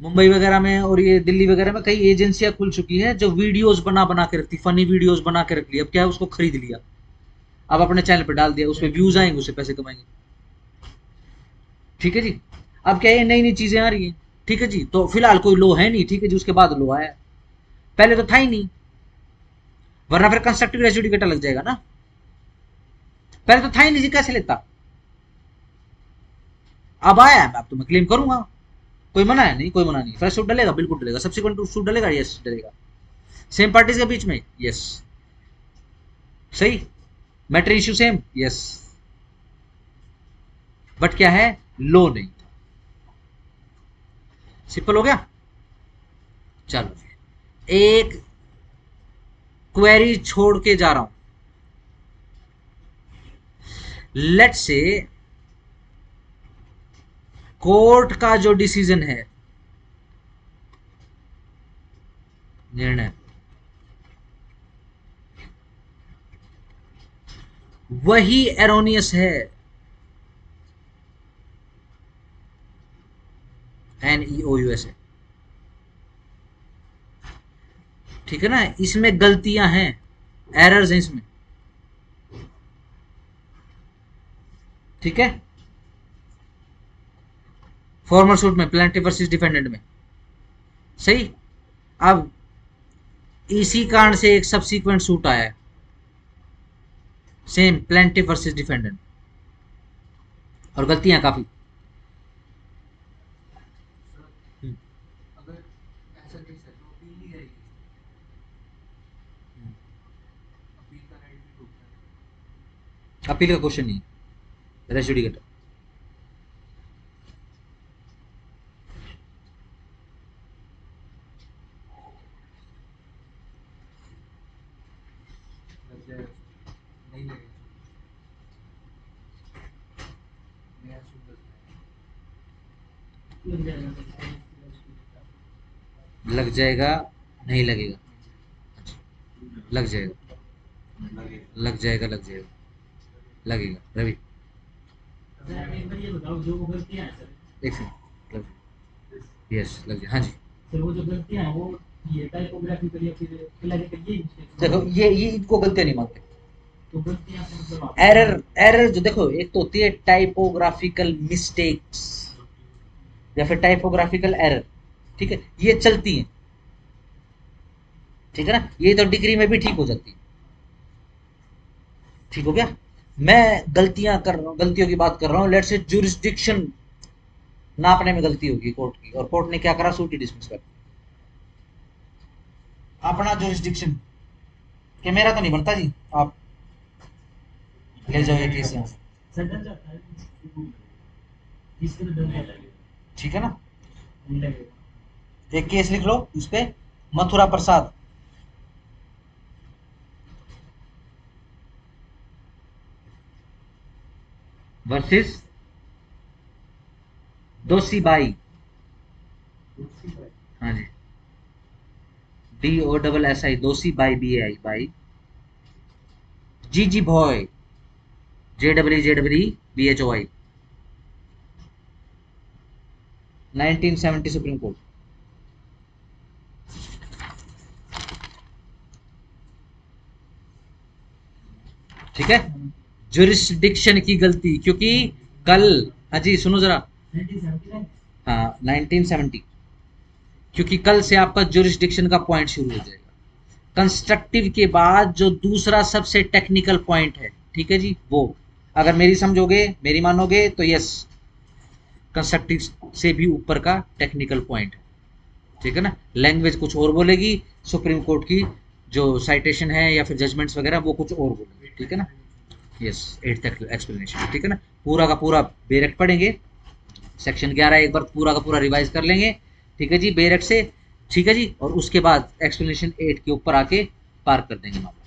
मुंबई वगैरह में और ये दिल्ली वगैरह में कई एजेंसियां खुल चुकी हैं जो वीडियोस बना बना के रखती, फनी वीडियोस बना के रख लिया, अब क्या है उसको खरीद लिया, अब अपने चैनल पे डाल दिया, उस पर व्यूज आएंगे, उससे पैसे कमाएंगे, ठीक है जी, अब क्या है नई नई चीजें आ रही हैं, ठीक है जी, तो फिलहाल कोई लो है नहीं, ठीक है जी, उसके बाद लो आया, पहले तो था ही नहीं, वरना फिर कंस्ट्रक्टिव रेसिड्यू डेटा लग जाएगा ना, पहले तो था ही नहीं जी, कैसे लेता, अब आया है, अब तो मैं क्लेम करूंगा, कोई मना है नहीं, कोई मना नहीं, फ्रेश सूट डलेगा, बिल्कुल डलेगा, सब्सिक्वेंट सूट डलेगा, यस डलेगा, सेम पार्टीज के बीच में, यस सही, matter issue same, yes, but क्या है, लो नहीं था। सिंपल हो गया। चलो एक क्वेरी छोड़ के जा रहा हूं, लेट से कोर्ट का जो डिसीजन है, निर्णय, वही एरोनियस है, NEOUS है, ठीक है ना, इसमें गलतियां हैं, एरर्स हैं इसमें, ठीक है, फॉर्मल सूट में, प्लेंटिफ वर्सेस डिफेंडेंट में, सही। अब इसी कारण से एक सबसीक्वेंट सूट आया है, सेम प्लेंटिफ वर्सेस डिफेंडेंट, और गलतियां काफी। अगर ऐसा केस है तो अपील नहीं आएगी, अपील का राइट भी टूटता है। अपील का क्वेश्चन नहीं, रेजुडिकेट, लग जाएगा, नहीं लगेगा, नया सूट लग जाएगा तो लग जाएगा, नहीं लगेगा, लग जाएगा, लग जाएगा, लग जाएगा, लगेगा, रवि सर एक बार ये बताओ, जो वो गलतियां हैं सर, एक सेकंड, लग, यस लग जाए, हाँ जी। सर वो जो गलतियां हैं वो ये टाइपोग्राफिकल या फिर क्लरिकल, ये मिस्टेक्स देखो ये इनको गलतियां नहीं मानते, तो गलतियां से मतलब आप एरर जो देखो, एक तो होती है टाइपोग्राफिकल मिस्टेक्स या फिर टाइपोग्राफिकल एरर, ठीक है, ये चलती हैं, ठीक है ना, ये तो डिग्री में भी ठीक हो जाती है, ठीक हो गया। मैं गलतियां कर रहा हूं, गलतियों की बात कर रहा हूं, लेट से जुरिस्डिक्शन नापने में गलती होगी कोर्ट की, और कोर्ट ने क्या करा, सूट ही डिसमिस कर, अपना जुरिस्डिक्शन कि मेरा तो नहीं बनता जी, आप ले जाओ ये केस यहाँ, सर डर जाता है इससे तो डर नहीं लगेगा, ठीक है ना। नहीं लगेगा। एक केस लिख लो इस पे, मथुरा प्रसाद, वर्सेस दोषी बाई, हाँ जी, DOSSI, Dossi Bai, BAI Bai, Jee Bhoi, JEE BHOI, 1970 supreme court, ठीक है। जुरिस्डिक्शन की गलती, क्योंकि कल, हाँ जी सुनो जरा, 1979 हाँ 1970, क्योंकि कल से आपका जुरिस्डिक्शन का पॉइंट शुरू हो जाएगा, कंस्ट्रक्टिव के बाद जो दूसरा सबसे टेक्निकल पॉइंट है, ठीक है जी, वो अगर मेरी समझोगे, मेरी मानोगे तो यस, कंस्ट्रक्टिव से भी ऊपर का टेक्निकल पॉइंट है, ठीक है ना। लैंग्वेज कुछ और बोलेगी, सुप्रीम कोर्ट की जो साइटेशन है या फिर जजमेंट्स वगैरह वो कुछ और बोलेगी, ठीक है ना, यस, 8 तक एक्सप्लेनेशन, ठीक है ना, पूरा का पूरा बेरेक्ट पढ़ेंगे, सेक्शन 11 एक बार पूरा का पूरा रिवाइज कर लेंगे, ठीक है जी, बेरेक्ट से, ठीक है जी, और उसके बाद एक्सप्लेनेशन 8 के ऊपर आके पार कर देंगे मामला।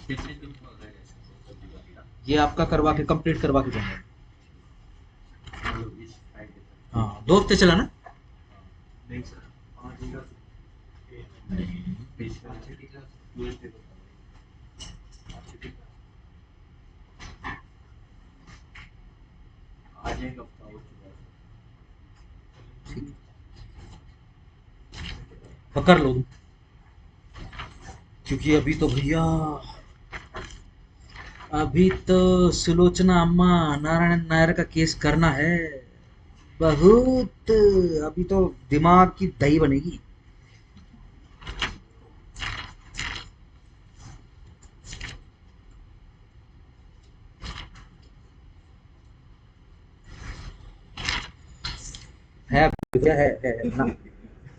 कितने दिन का हो जाएगा ये आपका करवा के कंप्लीट करवा के जाएंगे, मतलब इस फ्राइडे तक? हाँ 2 हफ्ते चला ना, नहीं सर, 5 दिन का बेसिकली ट्यूसडे को आ जाएगा हफ्ता हो चुका है। पकड़ लो, क्योंकि अभी तो भैया, अभी तो सुलोचना अम्मा नारायण नायर का केस करना है बहुत, अभी तो दिमाग की दही बनेगी। क्या है ना,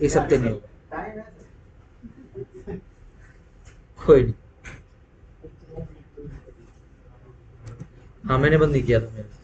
इस हफ्ते नहीं होगा, कोई नहीं। हाँ मैंने बंद नहीं किया था मेरे